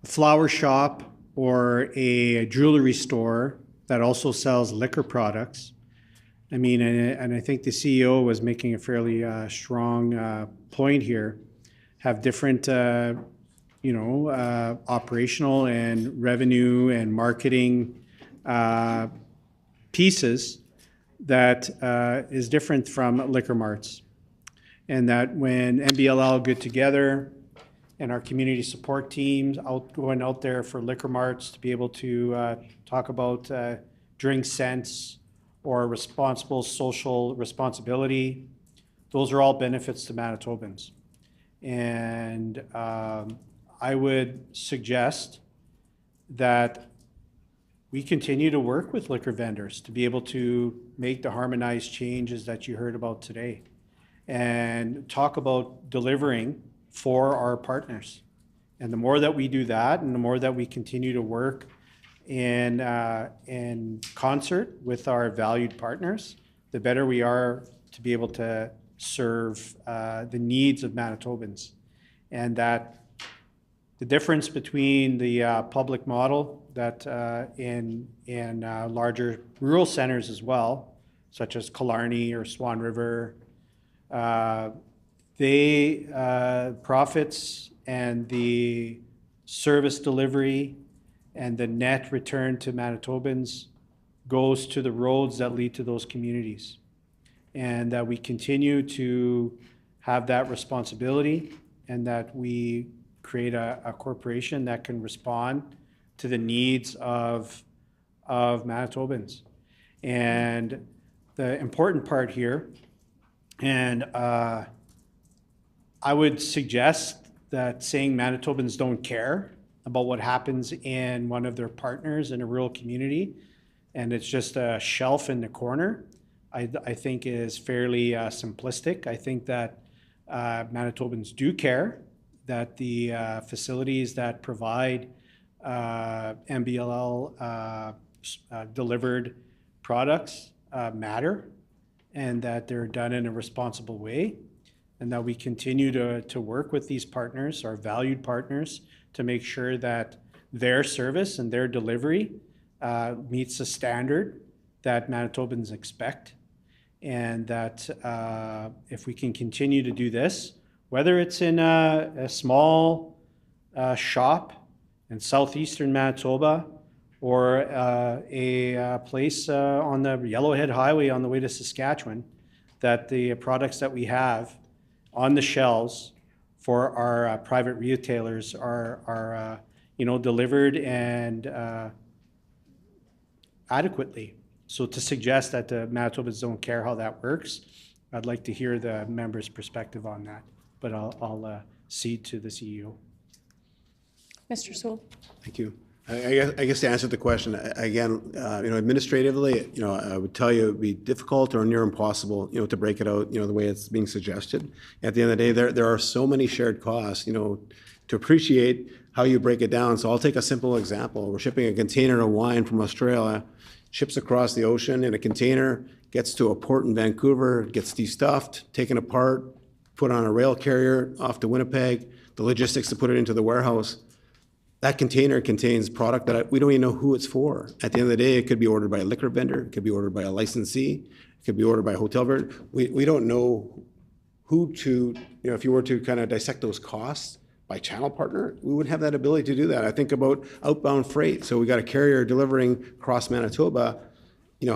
a flower shop or a jewelry store that also sells liquor products I mean, and I think the CEO was making a fairly strong point here, have different, operational and revenue and marketing pieces that is different from liquor marts. And that when MBLL get together and our community support teams going out there for liquor marts to be able to talk about drink sense or responsible social responsibility, those are all benefits to Manitobans. And I would suggest that we continue to work with liquor vendors to be able to make the harmonized changes that you heard about today and talk about delivering for our partners. And the more that we do that and the more that we continue to work in concert with our valued partners, the better we are to be able to serve the needs of Manitobans. And that the difference between the public model that in larger rural centers as well, such as Killarney or Swan River, profits and the service delivery and the net return to Manitobans goes to the roads that lead to those communities. And that we continue to have that responsibility and that we create a corporation that can respond to the needs of Manitobans. And the important part here, and I would suggest that saying Manitobans don't care about what happens in one of their partners in a rural community, and it's just a shelf in the corner, I think is fairly simplistic. I think that Manitobans do care that the facilities that provide MBLL delivered products matter, and that they're done in a responsible way, and that we continue to work with these partners, our valued partners, to make sure that their service and their delivery meets the standard that Manitobans expect. And that if we can continue to do this, whether it's in a small shop in southeastern Manitoba or a place on the Yellowhead Highway on the way to Saskatchewan, that the products that we have on the shelves for our private retailers are delivered and adequately. So to suggest that the Manitobans don't care how that works, I'd like to hear the members' perspective on that, but I'll cede to the CEO. Mr. Sewell. Thank you. I guess to answer the question, again, administratively, I would tell you it would be difficult or near impossible, to break it out, the way it's being suggested. At the end of the day, there are so many shared costs, to appreciate how you break it down. So I'll take a simple example. We're shipping a container of wine from Australia, ships across the ocean in a container, gets to a port in Vancouver, gets destuffed, taken apart, put on a rail carrier off to Winnipeg, the logistics to put it into the warehouse. That container contains product that we don't even know who it's for. At the end of the day, it could be ordered by a liquor vendor, it could be ordered by a licensee, it could be ordered by a hotel vendor. We don't know who to, if you were to kind of dissect those costs by channel partner, we wouldn't have that ability to do that. I think about outbound freight. So we got a carrier delivering across Manitoba.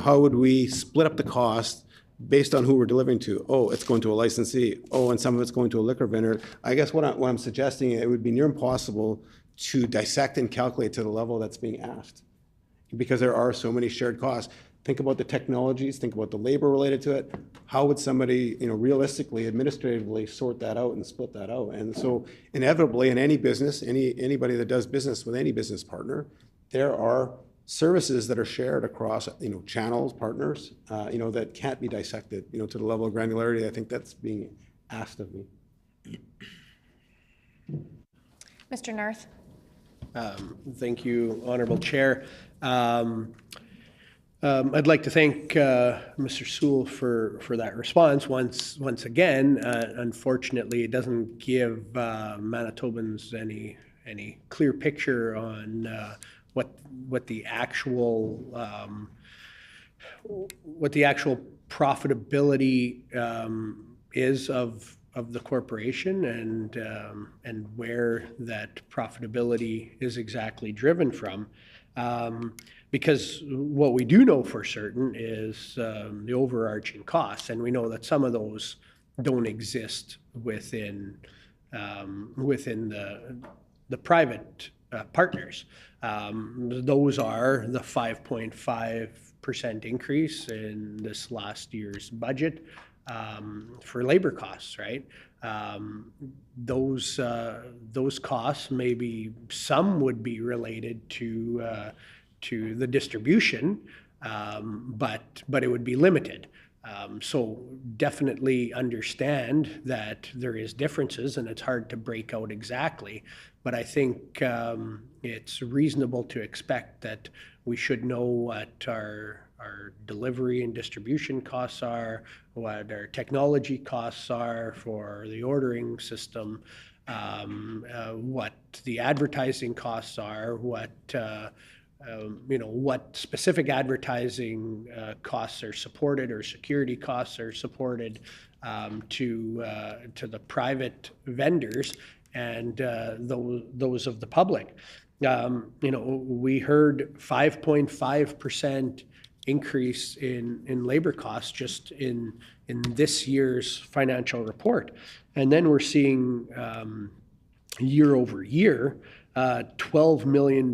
How would we split up the cost based on who we're delivering to? Oh, it's going to a licensee. Oh, and some of it's going to a liquor vendor. I guess what I'm suggesting, it would be near impossible to dissect and calculate to the level that's being asked, because there are so many shared costs. Think about the technologies, think about the labor related to it. How would somebody, realistically, administratively sort that out and split that out? And so inevitably in any business, anybody that does business with any business partner, there are services that are shared across, channels, partners, that can't be dissected, to the level of granularity. I think that's being asked of me. Mr. Narth. Thank you, Honorable Chair. I'd like to thank Mr. Sewell for that response. Once again, unfortunately, it doesn't give Manitobans any clear picture on what the actual profitability is of the corporation and where that profitability is exactly driven from. Because what we do know for certain is the overarching costs, and we know that some of those don't exist within the private partners. Those are the 5.5% increase in this last year's budget for labor costs, right? Those costs, maybe some would be related to the distribution, but it would be limited. So definitely understand that there is differences and it's hard to break out exactly, but I think it's reasonable to expect that we should know what our delivery and distribution costs are, what our technology costs are for the ordering system, what the advertising costs are, what specific advertising costs are supported or security costs are supported to the private vendors and those of the public. We heard 5.5% increase in labor costs just in this year's financial report. And then we're seeing year over year, $12 million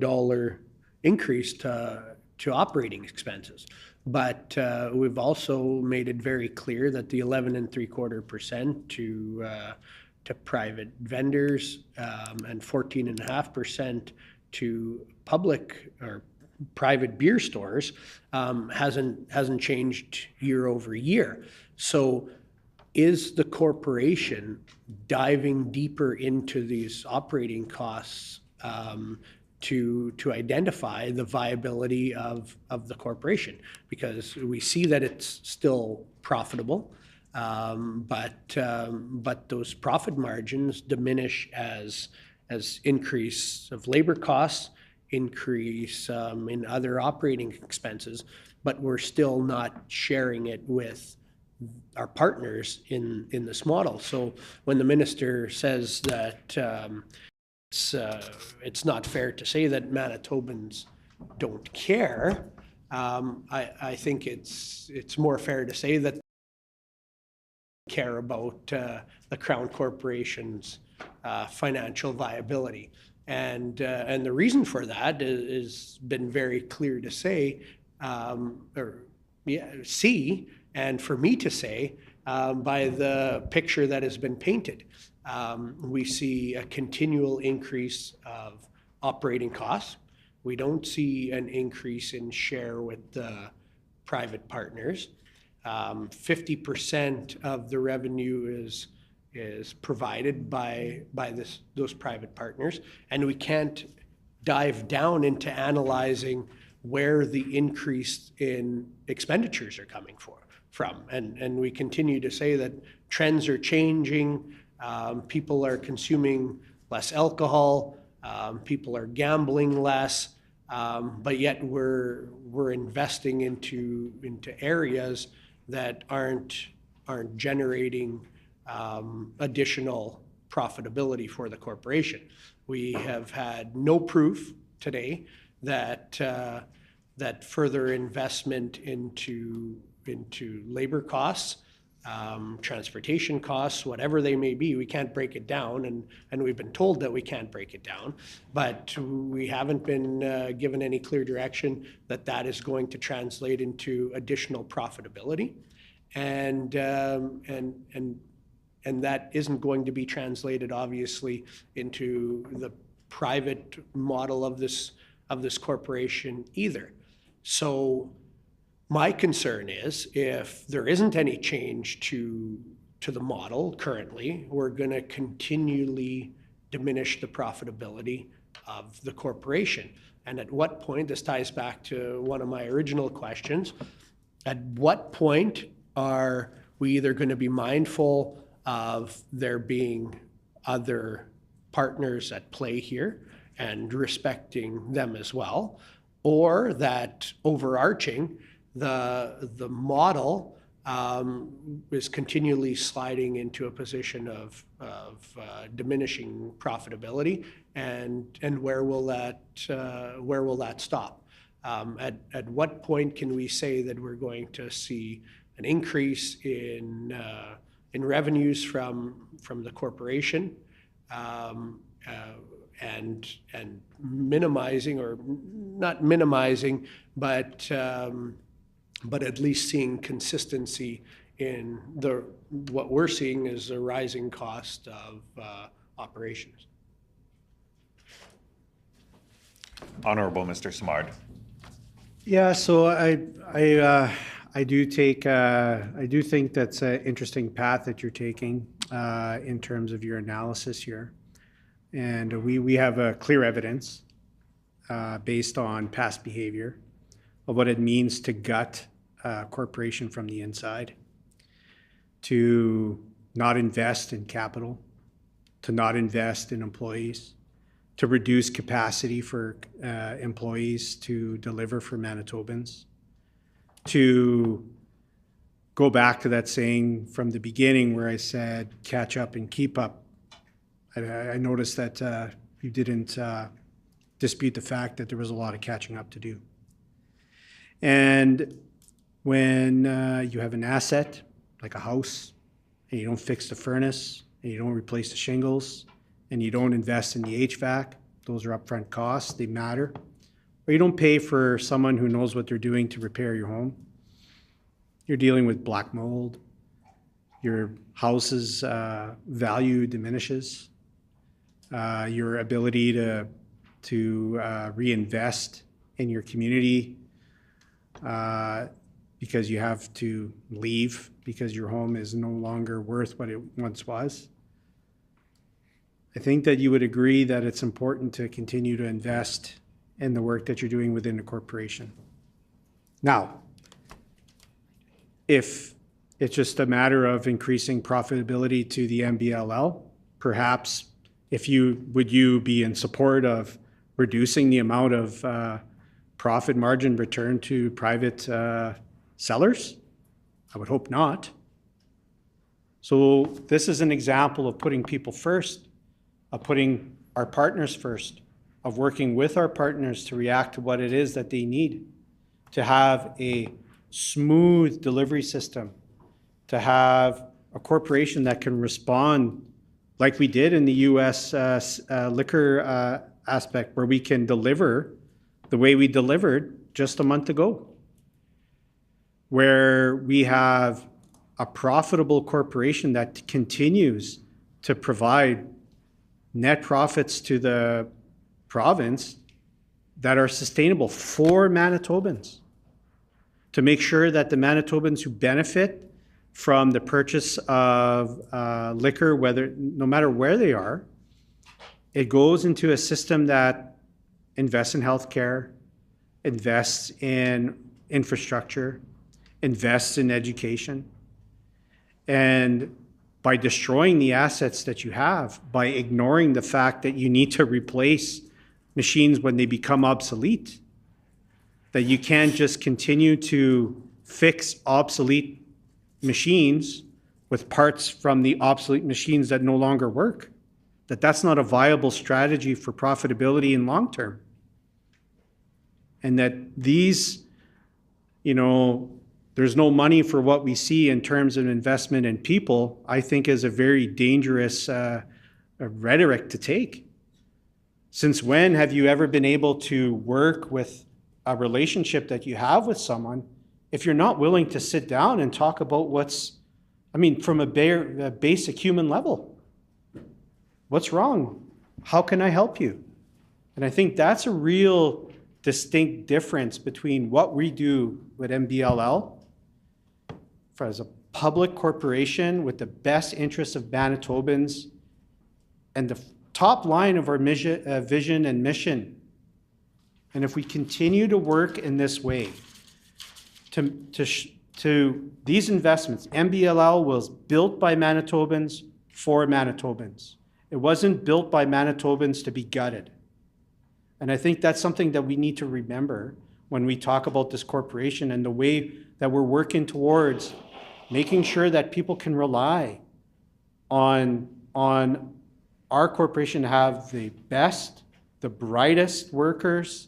increase to operating expenses. But we've also made it very clear that the 11.75% to private vendors and 14.5% to public or private beer stores hasn't changed year over year. So is the corporation diving deeper into these operating costs to identify the viability of the corporation? Because we see that it's still profitable, but those profit margins diminish as increase of labor costs, increase in other operating expenses, but we're still not sharing it with our partners in this model. So when the minister says that it's not fair to say that Manitobans don't care, I think it's more fair to say that they care about the Crown Corporation's financial viability. And the reason for that is been very clear to say, see, and for me to say, by the picture that has been painted. We see a continual increase of operating costs. We don't see an increase in share with the private partners. 50% of the revenue is provided by those private partners, and we can't dive down into analyzing where the increase in expenditures are coming from. And we continue to say that trends are changing, people are consuming less alcohol, people are gambling less, but yet we're investing into areas that aren't generating additional profitability for the corporation. We have had no proof today that further investment into labor costs, transportation costs, whatever they may be, we can't break it down, and we've been told that we can't break it down, but we haven't been given any clear direction that is going to translate into additional profitability, and that isn't going to be translated, obviously, into the private model of this corporation either. So my concern is if there isn't any change to the model currently, we're going to continually diminish the profitability of the corporation. And at what point, this ties back to one of my original questions, at what point are we either going to be mindful of there being other partners at play here and respecting them as well, or that overarching the model is continually sliding into a position of diminishing profitability, and where will that stop? At what point can we say that we're going to see an increase in revenues from the corporation, and minimizing, or not minimizing, but at least seeing consistency in what we're seeing is the rising cost of operations. Honorable Mr. Simard. Yeah, so I do think that's an interesting path that you're taking in terms of your analysis here. And we have clear evidence based on past behavior of what it means to gut a corporation from the inside, to not invest in capital, to not invest in employees, to reduce capacity for employees to deliver for Manitobans, to go back to that saying from the beginning where I said catch up and keep up. I noticed that you didn't dispute the fact that there was a lot of catching up to do. And when you have an asset like a house, and you don't fix the furnace, and you don't replace the shingles, and you don't invest in the HVAC, those are upfront costs, they matter. Or you don't pay for someone who knows what they're doing to repair your home. You're dealing with black mold. Your house's value diminishes. Your ability to reinvest in your community because you have to leave because your home is no longer worth what it once was. I think that you would agree that it's important to continue to invest in the work that you're doing within the corporation. Now, if it's just a matter of increasing profitability to the MBLL, perhaps would you be in support of reducing the amount of profit margin return to private sellers? I would hope not. So this is an example of putting people first, of putting our partners first, of working with our partners to react to what it is that they need, to have a smooth delivery system, to have a corporation that can respond like we did in the U.S. liquor aspect, where we can deliver the way we delivered just a month ago, where we have a profitable corporation that continues to provide net profits to the province that are sustainable for Manitobans, to make sure that the Manitobans who benefit from the purchase of liquor, no matter where they are, it goes into a system that invests in healthcare, invests in infrastructure, invests in education. And by destroying the assets that you have, by ignoring the fact that you need to replace machines when they become obsolete, that you can't just continue to fix obsolete machines with parts from the obsolete machines that no longer work, that's not a viable strategy for profitability in long term. And that these, there's no money for what we see in terms of investment in people, I think is a very dangerous rhetoric to take. Since when have you ever been able to work with a relationship that you have with someone if you're not willing to sit down and talk about from a basic human level? What's wrong? How can I help you? And I think that's a real distinct difference between what we do with MBLL as a public corporation with the best interests of Manitobans and the top line of our vision and mission. And if we continue to work in this way, to these investments, MBLL was built by Manitobans for Manitobans. It wasn't built by Manitobans to be gutted. And I think that's something that we need to remember when we talk about this corporation and the way that we're working towards making sure that people can rely on our corporation to have the best, the brightest workers,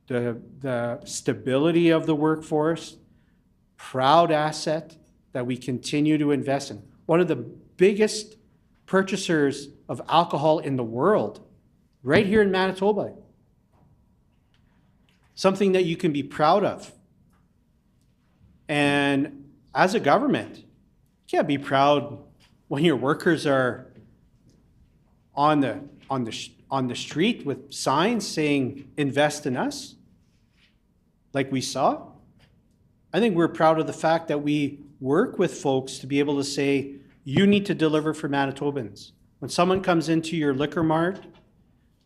the stability of the workforce, proud asset that we continue to invest in. One of the biggest purchasers of alcohol in the world, right here in Manitoba. Something that you can be proud of. And as a government, you can't be proud when your workers are on the street with signs saying, invest in us, like we saw. I think we're proud of the fact that we work with folks to be able to say, you need to deliver for Manitobans. When someone comes into your liquor mart,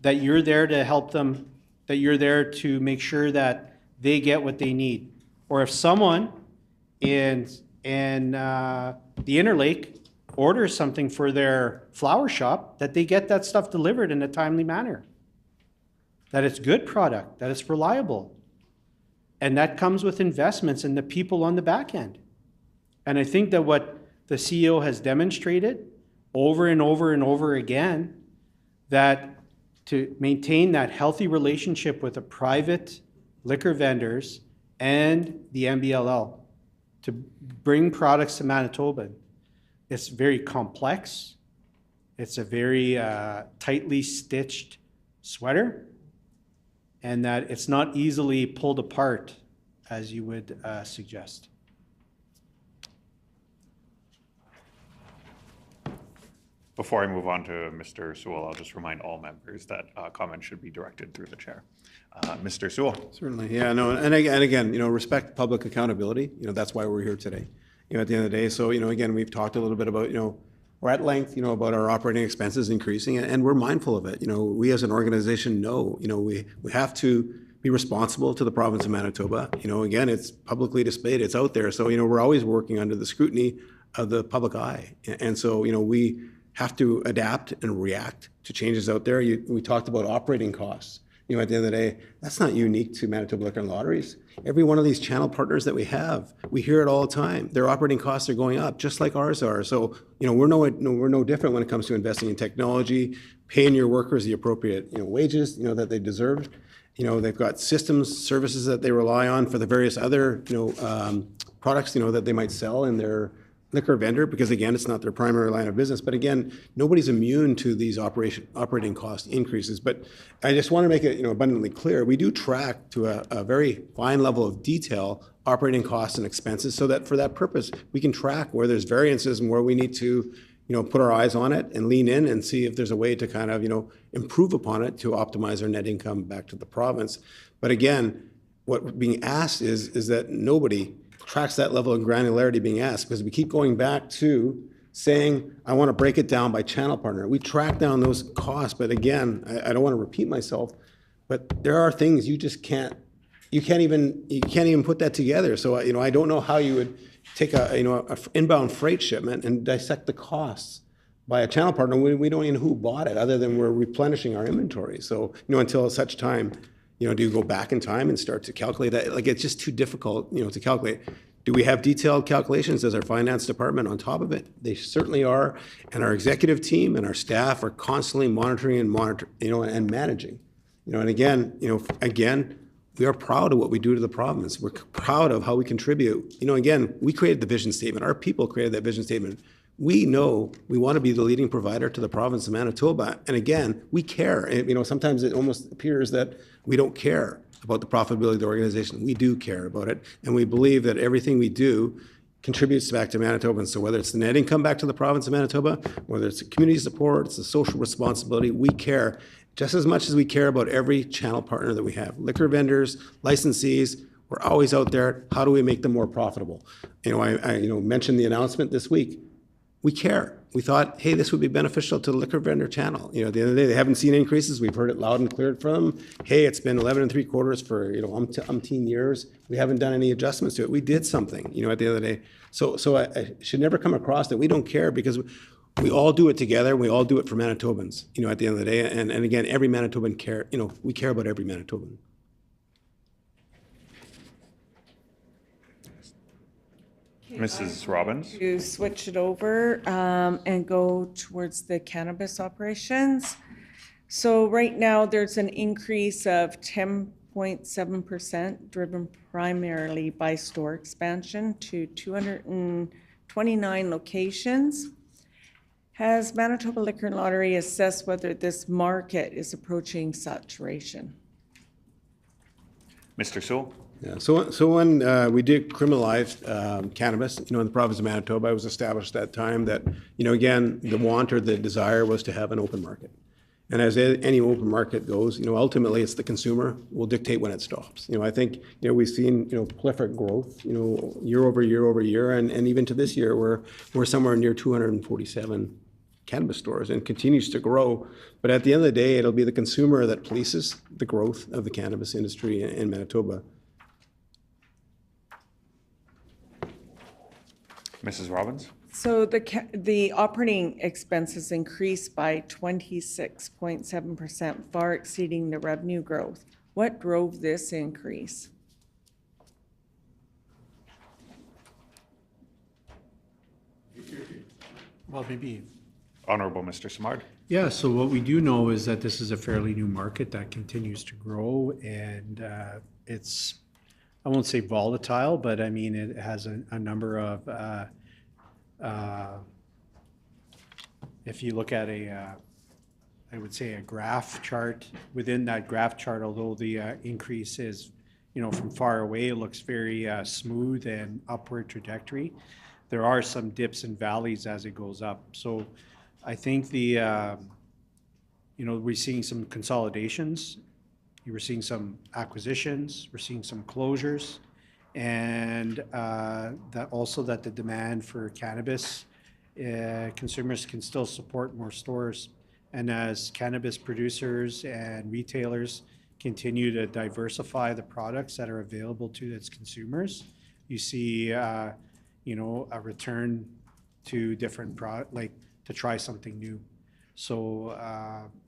that you're there to help them, that you're there to make sure that they get what they need. Or if someone in the Interlake orders something for their flower shop, that they get that stuff delivered in a timely manner. That it's good product, that it's reliable. And that comes with investments in the people on the back end. And I think that what the CEO has demonstrated over and over and over again, that to maintain that healthy relationship with the private liquor vendors and the MBLL to bring products to Manitoba. It's very complex. It's a very tightly stitched sweater, and that it's not easily pulled apart as you would suggest. Before I move on to Mr. Sewell, I'll just remind all members that comments should be directed through the chair. Mr. Sewell. Certainly, yeah, no, and again, respect public accountability. That's why we're here today. At the end of the day, so again, we've talked a little bit about or at length, about our operating expenses increasing, and we're mindful of it. We as an organization know, we have to be responsible to the province of Manitoba. Again, it's publicly displayed, it's out there. So we're always working under the scrutiny of the public eye, and so we have to adapt and react to changes out there. We talked about operating costs. At the end of the day, that's not unique to Manitoba Liquor and Lotteries. Every one of these channel partners that we have, we hear it all the time. Their operating costs are going up, just like ours are. So, we're no different when it comes to investing in technology, paying your workers the appropriate, wages, that they deserve. They've got systems, services that they rely on for the various other, products, that they might sell in their liquor vendor, because again, it's not their primary line of business. But again, nobody's immune to these operating cost increases. But I just want to make it abundantly clear, we do track to a very fine level of detail operating costs and expenses, so that for that purpose, we can track where there's variances and where we need to put our eyes on it and lean in and see if there's a way to kind of improve upon it to optimize our net income back to the province. But again, what being asked is that nobody tracks that level of granularity being asked, because we keep going back to saying, I want to break it down by channel partner. We track down those costs, but again, I don't want to repeat myself, but there are things you just can't even put that together. So I don't know how you would take a inbound freight shipment and dissect the costs by a channel partner. We don't even know who bought it, other than we're replenishing our inventory. So until such time, do you go back in time and start to calculate that? Like, it's just too difficult, to calculate. Do we have detailed calculations as our finance department on top of it? They certainly are. And our executive team and our staff are constantly monitoring and managing. And again, we are proud of what we do to the province. We're proud of how we contribute. Again, we created the vision statement. Our people created that vision statement. We know we want to be the leading provider to the province of Manitoba. And again, we care. Sometimes it almost appears that we don't care about the profitability of the organization. We do care about it. And we believe that everything we do contributes back to Manitobans. So whether it's the net income back to the province of Manitoba, whether it's the community support, it's the social responsibility, we care just as much as we care about every channel partner that we have. Liquor vendors, licensees, we're always out there. How do we make them more profitable? I mentioned the announcement this week. We care. We thought, hey, this would be beneficial to the liquor vendor channel. At the end of the day, they haven't seen increases. We've heard it loud and clear from them. Hey, it's been 11 3/4 for umpteen years. We haven't done any adjustments to it. We did something. At the end of the day, so I should never come across that we don't care, because we all do it together. We all do it for Manitobans. At the end of the day, and again, every Manitoban care. We care about every Manitoban. Mrs. Robbins? To switch it over and go towards the cannabis operations. So right now, there's an increase of 10.7%, driven primarily by store expansion to 229 locations. Has Manitoba Liquor and Lottery assessed whether this market is approaching saturation? Mr. Sewell? Yeah, so when we did criminalize cannabis, in the province of Manitoba, it was established at that time that, again, the want or the desire was to have an open market. And as any open market goes, ultimately it's the consumer will dictate when it stops. I think, we've seen, prolific growth, year over year over year, and even to this year, we're somewhere near 247 cannabis stores and continues to grow. But at the end of the day, it'll be the consumer that polices the growth of the cannabis industry in Manitoba. Mrs. Robbins? So the operating expenses increased by 26.7%, far exceeding the revenue growth. What drove this increase? Well, maybe. Honorable Mr. Simard? Yeah, so what we do know is that this is a fairly new market that continues to grow, and it's, I won't say volatile, but I mean, it has a number of, if you look at I would say a graph chart, within that graph chart, although the increase is, from far away, it looks very smooth and upward trajectory. There are some dips and valleys as it goes up. So I think we're seeing some consolidations. We're seeing some acquisitions. We're seeing some closures. And that the demand for cannabis, consumers can still support more stores. And as cannabis producers and retailers continue to diversify the products that are available to its consumers, you see, a return to different to try something new. So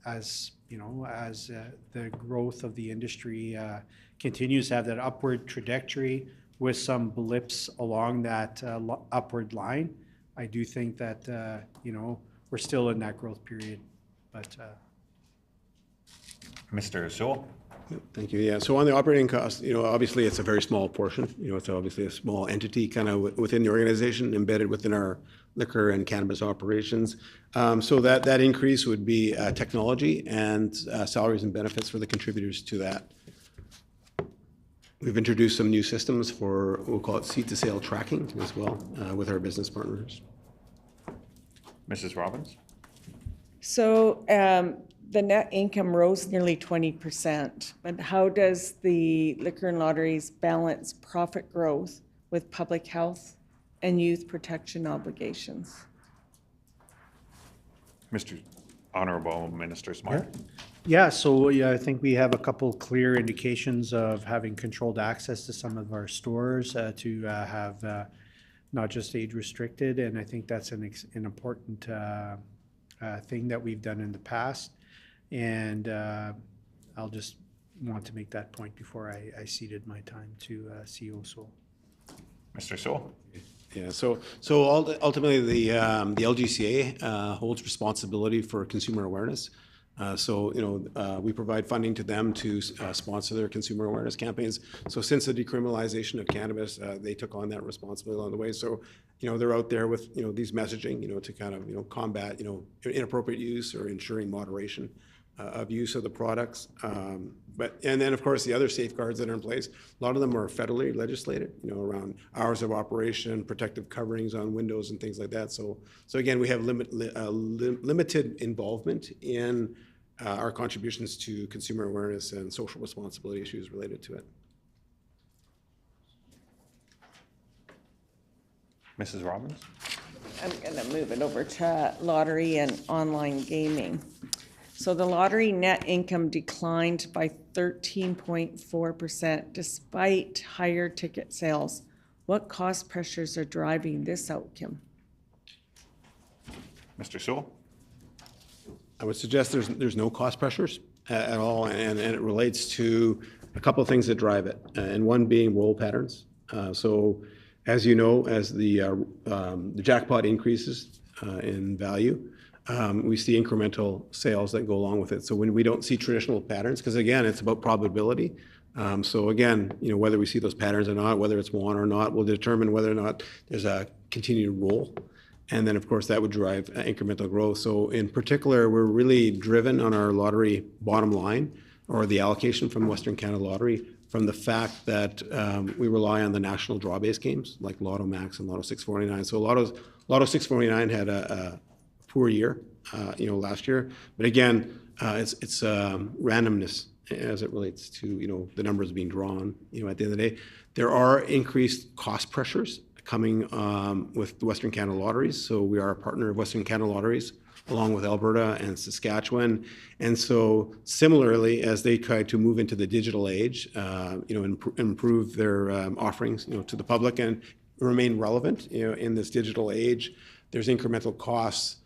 as the growth of the industry continues to have that upward trajectory with some blips along that upward line, I do think that we're still in that growth period. But Mr. Sewell? Thank you. Yeah. So on the operating costs, obviously it's a very small portion. It's obviously a small entity kind of within the organization, embedded within our liquor and cannabis operations. So that increase would be technology and salaries and benefits for the contributors to that. We've introduced some new systems for, we'll call it seed to sale tracking as well with our business partners. Mrs. Robbins? So the net income rose nearly 20%, but how does the Liquor and Lotteries balance profit growth with public health and youth protection obligations? Mr. Honorable Minister Smart? yeah, so I think we have a couple clear indications of having controlled access to some of our stores to have not just age restricted, and I think that's an important thing that we've done in the past. And I'll just want to make that point before I ceded my time to CEO Sewell. Mr. Sewell? Yeah, so ultimately the LGCA holds responsibility for consumer awareness. We provide funding to them to sponsor their consumer awareness campaigns. So since the decriminalization of cannabis, they took on that responsibility along the way. So, they're out there with, these messaging, to kind of, combat, inappropriate use or ensuring moderation of use of the products. And then, of course, the other safeguards that are in place, a lot of them are federally legislated, around hours of operation, protective coverings on windows and things like that. So again, we have limited involvement in our contributions to consumer awareness and social responsibility issues related to it. Mrs. Robbins? I'm going to move it over to lottery and online gaming. So the lottery net income declined by 13.4% despite higher ticket sales. What cost pressures are driving this outcome? Mr. Sewell? I would suggest there's no cost pressures at all, and it relates to a couple of things that drive it, and one being roll patterns. As you know, as the jackpot increases in value, we see incremental sales that go along with it. So when we don't see traditional patterns, because again, it's about probability. So again, whether we see those patterns or not, whether it's one or not, will determine whether or not there's a continued roll. And then, of course, that would drive incremental growth. So in particular, we're really driven on our lottery bottom line, or the allocation from Western Canada Lottery, from the fact that we rely on the national draw-based games like Lotto Max and Lotto 649. So Lotto 649 had a poor year, last year. But again, it's randomness as it relates to the numbers being drawn. At the end of the day, there are increased cost pressures coming with the Western Canada Lotteries. So we are a partner of Western Canada Lotteries, along with Alberta and Saskatchewan. And so similarly, as they try to move into the digital age, improve their offerings, to the public and remain relevant, in this digital age, there's incremental costs.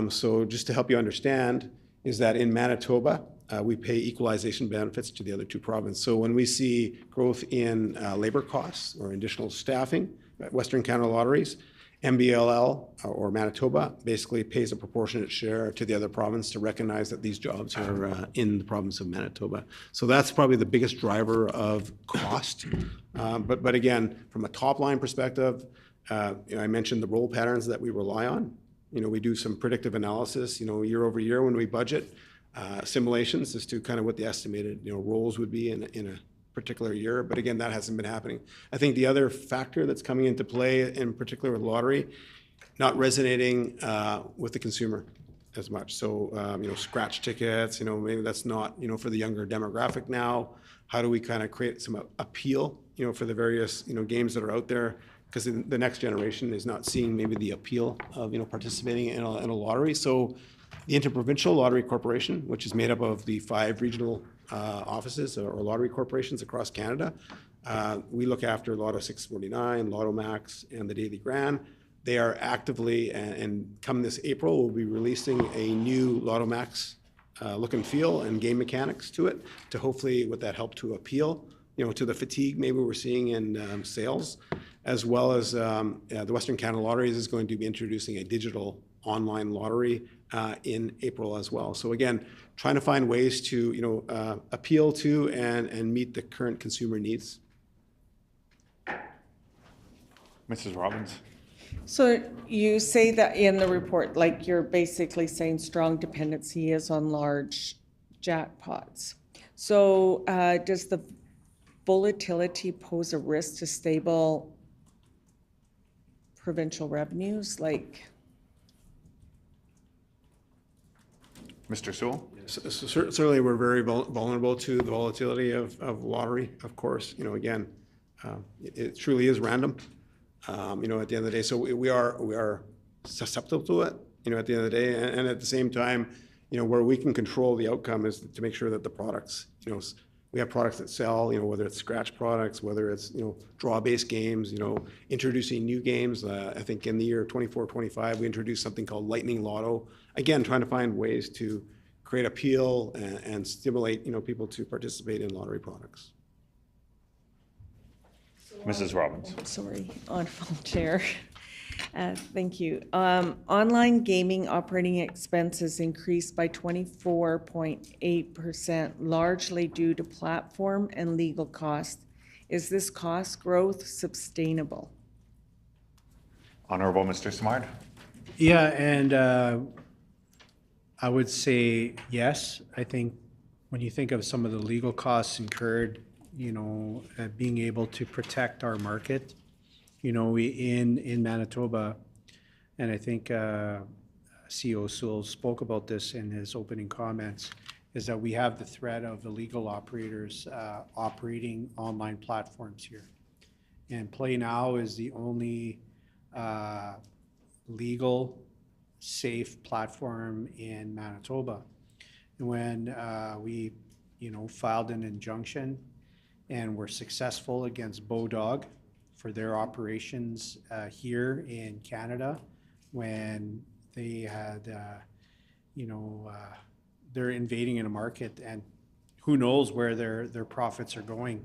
So just to help you understand, is that in Manitoba, we pay equalization benefits to the other two provinces. So when we see growth in labor costs or additional staffing at Western Canada Lotteries, MBLL or Manitoba basically pays a proportionate share to the other province to recognize that these jobs are in the province of Manitoba. So that's probably the biggest driver of cost. But again, from a top line perspective, I mentioned the roll patterns that we rely on. We do some predictive analysis, year over year when we budget simulations as to kind of what the estimated rolls would be in a particular year. But again, that hasn't been happening. I think the other factor that's coming into play, in particular with lottery, not resonating with the consumer as much. So, scratch tickets, maybe that's not, for the younger demographic now. How do we kind of create some appeal, for the various, games that are out there? Because the next generation is not seeing maybe the appeal of, participating in a lottery. So the Interprovincial Lottery Corporation, which is made up of the 5 regional offices or lottery corporations across Canada. We look after Lotto 649, Lotto Max, and the Daily Grand. They are actively, and come this April, we'll be releasing a new Lotto Max look and feel and game mechanics to it, to hopefully with that help to appeal, to the fatigue maybe we're seeing in sales, as well as the Western Canada Lotteries is going to be introducing a digital online lottery in April as well. So again, trying to find ways to appeal to and meet the current consumer needs. Mrs. Robbins. So you say that in the report, like you're basically saying strong dependency is on large jackpots. So does the volatility pose a risk to stable provincial revenues? Mr. Sewell? So certainly, we're very vulnerable to the volatility of lottery, of course. Again, it truly is random, at the end of the day. So we are susceptible to it, at the end of the day. And at the same time, where we can control the outcome is to make sure that the products, we have products that sell, whether it's scratch products, whether it's, draw-based games, introducing new games. I think in the year 24-25, we introduced something called Lightning Lotto. Again, trying to find ways to create appeal and stimulate, people to participate in lottery products. Mrs. Robbins. Sorry, Honorable Chair. Thank you. Online gaming operating expenses increased by 24.8%, largely due to platform and legal costs. Is this cost growth sustainable? Honorable Mr. Simard. Yeah, and I would say yes. I think when you think of some of the legal costs incurred, being able to protect our market, we in Manitoba, and I think CEO Sewell spoke about this in his opening comments, is that we have the threat of illegal operators operating online platforms here. And Play Now is the only legal, safe platform in Manitoba. And when we, filed an injunction and were successful against Bodog for their operations here in Canada, when they had, they're invading in a market, and who knows where their profits are going.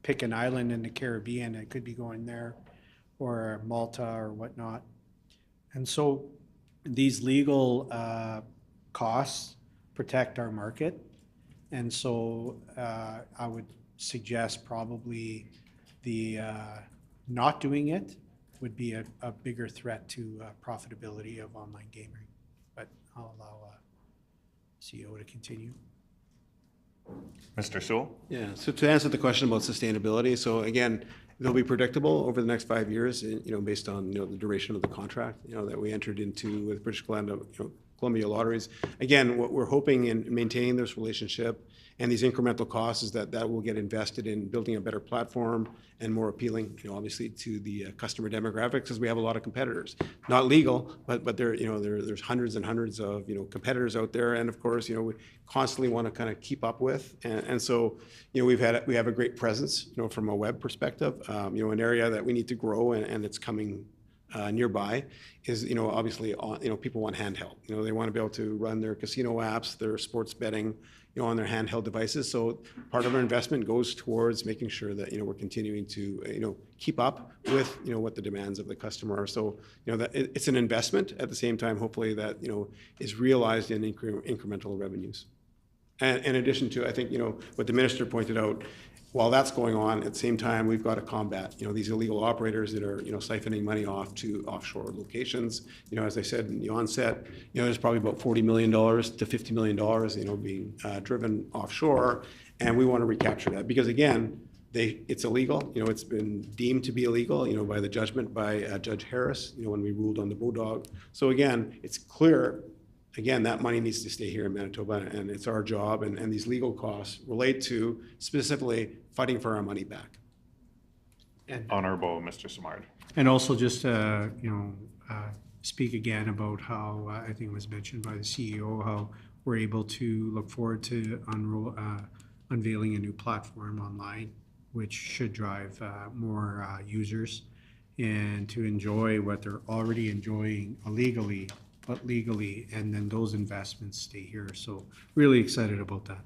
Pick an island in the Caribbean, it could be going there, or Malta or whatnot. And so these legal costs protect our market. And so I would suggest probably the not doing it would be a bigger threat to profitability of online gaming. But I'll allow CEO to continue. Mr. Sewell? Yeah, so to answer the question about sustainability, so again, they'll be predictable over the next 5 years, based on, the duration of the contract, that we entered into with British Columbia Lotteries. Again, what we're hoping in maintaining this relationship and these incremental costs is that will get invested in building a better platform and more appealing, obviously to the customer demographics, because we have a lot of competitors. Not legal, but there's hundreds and hundreds of, competitors out there. And of course, we constantly want to kind of keep up with. And so, we have a great presence, from a web perspective, an area that we need to grow and it's coming nearby is, obviously, people want handheld. They want to be able to run their casino apps, their sports betting, on their handheld devices. So part of our investment goes towards making sure that, we're continuing to, keep up with, what the demands of the customer are. So, that it's an investment at the same time, hopefully that, is realized in incremental revenues. And in addition to, I think, what the minister pointed out, while that's going on, at the same time, we've got to combat, these illegal operators that are, siphoning money off to offshore locations. As I said in the onset, there's probably about $40 million to $50 million, being driven offshore, and we want to recapture that because, again, it's illegal. It's been deemed to be illegal, by the judgment by Judge Harris, when we ruled on the Bodog. So again, it's clear. Again, that money needs to stay here in Manitoba, and it's our job, and these legal costs relate to specifically fighting for our money back. Honorable Mr. Simard. And also just, speak again about how, I think it was mentioned by the CEO, how we're able to look forward to unveiling a new platform online, which should drive more users and to enjoy what they're already enjoying illegally, but legally, and then those investments stay here. So really excited about that.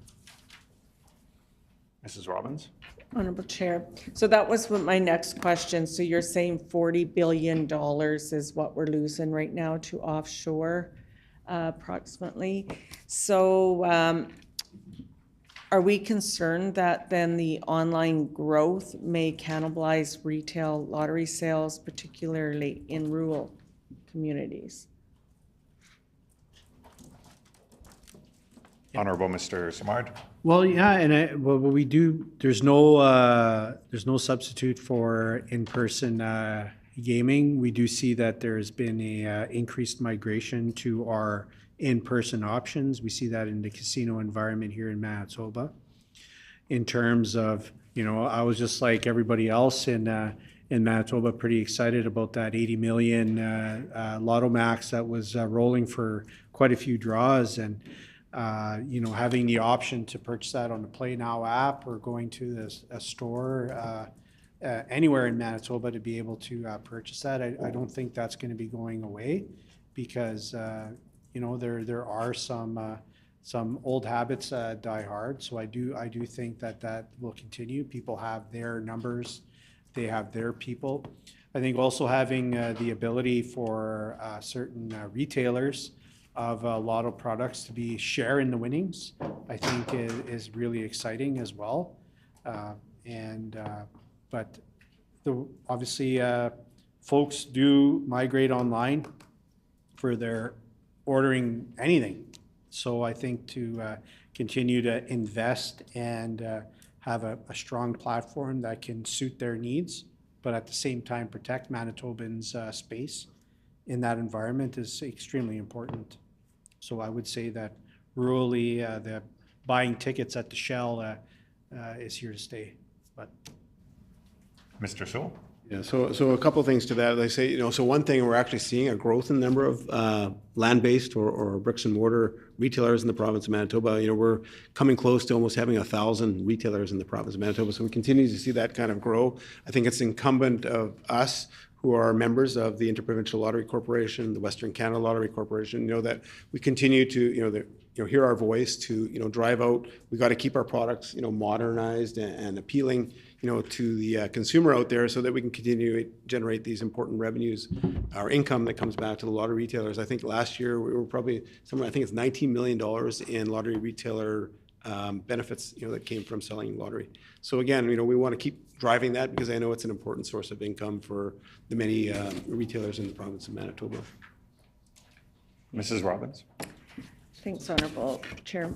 Mrs. Robbins? Honorable Chair. So that was my next question. So you're saying $40 billion is what we're losing right now to offshore, approximately. So are we concerned that then the online growth may cannibalize retail lottery sales, particularly in rural communities? Honorable Mr. Simard? Well, yeah, and what we do, there's no substitute for in-person gaming. We do see that there's been a increased migration to our in-person options. We see that in the casino environment here in Manitoba. In terms of, I was just like everybody else in Manitoba, pretty excited about that 80 million Lotto Max that was rolling for quite a few draws, and having the option to purchase that on the Play Now app or going to a store anywhere in Manitoba to be able to purchase that. I don't think that's going to be going away because, there are some old habits die hard. So I do think that will continue. People have their numbers. They have their people. I think also having the ability for certain retailers of lotto products to be share in the winnings, I think is really exciting as well. But obviously folks do migrate online for their ordering anything. So I think to continue to invest and have a strong platform that can suit their needs, but at the same time protect Manitobans' space in that environment is extremely important. So I would say that rurally, the buying tickets at the Shell is here to stay. But Mr. Sewell? Yeah, so a couple of things to that. They say, so one thing, we're actually seeing a growth in the number of land-based or bricks and mortar retailers in the province of Manitoba. We're coming close to almost having 1,000 retailers in the province of Manitoba. So we continue to see that kind of grow. I think it's incumbent of us who are members of the Interprovincial Lottery Corporation, the Western Canada Lottery Corporation, that we continue to, hear our voice to, drive out. We got to keep our products, modernized and appealing, to the consumer out there so that we can continue to generate these important revenues, our income that comes back to the lottery retailers. I think last year we were probably somewhere, I think it's $19 million in lottery retailer benefits, that came from selling lottery. So again, we want to keep driving that because I know it's an important source of income for the many retailers in the province of Manitoba. Mrs. Robbins? Thanks, Honorable Chair.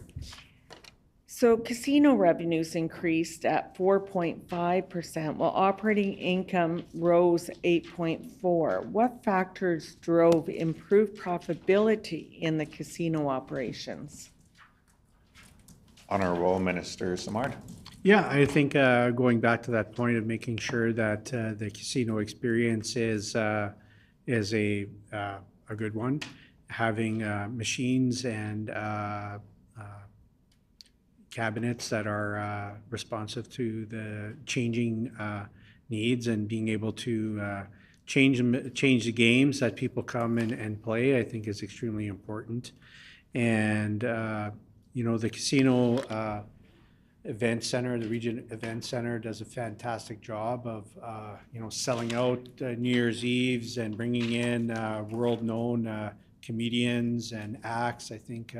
So casino revenues increased at 4.5%, while operating income rose 8.4%. What factors drove improved profitability in the casino operations? Honorable Minister Simard? Yeah, I think going back to that point of making sure that the casino experience is a good one, having machines and cabinets that are responsive to the changing needs and being able to change the games that people come and play, I think is extremely important. And the casino event center, the Region Event Center, does a fantastic job of selling out New Year's Eves and bringing in world-known comedians and acts. I think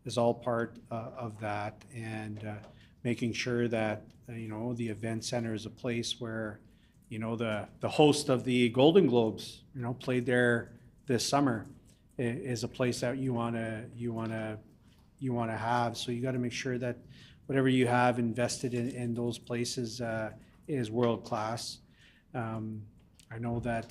is all part of that, and making sure that the event center is a place where the host of the Golden Globes played there this summer is a place that you want to have. So you got to make sure that whatever you have invested in those places is world class. I know that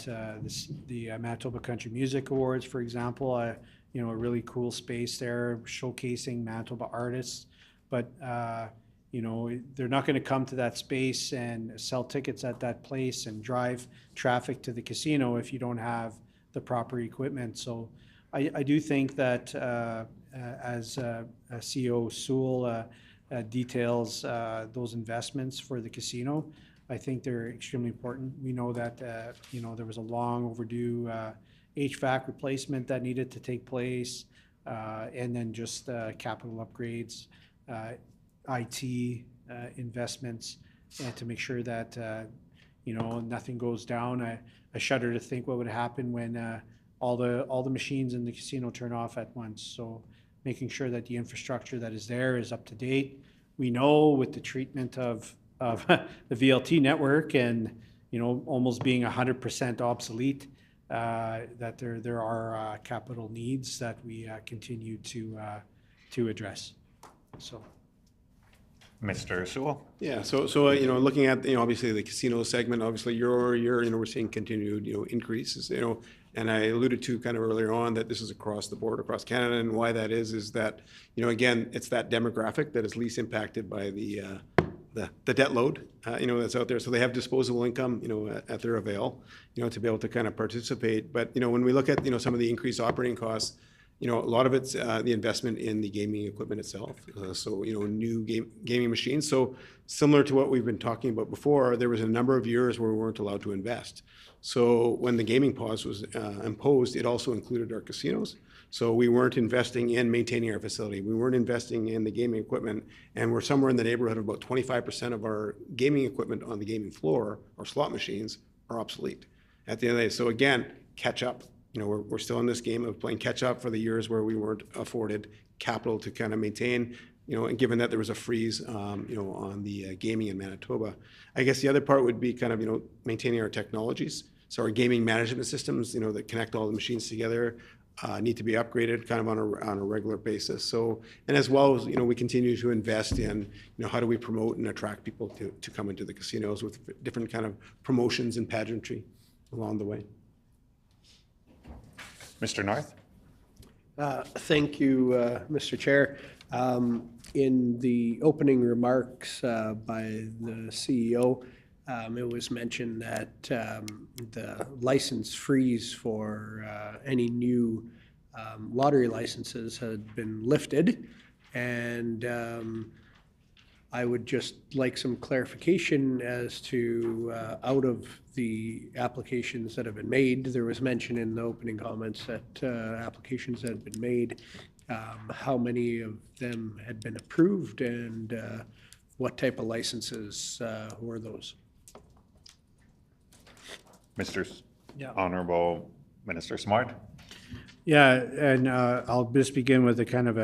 the Manitoba Country Music Awards, for example, a really cool space there showcasing Manitoba artists, but they're not going to come to that space and sell tickets at that place and drive traffic to the casino if you don't have the proper equipment. So I do think that as CEO Sewell details those investments for the casino, I think they're extremely important. We know that there was a long overdue HVAC replacement that needed to take place, and then just capital upgrades, IT investments, and to make sure that nothing goes down. I shudder to think what would happen when all the machines in the casino turn off at once. So making sure that the infrastructure that is there is up to date. We know with the treatment of the VLT network and almost being 100% obsolete, that there are capital needs that we continue to address. So. Mr. Sewell? Yeah, so looking at obviously the casino segment, obviously year we're seeing continued increases, and I alluded to kind of earlier on that this is across the board, across Canada, and why that is that again, it's that demographic that is least impacted by the debt load that's out there. So they have disposable income at their avail to be able to kind of participate. But when we look at some of the increased operating costs, a lot of it's the investment in the gaming equipment itself. So new gaming machines. So similar to what we've been talking about before, there was a number of years where we weren't allowed to invest. So when the gaming pause was imposed, it also included our casinos. So we weren't investing in maintaining our facility. We weren't investing in the gaming equipment, and we're somewhere in the neighborhood of about 25% of our gaming equipment on the gaming floor, or slot machines, are obsolete at the end of the day. So again, catch up. We're still in this game of playing catch up for the years where we weren't afforded capital to kind of maintain, and given that there was a freeze, on the gaming in Manitoba. I guess the other part would be kind of, maintaining our technologies. So our gaming management systems, that connect all the machines together, need to be upgraded kind of on a regular basis. So, and as well as, we continue to invest in, how do we promote and attract people to come into the casinos with different kind of promotions and pageantry along the way. Mr. North? Thank you, Mr. Chair. In the opening remarks by the CEO, it was mentioned that the license freeze for any new lottery licenses had been lifted, and I would just like some clarification as to, out of the applications that have been made, there was mention in the opening comments that applications that had been made, how many of them had been approved and what type of licenses were those? Honorable Minister Smart. Yeah, and I'll just begin with a kind of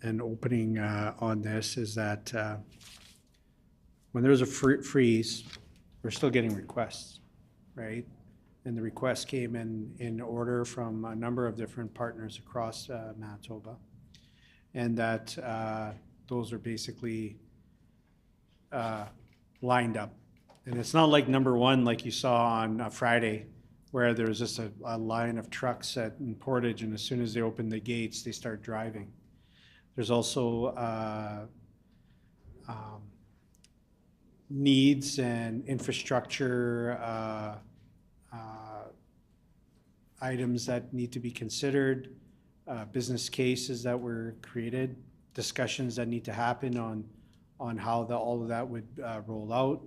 an opening on this, is that when there's a freeze, we're still getting requests, right? And the requests came in order from a number of different partners across Manitoba. And that those are basically lined up. And it's not like number one, like you saw on Friday, where there was just a line of trucks in Portage, and as soon as they open the gates, they start driving. There's also needs and infrastructure items that need to be considered, business cases that were created, discussions that need to happen on how all of that would roll out.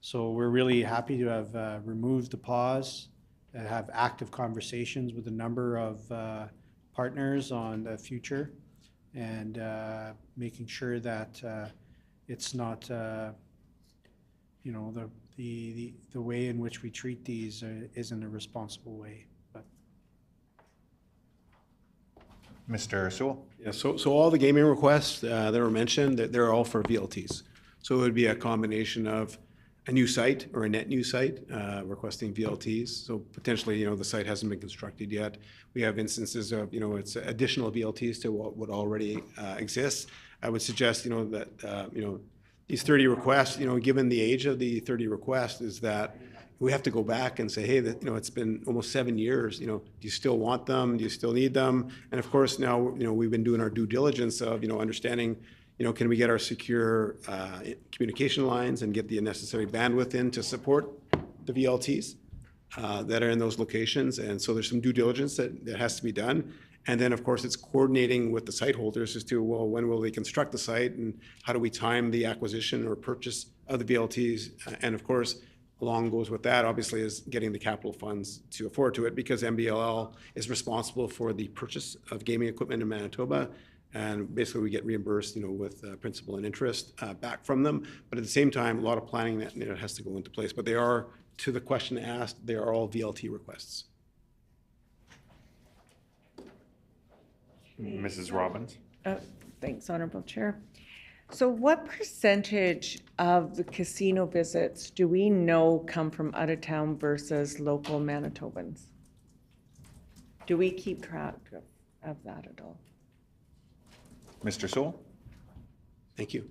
So we're really happy to have removed the pause and have active conversations with a number of partners on the future, and making sure that it's not, you know, the way in which we treat these isn't a responsible way. But Mr. Sewell. Yeah, so all the gaming requests that were mentioned, they're all for VLTs. So it would be a combination of a new site or a net new site requesting VLTs. So potentially, you know, the site hasn't been constructed yet. We have instances of, you know, it's additional VLTs to what already exists. I would suggest, you know, that, you know, these 30 requests, you know, given the age of the 30 requests, is that we have to go back and say, hey, that, you know, it's been almost 7 years, you know, do you still want them? Do you still need them? And of course, now, you know, we've been doing our due diligence of, you know, understanding, you know, can we get our secure communication lines and get the necessary bandwidth in to support the VLTs that are in those locations? And so there's some due diligence that has to be done. And then, of course, it's coordinating with the site holders as to, well, when will they construct the site and how do we time the acquisition or purchase of the VLTs? And of course, along goes with that, obviously, is getting the capital funds to afford to it, because MBLL is responsible for the purchase of gaming equipment in Manitoba. And basically, we get reimbursed, you know, with principal and interest back from them. But at the same time, a lot of planning that, you know, has to go into place. But they are, to the question asked, they are all VLT requests. Mrs. Robbins. Thanks, Honorable Chair. So what percentage of the casino visits do we know come from out of town versus local Manitobans? Do we keep track of that at all? Mr. Sewell. Thank you.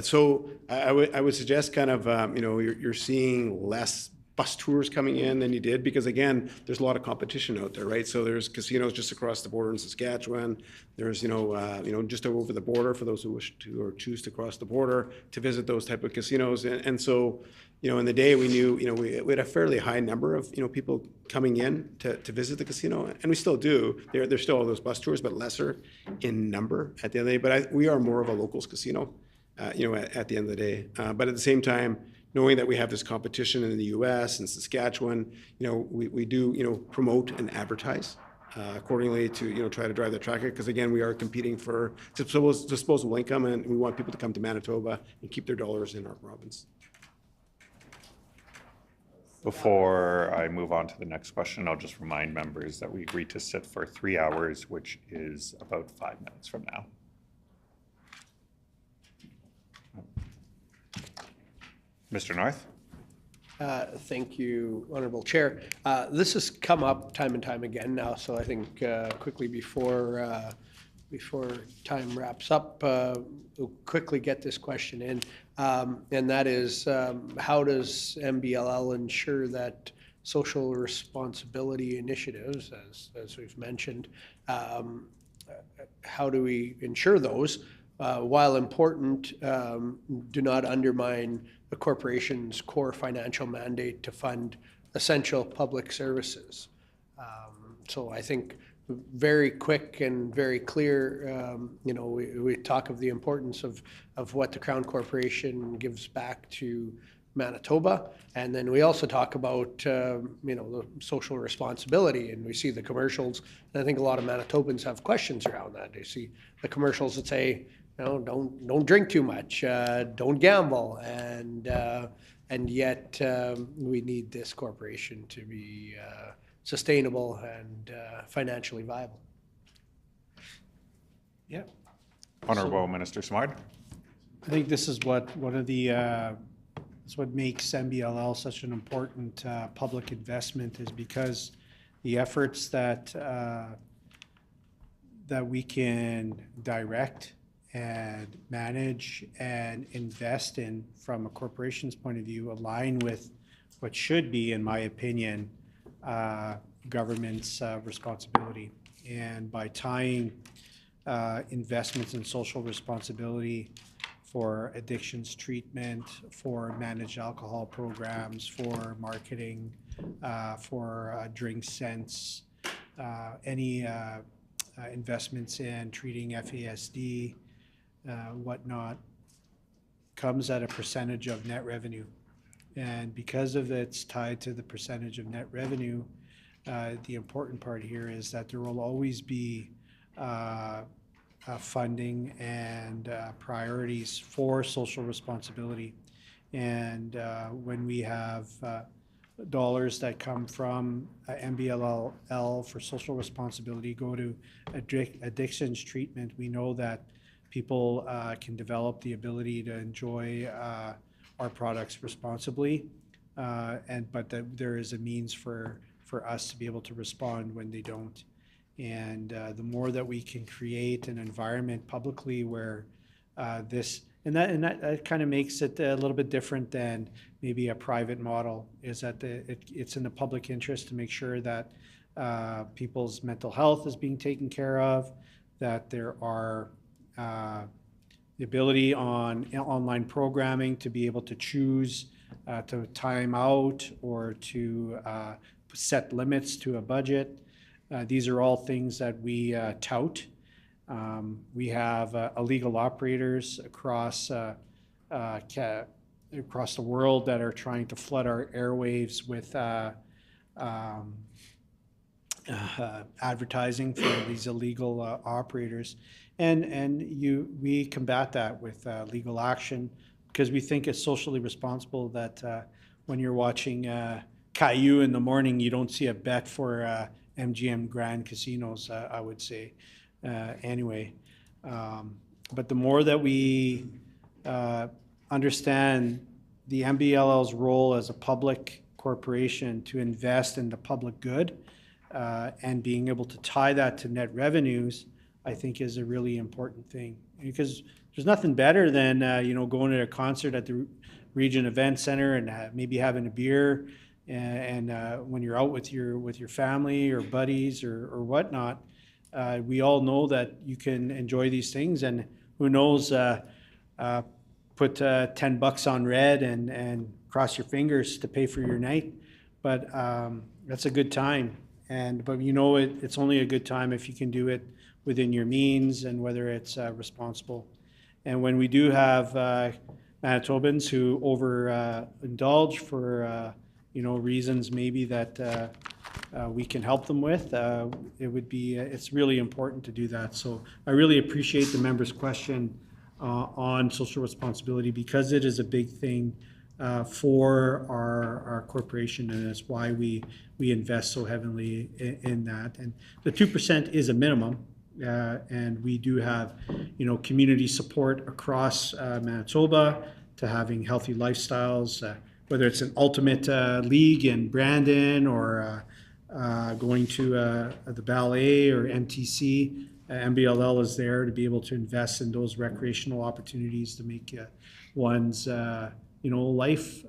So I would suggest kind of, you know, you're seeing less bus tours coming in than you did, because again, there's a lot of competition out there, right? So there's casinos just across the border in Saskatchewan. There's, you know, just over the border for those who wish to or choose to cross the border to visit those type of casinos. And so, you know, in the day we knew, you know, we had a fairly high number of, you know, people coming in to visit the casino, and we still do. There's still all those bus tours, but lesser in number at the end of the day. But we are more of a locals casino, you know, at the end of the day. But at the same time, knowing that we have this competition in the U.S. and Saskatchewan, you know, we do, you know, promote and advertise accordingly to, you know, try to drive the traffic, because again, we are competing for disposable income, and we want people to come to Manitoba and keep their dollars in our province. Before I move on to the next question, I'll just remind members that we agreed to sit for 3 hours, which is about 5 minutes from now. Mr. North. Thank you, Honorable Chair. This has come up time and time again now, so I think quickly before time wraps up, we'll quickly get this question in. And that is, how does MBLL ensure that social responsibility initiatives, as we've mentioned, how do we ensure those, while important, do not undermine the corporation's core financial mandate to fund essential public services? So I think very quick and very clear. We talk of the importance of what the Crown Corporation gives back to Manitoba. And then we also talk about, the social responsibility, and we see the commercials. And I think a lot of Manitobans have questions around that. They see the commercials that say, don't drink too much, don't gamble. And yet we need this corporation to be sustainable and financially viable. Yeah. Honorable Minister Simard. I think this is what makes MBLL such an important public investment, is because the efforts that we can direct and manage and invest in from a corporation's point of view align with what should be, in my opinion, government's responsibility. And by tying investments in social responsibility for addictions treatment, for managed alcohol programs, for marketing, for drink sense, any investments in treating FASD, whatnot, comes at a percentage of net revenue. And because of it's tied to the percentage of net revenue, the important part here is that there will always be funding and priorities for social responsibility. And when we have dollars that come from MBLL for social responsibility go to addictions treatment, we know that people can develop the ability to enjoy our products responsibly, but that there is a means for us to be able to respond when they don't. And the more that we can create an environment publicly where that kind of makes it a little bit different than maybe a private model, is that it's in the public interest to make sure that people's mental health is being taken care of, that there are the ability on online programming to be able to choose to time out or to set limits to a budget. These are all things that we tout. We have illegal operators across the world that are trying to flood our airwaves with advertising for these illegal operators, and we combat that with legal action, because we think it's socially responsible that when you're watching Caillou in the morning, you don't see a bet for MGM Grand Casinos, I would say. Anyway, but the more that we understand the MBLL's role as a public corporation to invest in the public good, and being able to tie that to net revenues, I think is a really important thing. Because there's nothing better than going to a concert at the Region Event Center and maybe having a beer, and when you're out with your family or buddies or whatnot. We all know that you can enjoy these things, and who knows, put $10 on red and cross your fingers to pay for your night. But that's a good time. But it's only a good time if you can do it within your means and whether it's responsible. And when we do have Manitobans who overindulge for reasons maybe that we can help them with, it's really important to do that. So I really appreciate the member's question on social responsibility, because it is a big thing for our corporation, and that's why we invest so heavily in that. And the 2% is a minimum, and we do have community support across Manitoba to having healthy lifestyles, whether it's an ultimate league in Brandon or going to the ballet or MTC. MBLL is there to be able to invest in those recreational opportunities to make one's life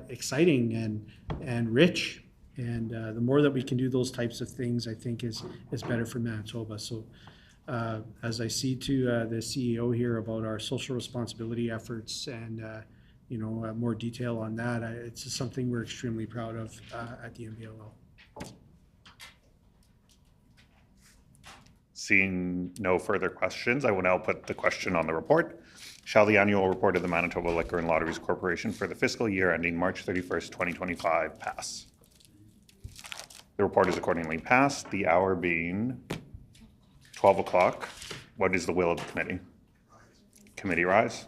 exciting and rich. And the more that we can do those types of things, I think is better for Manitoba. So as I see to the CEO here about our social responsibility efforts and more detail on that, it's something we're extremely proud of at the MBLL. Seeing no further questions, I will now put the question on the report. Shall the annual report of the Manitoba Liquor and Lotteries Corporation for the fiscal year ending March 31st, 2025 pass? The report is accordingly passed, the hour being 12 o'clock. What is the will of the committee? Committee rise.